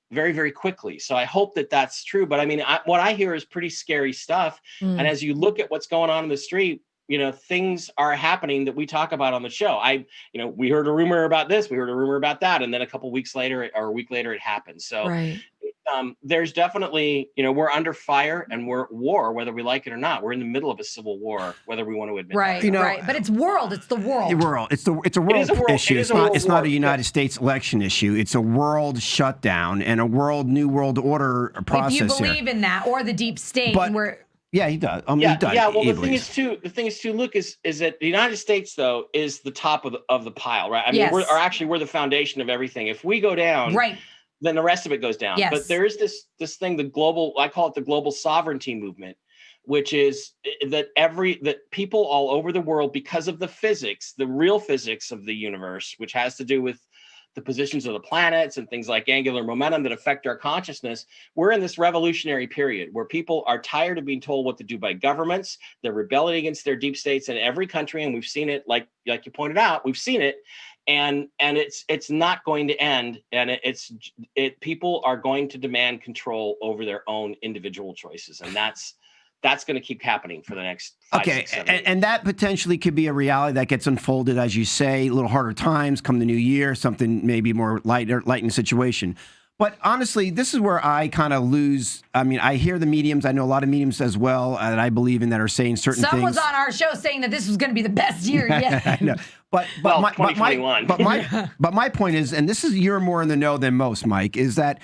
very, very quickly. So I hope that that's true. But I mean, what I hear is pretty scary stuff. And as you look at what's going on in the street, things are happening that we talk about on the show. We heard a rumor about this, we heard a rumor about that. And then a week later, it happened. So there's definitely, we're under fire and we're at war, whether we like it or not. We're in the middle of a civil war, whether we want to admit that. Right. But it's the world. It's a world issue. It's not a United States election issue. It's a world shutdown and a new world order process. If you believe in that, or the deep state, yeah, he does. Well, the thing is too, Luke, is that the United States though is the top of the pile, right? I mean, we're the foundation of everything. If we go down, then the rest of it goes down. Yes. But there is this thing, I call it the global sovereignty movement, which is that people all over the world, because of the real physics of the universe, which has to do with the positions of the planets and things like angular momentum that affect our consciousness, we're in this revolutionary period where people are tired of being told what to do by governments. They're rebelling against their deep states in every country, and we've seen it, like you pointed out, we've seen it, and it's not going to end. And people are going to demand control over their own individual choices, and that's going to keep happening for the next 5, 6, 7 years. And that potentially could be a reality that gets unfolded, as you say, a little harder times come the new year, something maybe more lightened situation. But honestly, this is where I kind of lose. I mean, I hear the mediums. I know a lot of mediums as well that I believe in that are saying certain things. Someone's on our show saying that this was going to be the best year yet. I know. But my point is, and this is, you're more in the know than most, Mike, is that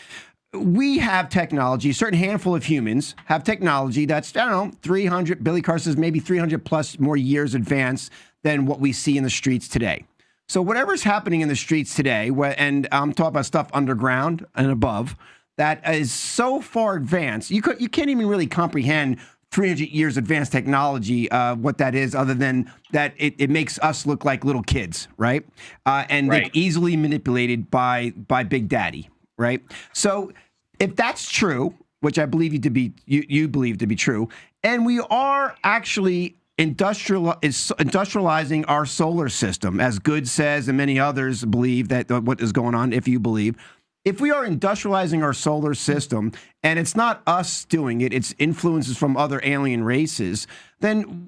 we have technology, a certain handful of humans have technology that's, 300, Billy Carr says maybe 300 plus more years advanced than what we see in the streets today. So whatever's happening in the streets today, and I'm talking about stuff underground and above, that is so far advanced, you can't even really comprehend 300 years advanced technology, what that is, other than that it makes us look like little kids, right? They're easily manipulated by Big Daddy, right? So if that's true, which I believe you believe to be true, and we are actually industrializing our solar system, as Good says, and many others believe that what is going on, if you believe, if we are industrializing our solar system and it's not us doing it, it's influences from other alien races, then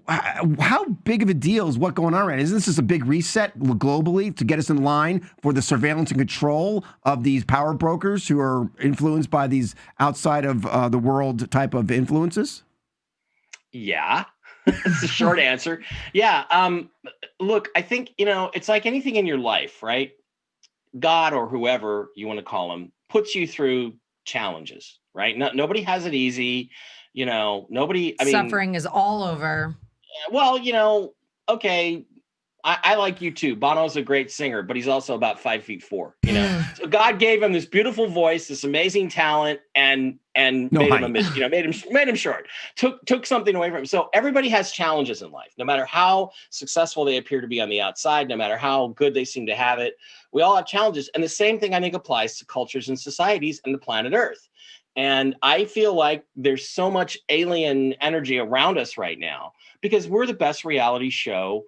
how big of a deal is what's going on right now? Isn't this just a big reset globally to get us in line for the surveillance and control of these power brokers who are influenced by these outside of the world type of influences? Yeah. That's the short answer. Yeah. Look, I think, it's like anything in your life, right? God or whoever you want to call him puts you through challenges, right? Nobody has it easy. Suffering is all over. Well, okay. I like you too. Bono's a great singer, but he's also about 5'4". So God gave him this beautiful voice, this amazing talent, and made him short. Took something away from him. So everybody has challenges in life, no matter how successful they appear to be on the outside, no matter how good they seem to have it. We all have challenges, and the same thing I think applies to cultures and societies and the planet Earth. And I feel like there's so much alien energy around us right now because we're the best reality show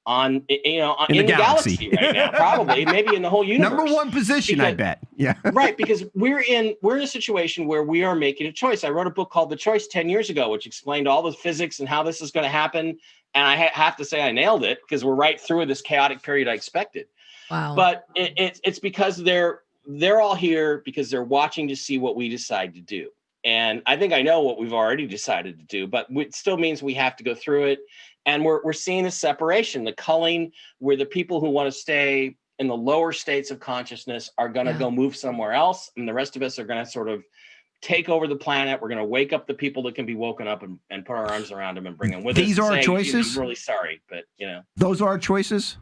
in the galaxy right now, probably maybe in the whole universe. Number one position, I bet. Yeah. Right, because we're in a situation where we are making a choice. I wrote a book called The Choice 10 years ago, which explained all the physics and how this is going to happen. And I have to say I nailed it because we're right through this chaotic period I expected. Wow. But it's because they're all here because they're watching to see what we decide to do. And I think I know what we've already decided to do, but it still means we have to go through it. And we're seeing a separation, the culling, where the people who want to stay in the lower states of consciousness are going to go move somewhere else. And the rest of us are going to sort of take over the planet. We're going to wake up the people that can be woken up and put our arms around them and bring them with us. These are our choices? I'm really sorry, but Those are our choices?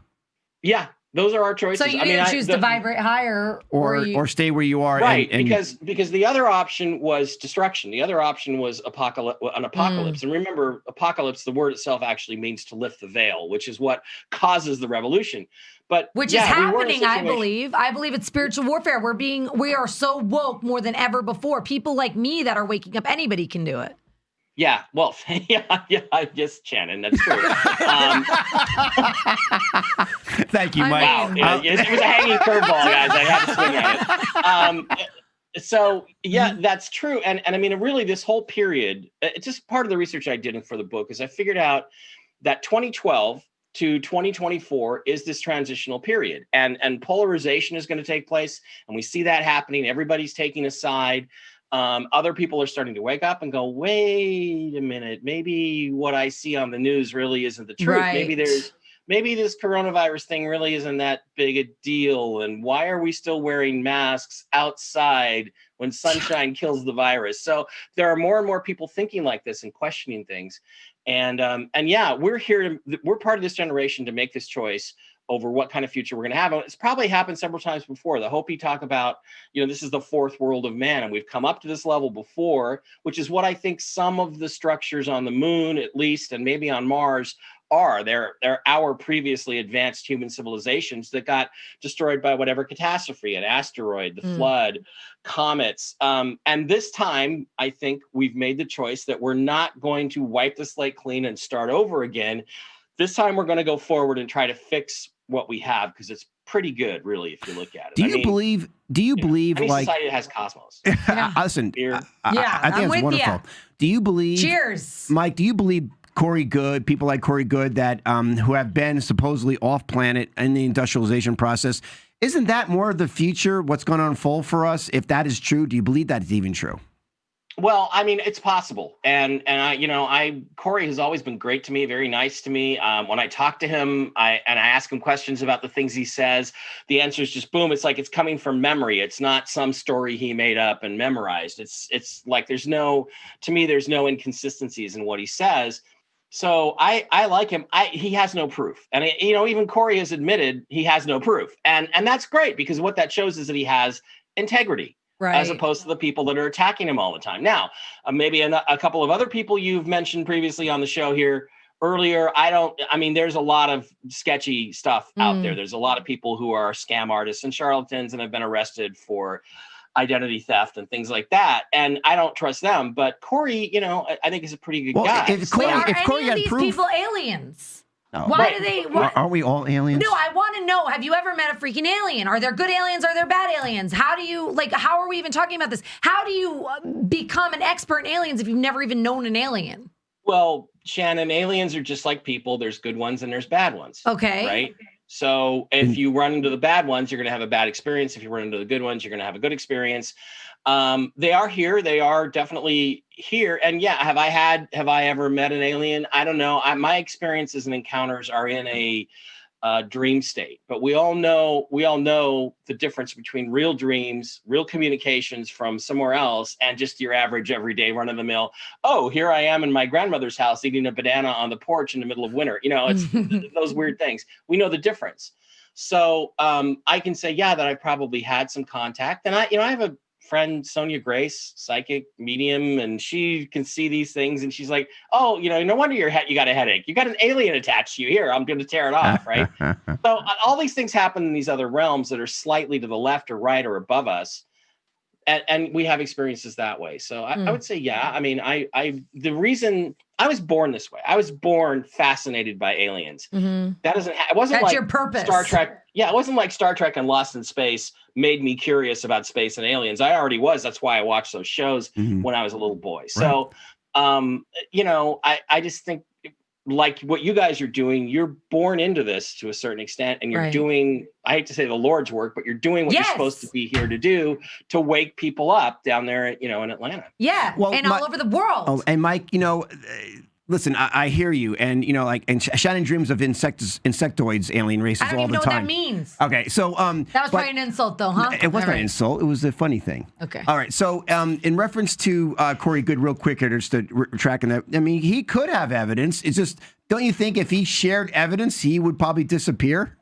Yeah. Those are our choices. So you choose to vibrate higher or stay where you are. Right, because the other option was destruction. The other option was an apocalypse. And remember, apocalypse, the word itself actually means to lift the veil, which is what causes the revolution. Which is happening, I believe. I believe it's spiritual warfare. We are so woke more than ever before. People like me that are waking up, anybody can do it. Yeah, well, yes, Shannon, that's true. Thank you, Mike. Wow, it was a hanging curveball, guys. I had to swing at it. So, yeah, that's true. And I mean, really, this whole period, it's just part of the research I did for the book is I figured out that 2012 to 2024 is this transitional period. And polarization is going to take place. And we see that happening. Everybody's taking a side. Other people are starting to wake up and go, wait a minute, maybe what I see on the news really isn't the truth. Right. Maybe this coronavirus thing really isn't that big a deal. And why are we still wearing masks outside when sunshine kills the virus? So there are more and more people thinking like this and questioning things. And yeah, we're part of this generation to make this choice over what kind of future we're going to have. And it's probably happened several times before. The Hopi talk about, this is the fourth world of man, and we've come up to this level before, which is what I think some of the structures on the moon, at least, and maybe on Mars are. They're our previously advanced human civilizations that got destroyed by whatever catastrophe, an asteroid, the flood, comets. And this time, I think we've made the choice that we're not going to wipe the slate clean and start over again. This time, we're going to go forward and try to fix what we have, because it's pretty good, really, if you look at it. Do you believe any like society that has cosmos? Listen, I think it's wonderful. You. Do you believe? Cheers, Mike. Do you believe Corey Goode, people like Corey Goode that who have been supposedly off planet in the industrialization process? Isn't that more of the future? What's going to unfold for us? If that is true, do you believe that is even true? Well, I mean, it's possible. And Corey has always been great to me, very nice to me. When I talk to him, I ask him questions about the things he says, the answer is just boom. It's like it's coming from memory. It's not some story he made up and memorized. It's like there's no inconsistencies in what he says. So I like him. He has no proof. And even Corey has admitted he has no proof. And that's great, because what that shows is that he has integrity. Right. As opposed to the people that are attacking him all the time. Now, maybe a couple of other people you've mentioned previously on the show here earlier. There's a lot of sketchy stuff out there. There's a lot of people who are scam artists and charlatans and have been arrested for identity theft and things like that. And I don't trust them. But Corey, I think is a pretty good guy. Are any of these people aliens? No. Why do they? Aren't we all aliens? No, I want to know. Have you ever met a freaking alien? Are there good aliens? Are there bad aliens? How do you how are we even talking about this? How do you become an expert in aliens if you've never even known an alien? Well, Shannon, aliens are just like people. There's good ones and there's bad ones. Okay. Right. So if you run into the bad ones, you're going to have a bad experience. If you run into the good ones, you're going to have a good experience. They are here. They are definitely here. And yeah, have I ever met an alien? I don't know. My experiences and encounters are in a dream state, but we all know the difference between real dreams, real communications from somewhere else, and just your average everyday run of the mill. Oh, here I am in my grandmother's house eating a banana on the porch in the middle of winter. It's those weird things. We know the difference. So I can say, yeah, that I probably had some contact, and I have a friend, Sonia Grace, psychic medium, and she can see these things, and she's like, oh, no wonder you got a headache. You got an alien attached to you. Here, I'm going to tear it off, right? So all these things happen in these other realms that are slightly to the left or right or above us, and we have experiences that way. So I would say, yeah. I mean, the reason I was born this way. I was born fascinated by aliens. Mm-hmm. That doesn't. It wasn't That's like your purpose. Star Trek. Yeah, it wasn't like Star Trek and Lost in Space made me curious about space and aliens. I already was. That's why I watched those shows when I was a little boy. So, I just think like what you guys are doing, you're born into this to a certain extent, and you're doing, I hate to say the Lord's work, but you're doing what you're supposed to be here to do, to wake people up down there, in Atlanta. Yeah. Well, and all over the world. Oh, and Mike, listen, I hear you, and and Shannon dreams of insectoids, alien races all the time. I don't even know what that means. Okay, so that was probably an insult, though, huh? It wasn't an insult. It was a funny thing. Okay. All right. So, in reference to Corey Good, real quick, just to tracking that. I mean, he could have evidence. It's just, don't you think if he shared evidence, he would probably disappear?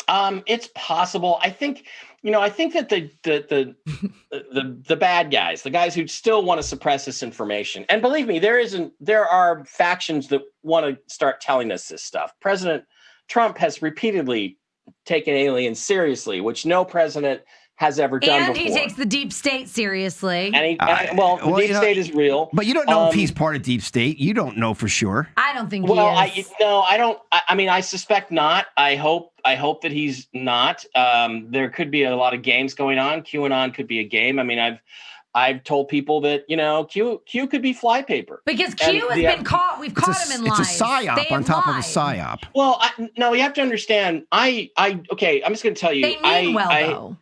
It's possible. I think that the bad guys, the guys who still want to suppress this information, and believe me, there are factions that want to start telling us this stuff. President Trump has repeatedly taken aliens seriously, which no president has ever done before. And he takes the deep state seriously. And the deep state is real. But you don't know if he's part of deep state. You don't know for sure. I don't think he is. I don't. I mean, I suspect not. I hope that he's not. There could be a lot of games going on. QAnon could be a game. I mean, I've told people that, Q could be flypaper. Because Q has been caught. We've caught him in lies. It's a psyop on top of a psyop. Well, no, you have to understand. Okay, I'm just going to tell you. They mean though.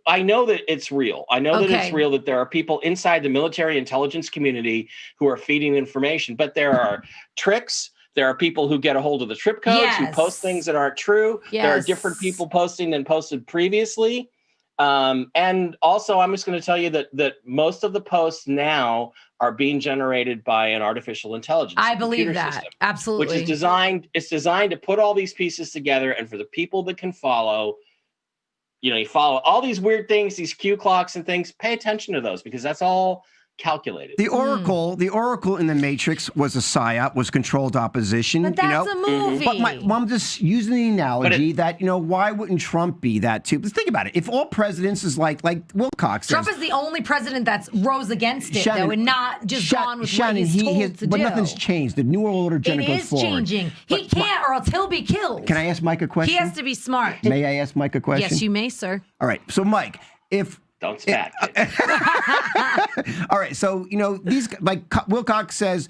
I know that it's real. I know that it's real, that there are people inside the military intelligence community who are feeding information, but there are tricks. There are people who get a hold of the trip codes, who post things that aren't true. Yes. There are different people posting than posted previously. And also, I'm just going to tell you that most of the posts now are being generated by an artificial intelligence. I believe that. System, absolutely. Which is designed to put all these pieces together, and for the people that can follow, you follow all these weird things, these Q clocks and things, pay attention to those, because that's all calculated. The Oracle in the Matrix was a psyop, was controlled opposition. But that's a movie. But I'm just using the analogy that, why wouldn't Trump be that too? But think about it. If all presidents is like Wilcox says, Trump is the only president that's rose against it, though, and not just gone with what he's told to but do. nothing's changed. The New World Order agenda goes forward. It is changing. He can't, or else he'll be killed. Can I ask Mike a question? He has to be smart. May I ask Mike a question? Yes, you may, sir. All right. So, Mike, don't spat. All right. So, these, like Wilcox says,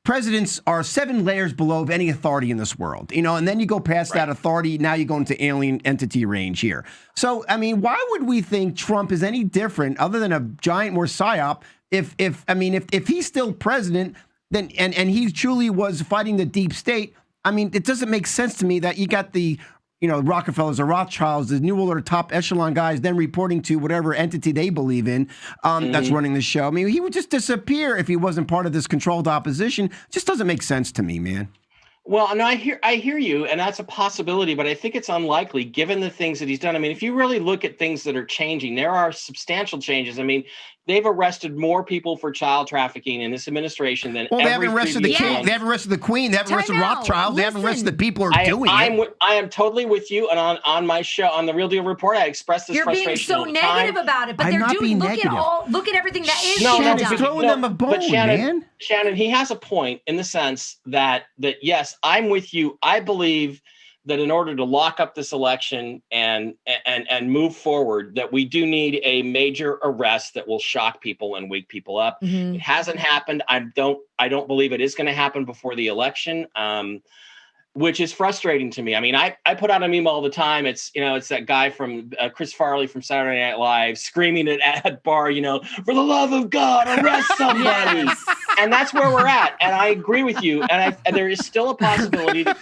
presidents are 7 layers below any authority in this world, and then you go past that authority. Now you go into alien entity range here. So, I mean, why would we think Trump is any different other than a giant more psyop? If he's still president, then and he truly was fighting the deep state, I mean, it doesn't make sense to me that you got the Rockefellers or Rothschilds, the New World Order top echelon guys, then reporting to whatever entity they believe in that's running the show. I mean, he would just disappear if he wasn't part of this controlled opposition. Just doesn't make sense to me, man. Well, no, I hear you, and that's a possibility, but I think it's unlikely given the things that he's done. I mean, if you really look at things that are changing, there are substantial changes. I mean, they've arrested more people for child trafficking in this administration than they haven't arrested the king. They haven't arrested the queen. They haven't arrested Rothschild. They haven't arrested the people who are doing it. I am totally with you. And on my show, on the Real Deal Report, I expressed this frustration. You're being so negative about it, but they're doing. Look at everything that is Shannon's throwing them a bone, man. Shannon, he has a point in the sense that yes, I'm with you. I believe that in order to lock up this election and move forward, that we do need a major arrest that will shock people and wake people up. It hasn't happened. I don't believe it is going to happen before the election. Which is frustrating to me. I mean, I put out a meme all the time. It's that guy from Chris Farley from Saturday Night Live screaming at Barr, for the love of God, arrest somebody. Yes. And that's where we're at. And I agree with you. And there is still a possibility that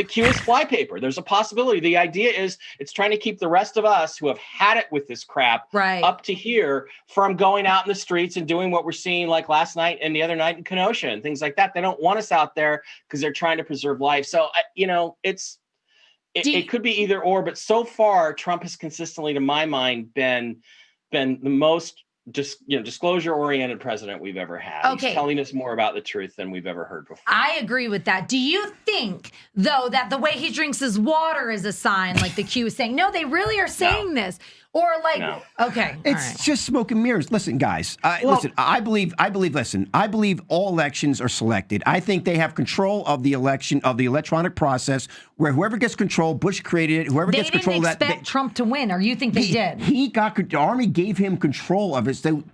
Q is flypaper. There's a possibility. The idea is it's trying to keep the rest of us who have had it with this crap up to here from going out in the streets and doing what we're seeing like last night and the other night in Kenosha and things like that. They don't want us out there because they're trying to preserve life. So, it could be either or, but so far Trump has consistently, to my mind, been the most disclosure-oriented president we've ever had. Okay. He's telling us more about the truth than we've ever heard before. I agree with that. Do you think, though, that the way he drinks his water is a sign, like the Q is saying, no, they really are saying this? Or like, okay. It's just smoke and mirrors. Listen, guys, listen, I believe all elections are selected. I think they have control of the election, of the electronic process, where whoever gets control, Bush created it, whoever gets control of that. They didn't expect Trump to win, or you think they did? The Army gave him control of it. So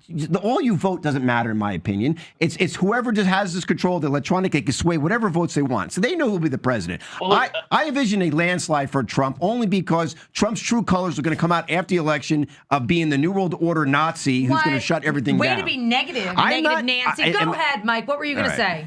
all you vote doesn't matter, in my opinion. It's whoever just has this control of the electronic, they can sway whatever votes they want. So they know who'll be the president. Well, I envision a landslide for Trump only because Trump's true colors are going to come out after the election of being the New World Order Nazi who's going to shut everything down. Way to be negative. Nancy. Go ahead, Mike. What were you going to say?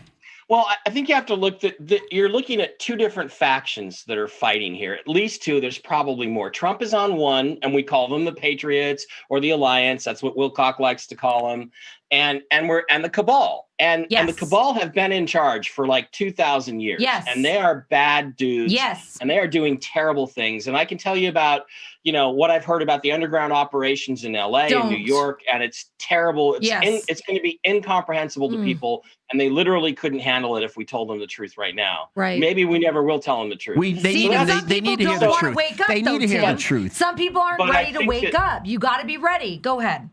Well, I think you have to look you're looking at two different factions that are fighting here. At least two. There's probably more. Trump is on one, and we call them the Patriots or the Alliance. That's what Wilcock likes to call them. And the cabal. And the cabal have been in charge for like 2,000 years. Yes. And they are bad dudes. Yes. And they are doing terrible things. And I can tell you about, what I've heard about the underground operations in LA and New York, and it's terrible. It's going to be incomprehensible to people, and they literally couldn't handle it if we told them the truth right now. Right. Maybe we never will tell them the truth. They need to hear the truth. They need to hear the truth. Some people aren't ready to wake up. You got to be ready. Go ahead.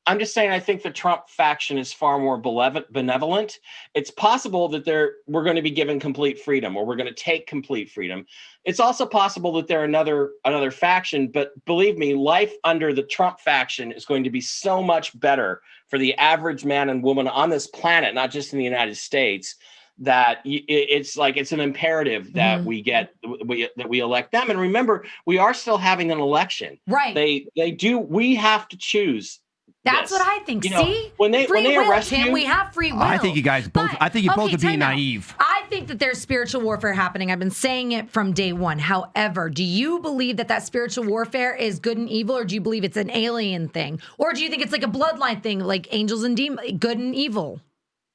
I'm just saying, I think the Trump faction is far more benevolent. It's possible that we're going to be given complete freedom, or we're going to take complete freedom. It's also possible that they're another faction. But believe me, life under the Trump faction is going to be so much better for the average man and woman on this planet, not just in the United States, that it's an imperative that we elect them. And remember, we are still having an election. Right. We have to choose. That's what I think. See, when they arrest him, we have free will. I think you guys both. I think you both are being naive. I think that there's spiritual warfare happening. I've been saying it from day one. However, do you believe that spiritual warfare is good and evil, or do you believe it's an alien thing, or do you think it's like a bloodline thing, like angels and demons, good and evil?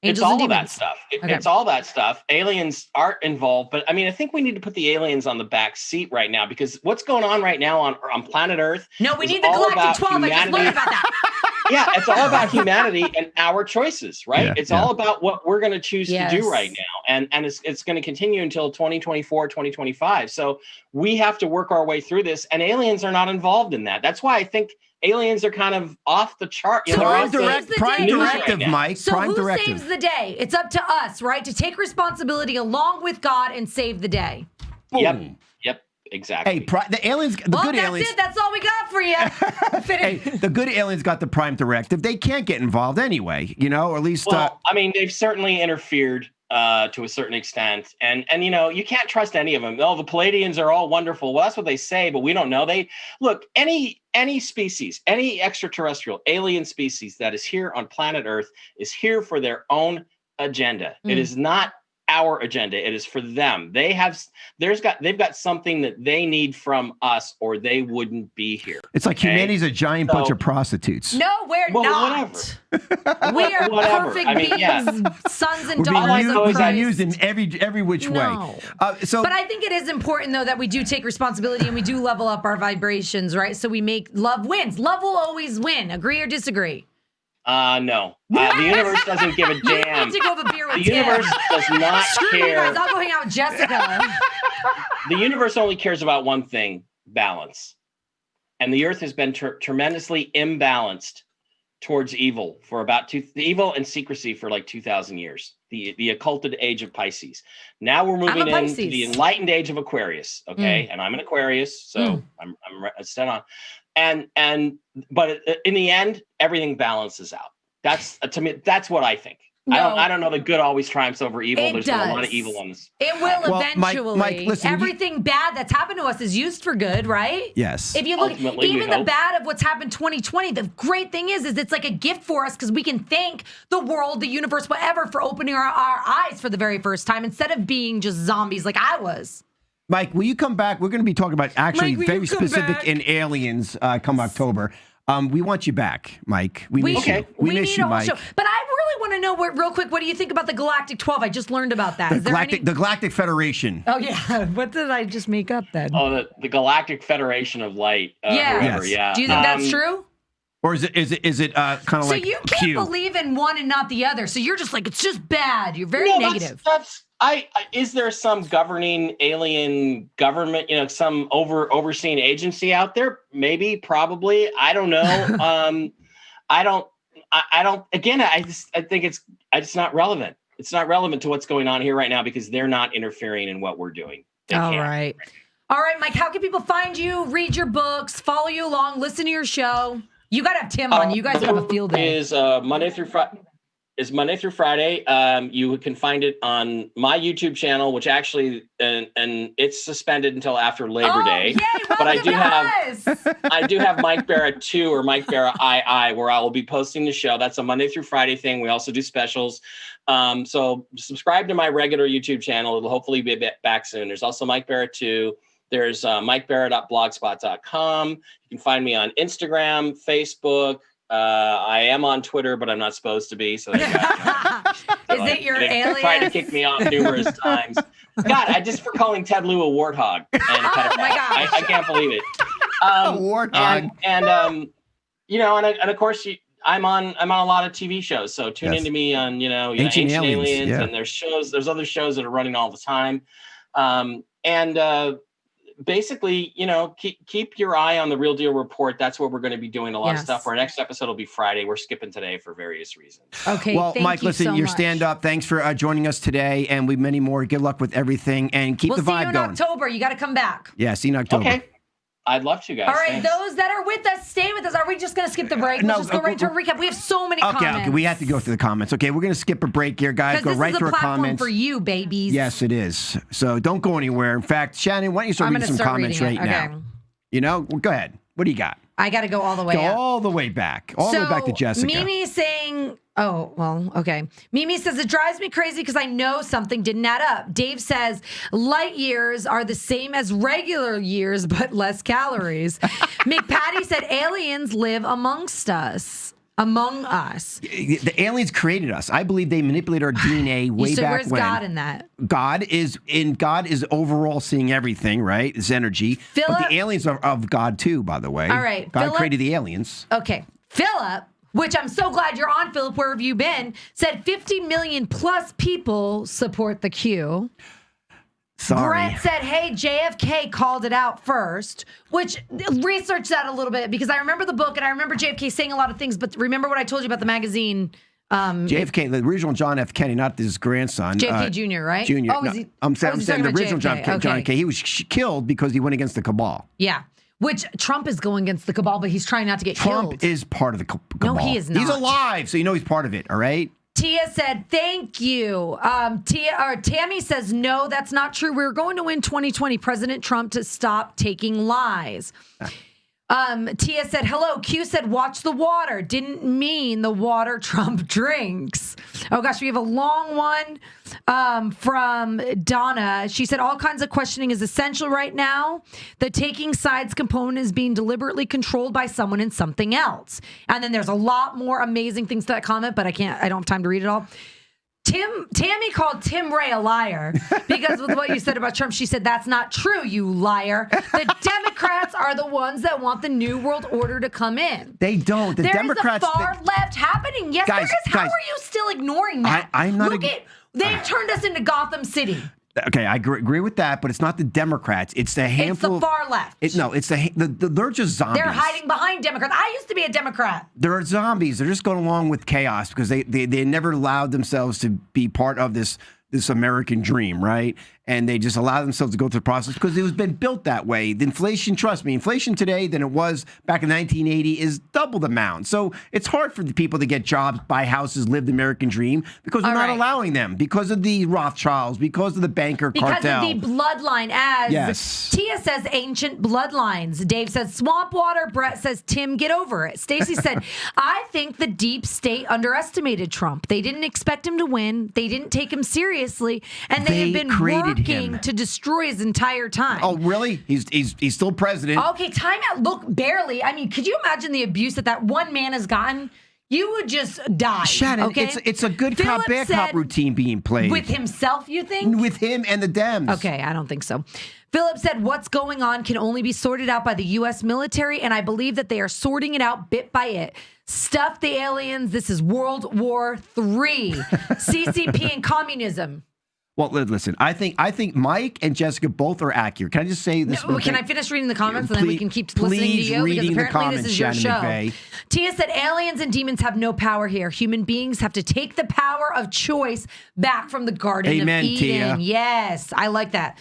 It's all of that stuff. It's all that stuff. Aliens aren't involved, but I mean, I think we need to put the aliens on the back seat right now, because what's going on right now on planet Earth? No, we need the Galactic 12. I just learned about that. Yeah, it's all about humanity and our choices, right? It's all about what we're going to choose to do right now. And it's going to continue until 2024, 2025. So we have to work our way through this, and aliens are not involved in that. That's why I think aliens are kind of off the chart. Prime directive, Mike. So Prime who directive. saves the day? It's up to us, right? To take responsibility along with God and save the day. Boom. Yep. Exactly. Hey, the aliens, good aliens. That's it. That's all we got for you. Hey, the good aliens got the prime directive. They can't get involved anyway, or at least. Well, I mean, they've certainly interfered to a certain extent, and you can't trust any of them. Oh, the Palladians are all wonderful. Well, that's what they say, but we don't know. Look, any species, any extraterrestrial alien species that is here on planet Earth is here for their own agenda. It is not our agenda. It is for them. They've got something that they need from us, or they wouldn't be here. It's like humanity's a giant bunch of prostitutes. No, we're not. Whatever. We are perfect beings, sons and daughters of Christ. We're used in every which way. But I think it is important, though, that we do take responsibility and we do level up our vibrations, right? So we make love wins. Love will always win. Agree or disagree? No. The universe doesn't give a damn. You need to go have a beer with the universe does not Screw care. You guys. I'll go hang out with Jessica. The universe only cares about one thing: balance. And the Earth has been tremendously imbalanced towards evil for about evil and secrecy for like 2,000 years. The occulted age of Pisces. Now we're moving into the enlightened age of Aquarius. Okay, and I'm an Aquarius, so I'm set on. But in the end, everything balances out. That's to me. That's what I think. No, I don't know that good always triumphs over evil. There's been a lot of evil on this. It will eventually. Mike, listen, everything bad that's happened to us is used for good, right? Yes. If you look, even the bad of what's happened 2020, the great thing is it's like a gift for us because we can thank the world, the universe, whatever, for opening our eyes for the very first time instead of being just zombies like I was. Mike, will you come back? We're going to be talking about actually very specific in aliens come October. We want you back, Mike. We miss you. We miss you, Mike. But I really want to know, real quick, what do you think about the Galactic 12? I just learned about that. The Galactic Federation. Oh, yeah. What did I just make up then? Oh, the Galactic Federation of Light. Yeah. Yeah. Do you think that's true? Or is it kind of like So you can't believe in one and not the other. So you're just like, it's just bad. You're very negative. Is there some governing alien government, some overseeing agency out there? Maybe, probably. I don't know. I think it's not relevant. It's not relevant to what's going on here right now because they're not interfering in what we're doing. All right, Mike, how can people find you, read your books, follow you along, listen to your show? You got to have Tim on. You guys have a field day. Is Monday through Friday. You can find it on my YouTube channel, which actually, and it's suspended until after Labor Day. Yay, but I do have Mike Barra 2 or Mike Barra II, where I will be posting the show. That's a Monday through Friday thing. We also do specials. So subscribe to my regular YouTube channel. It'll hopefully be back soon. There's also Mike Barra 2. There's MikeBarra.blogspot.com. You can find me on Instagram, Facebook. I am on Twitter, but I'm not supposed to be. So is it your alien? Tried to kick me off numerous times. God, for calling Ted Lieu a warthog. And oh my gosh. I can't believe it. Warthog. And of course I'm on a lot of TV shows. So tune into me on Ancient Aliens, and there's other shows that are running all the time. Basically, keep your eye on the Real Deal Report. That's where we're going to be doing a lot of stuff. Our next episode will be Friday. We're skipping today for various reasons. Okay. Well, Mike, listen, your stand-up. Thanks for joining us today, and we many more. Good luck with everything, and keep the vibe going. We'll see you in October. You got to come back. Yeah, see you in October. Okay. I'd love to, guys. All right, Thanks. those that are with us, stay with us. Are we just going to skip the break? Let's just go right to a recap. We have so many comments. Okay, we have to go through the comments. Okay, we're going to skip a break here, guys. Go right through our comments. For you, babies. Yes, it is. So don't go anywhere. In fact, Shannon, why don't you start reading some comments right now? Well, go ahead. What do you got? I got to go all the way up. All the way back. All the way back to Jessica. Mimi's saying, okay. Mimi says, it drives me crazy because I know something didn't add up. Dave says, light years are the same as regular years, but less calories. McPatty said, aliens live amongst us. Among us. The aliens created us. I believe they manipulated our DNA way back where's when. God in that? God is overall seeing everything, right? It's energy. But the aliens are of God too, by the way. All right. God created the aliens. Okay. Philip, which I'm so glad you're on, Philip, where have you been, said 50 million plus people support the Q. Sorry. Brett said, hey, JFK called it out first, which research that a little bit because I remember the book and I remember JFK saying a lot of things, but remember what I told you about the magazine? JFK, the original John F. Kennedy, not his grandson. JFK Jr., right? Jr. Oh, no, I'm saying the original John F. He was killed because he went against the cabal. Yeah. Which Trump is going against the cabal, but he's trying not to get killed. Trump is part of the cabal. No, he is not. He's alive, so you know he's part of it, all right? Tia said, thank you. Tammy says, no, that's not true. We're going to win 2020. President Trump to stop taking lies. Tia said, hello. Q said, watch the water. Didn't mean the water Trump drinks. Oh, gosh, we have a long one from Donna. She said, all kinds of questioning is essential right now. The taking sides component is being deliberately controlled by someone and something else. And then there's a lot more amazing things to that comment, but I don't have time to read it all. Tammy called Tim Ray a liar because with what you said about Trump, she said, that's not true, you liar. The Democrats are the ones that want the New World Order to come in. They don't. The Democrats. There's a far left happening. Yes, there is. How are you still ignoring that? I'm not. They've turned us into Gotham City. Okay, I agree with that, but it's not the Democrats. It's the handful. It's the far left. They're just zombies. They're hiding behind Democrats. I used to be a Democrat. They're zombies. They're just going along with chaos because they never allowed themselves to be part of this American dream, right? And they just allow themselves to go through the process because it was been built that way. The inflation, trust me, inflation today than it was back in 1980 is double the amount. So it's hard for the people to get jobs, buy houses, live the American dream because we're not allowing them because of the Rothschilds, because of the banker cartel. Because of the bloodline, as Tia says, ancient bloodlines. Dave says, swamp water. Brett says, Tim, get over it. Stacy said, I think the deep state underestimated Trump. They didn't expect him to win. They didn't take him seriously. And they have been working to destroy his entire time. Oh, really? He's still president. Okay, time out. Look, barely. I mean, could you imagine the abuse that one man has gotten? You would just die. Shannon, okay? it's a good cop, bad cop routine being played. With himself, you think? With him and the Dems. Okay, I don't think so. Philip said, what's going on can only be sorted out by the U.S. military, and I believe that they are sorting it out bit by it. Stuff the aliens. This is World War III. CCP and communism. Well, listen, I think Mike and Jessica both are accurate. Can I just say this? Can I finish reading the comments and then we can keep listening to you? Because apparently this is your show. Tia said, aliens and demons have no power here. Human beings have to take the power of choice back from the Garden of Eden. Tia. Yes, I like that.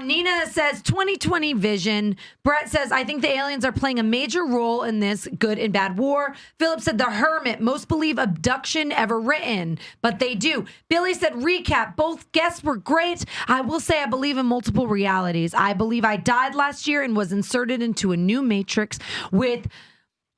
Nina says 2020 vision. Brett says, I think the aliens are playing a major role in this good and bad war. Philip said, the hermit. Most believe abduction ever written, but they do. Billy said, recap. Both guests were great. I will say I believe in multiple realities. I believe I died last year and was inserted into a new matrix with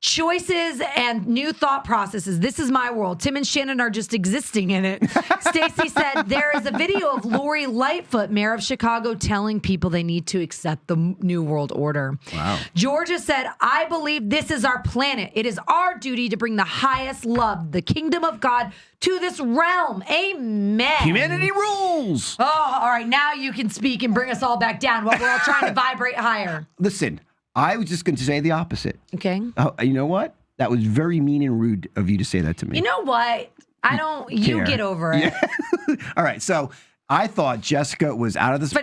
choices and new thought processes. This is my world. Tim and Shannon are just existing in it. Stacy said there is a video of Lori Lightfoot, mayor of Chicago, telling people they need to accept the new world order. Wow. Georgia said, I believe this is our planet. It is our duty to bring the highest love, the kingdom of God, to this realm. Amen. Humanity rules. Oh, all right. Now you can speak and bring us all back down while we're all trying to vibrate higher. Listen, I was just going to say the opposite. Okay. Oh, you know what? That was very mean and rude of you to say that to me. You know what? You get over it. Yeah. All right. So I thought Jessica was out of this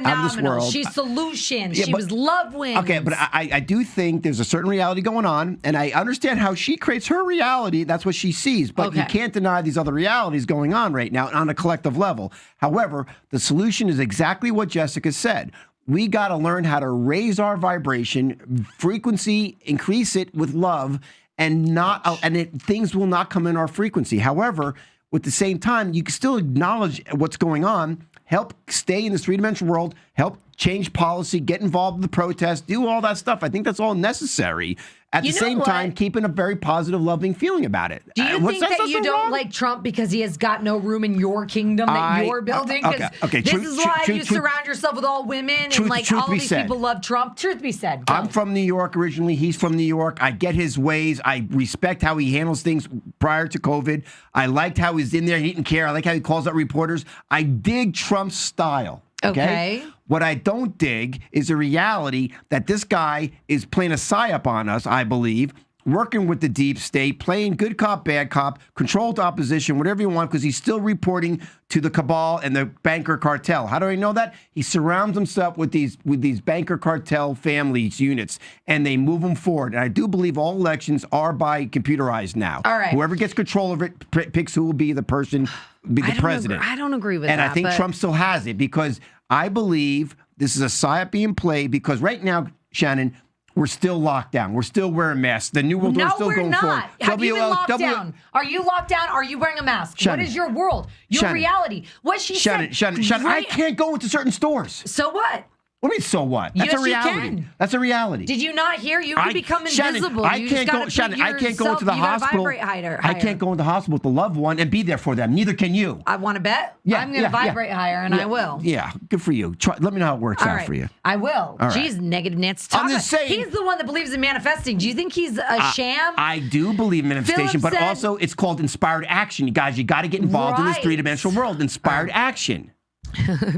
world. She's solution. She was love wins. Okay, but I do think there's a certain reality going on, and I understand how she creates her reality. That's what she sees. But you can't deny these other realities going on right now on a collective level. However, the solution is exactly what Jessica said. We got to learn how to raise our vibration, frequency, increase it with love, and things will not come in our frequency. However, at the same time, you can still acknowledge what's going on, help stay in this three-dimensional world, help change policy, get involved in the protest, do all that stuff. I think that's all necessary. At the same time, keeping a very positive, loving feeling about it. Do you think that you don't like Trump because he has got no room in your kingdom that you're building? Okay. This is why you surround yourself with all women and like all these people love Trump. Truth be said. Go. I'm from New York originally. He's from New York. I get his ways. I respect how he handles things prior to COVID. I liked how he's in there. He didn't care. I like how he calls out reporters. I dig Trump's style. Okay. What I don't dig is the reality that this guy is playing a psyop on us, I believe, working with the deep state, playing good cop, bad cop, controlled opposition, whatever you want, because he's still reporting to the cabal and the banker cartel. How do I know that? He surrounds himself with these banker cartel families units, and they move them forward. And I do believe all elections are by computerized now. All right. Whoever gets control of it picks who will be the person, be the president. I don't agree with that. And I think Trump still has it because I believe this is a psyop being played because right now, Shannon, we're still locked down. We're still wearing masks. The New World Order is still going forward. No, we're not. Have you been locked down? Are you locked down? Are you wearing a mask? Shannon, what is your world? Your reality? What she said. Shannon, I can't go into certain stores. So what? What do you mean, so what? That's a reality. That's a reality. Did you not hear? You can become invisible. I can't go into the hospital. I can't go into the hospital with the loved one and be there for them. Neither can you. I want to bet? Yeah, I'm going to vibrate higher, and I will. Yeah, good for you. Let me know how it works out for you. I will. All Jeez, negative Nancy. I'm just saying. He's the one that believes in manifesting. Do you think he's a sham? I do believe in manifestation, but also it's called inspired action. You guys, you got to get involved in this three-dimensional world. Inspired action.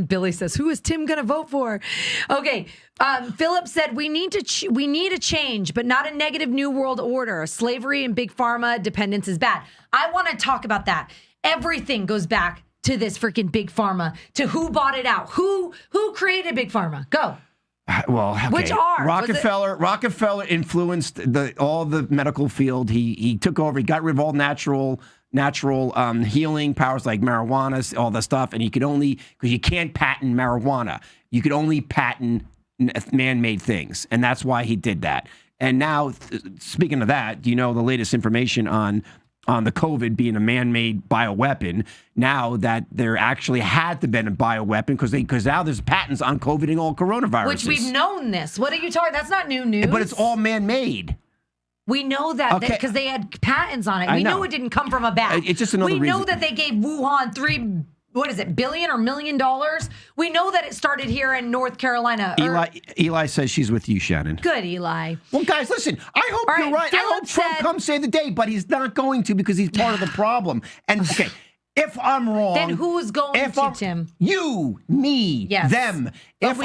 Billy says, who is Tim going to vote for? Okay. Philip said, we need a change, but not a negative new world order. Slavery and big pharma dependence is bad. I want to talk about that. Everything goes back to this freaking big pharma, to who bought it out, who created big pharma. Go. Well, okay. Which are Rockefeller influenced all the medical field. He took over. He got rid of all natural healing powers like marijuana, all the stuff, and he could only, because you can't patent marijuana, you could only patent man-made things, and that's why he did that. And now, speaking of that, do you know the latest information on the COVID being a man-made bioweapon? Now that there actually had to been a bioweapon because now there's patents on COVID and all coronaviruses. Which we've known this. What are you talking? That's not new news. But it's all man-made. We know that because they had patents on it. We know it didn't come from a bat. It's just another reason. We know that they gave Wuhan $3 billion or $1 million? We know that it started here in North Carolina. Eli says she's with you, Shannon. Good, Eli. Well, guys, listen, I hope you're right. I hope Trump comes save the day, but he's not going to because he's part of the problem. And, okay, if I'm wrong... Then who's going to, Tim? You, me, them. But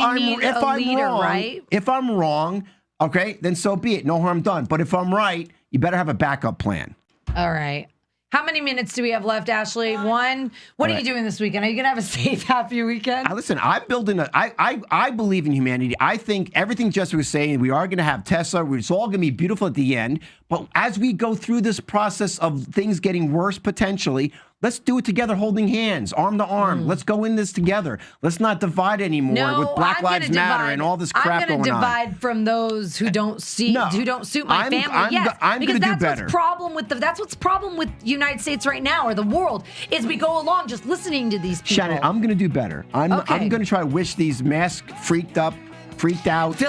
if I'm wrong, okay, then so be it. No harm done. But if I'm right, you better have a backup plan. All right. How many minutes do we have left, Ashley? One. What are you doing this weekend? Are you going to have a safe, happy weekend? Listen, I'm building I believe in humanity. I think everything Jessica was saying, we are going to have Tesla. It's all going to be beautiful at the end. But as we go through this process of things getting worse potentially, let's do it together, holding hands, arm to arm. Let's go in this together. Let's not divide anymore with Black Lives Matter and all this crap going on. I'm going to divide from those who don't suit my family. I'm going to do better. That's what's problem with the United States right now, or the world, is we go along just listening to these people. Shannon, I'm going to do better. I'm going to try to wish these freaked out,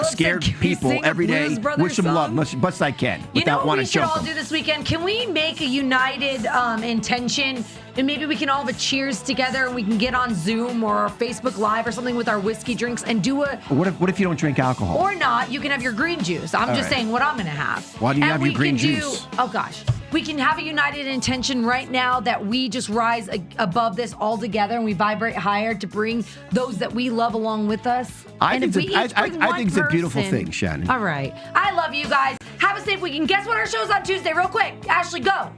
scared people every day. Wish them love much as I can. You know what we should all do this weekend? Can we make a united intention, and maybe we can all have a cheers together, and we can get on Zoom or Facebook Live or something with our whiskey drinks and do a... What if you don't drink alcohol? Or not. You can have your green juice. I'm just saying what I'm going to have. Why do you have your green juice? Oh, gosh. We can have a united intention right now that we just rise above this all together and we vibrate higher to bring those that we love along with us. I think it's a beautiful thing, Shannon. All right. I love you guys. Have a safe weekend. Guess what our show's on Tuesday? Real quick. Ashley, go.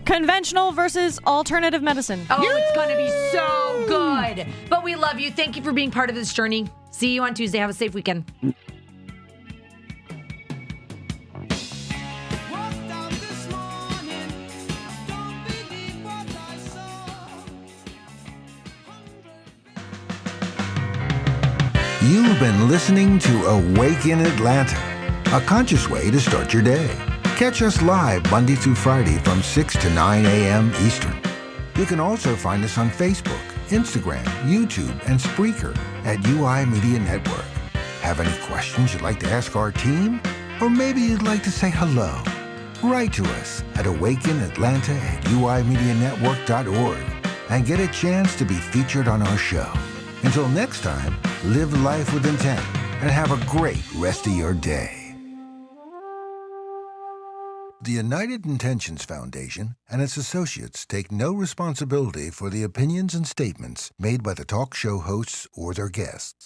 Conventional versus alternative medicine. Oh, it's going to be so good. But we love you. Thank you for being part of this journey. See you on Tuesday. Have a safe weekend. You've been listening to Awake in Atlanta, a conscious way to start your day. Catch us live Monday through Friday from 6 to 9 a.m. Eastern. You can also find us on Facebook, Instagram, YouTube, and Spreaker at UI Media Network. Have any questions you'd like to ask our team? Or maybe you'd like to say hello? Write to us at awakenatlanta@uimedianetwork.org and get a chance to be featured on our show. Until next time, live life with intent and have a great rest of your day. The United Intentions Foundation and its associates take no responsibility for the opinions and statements made by the talk show hosts or their guests.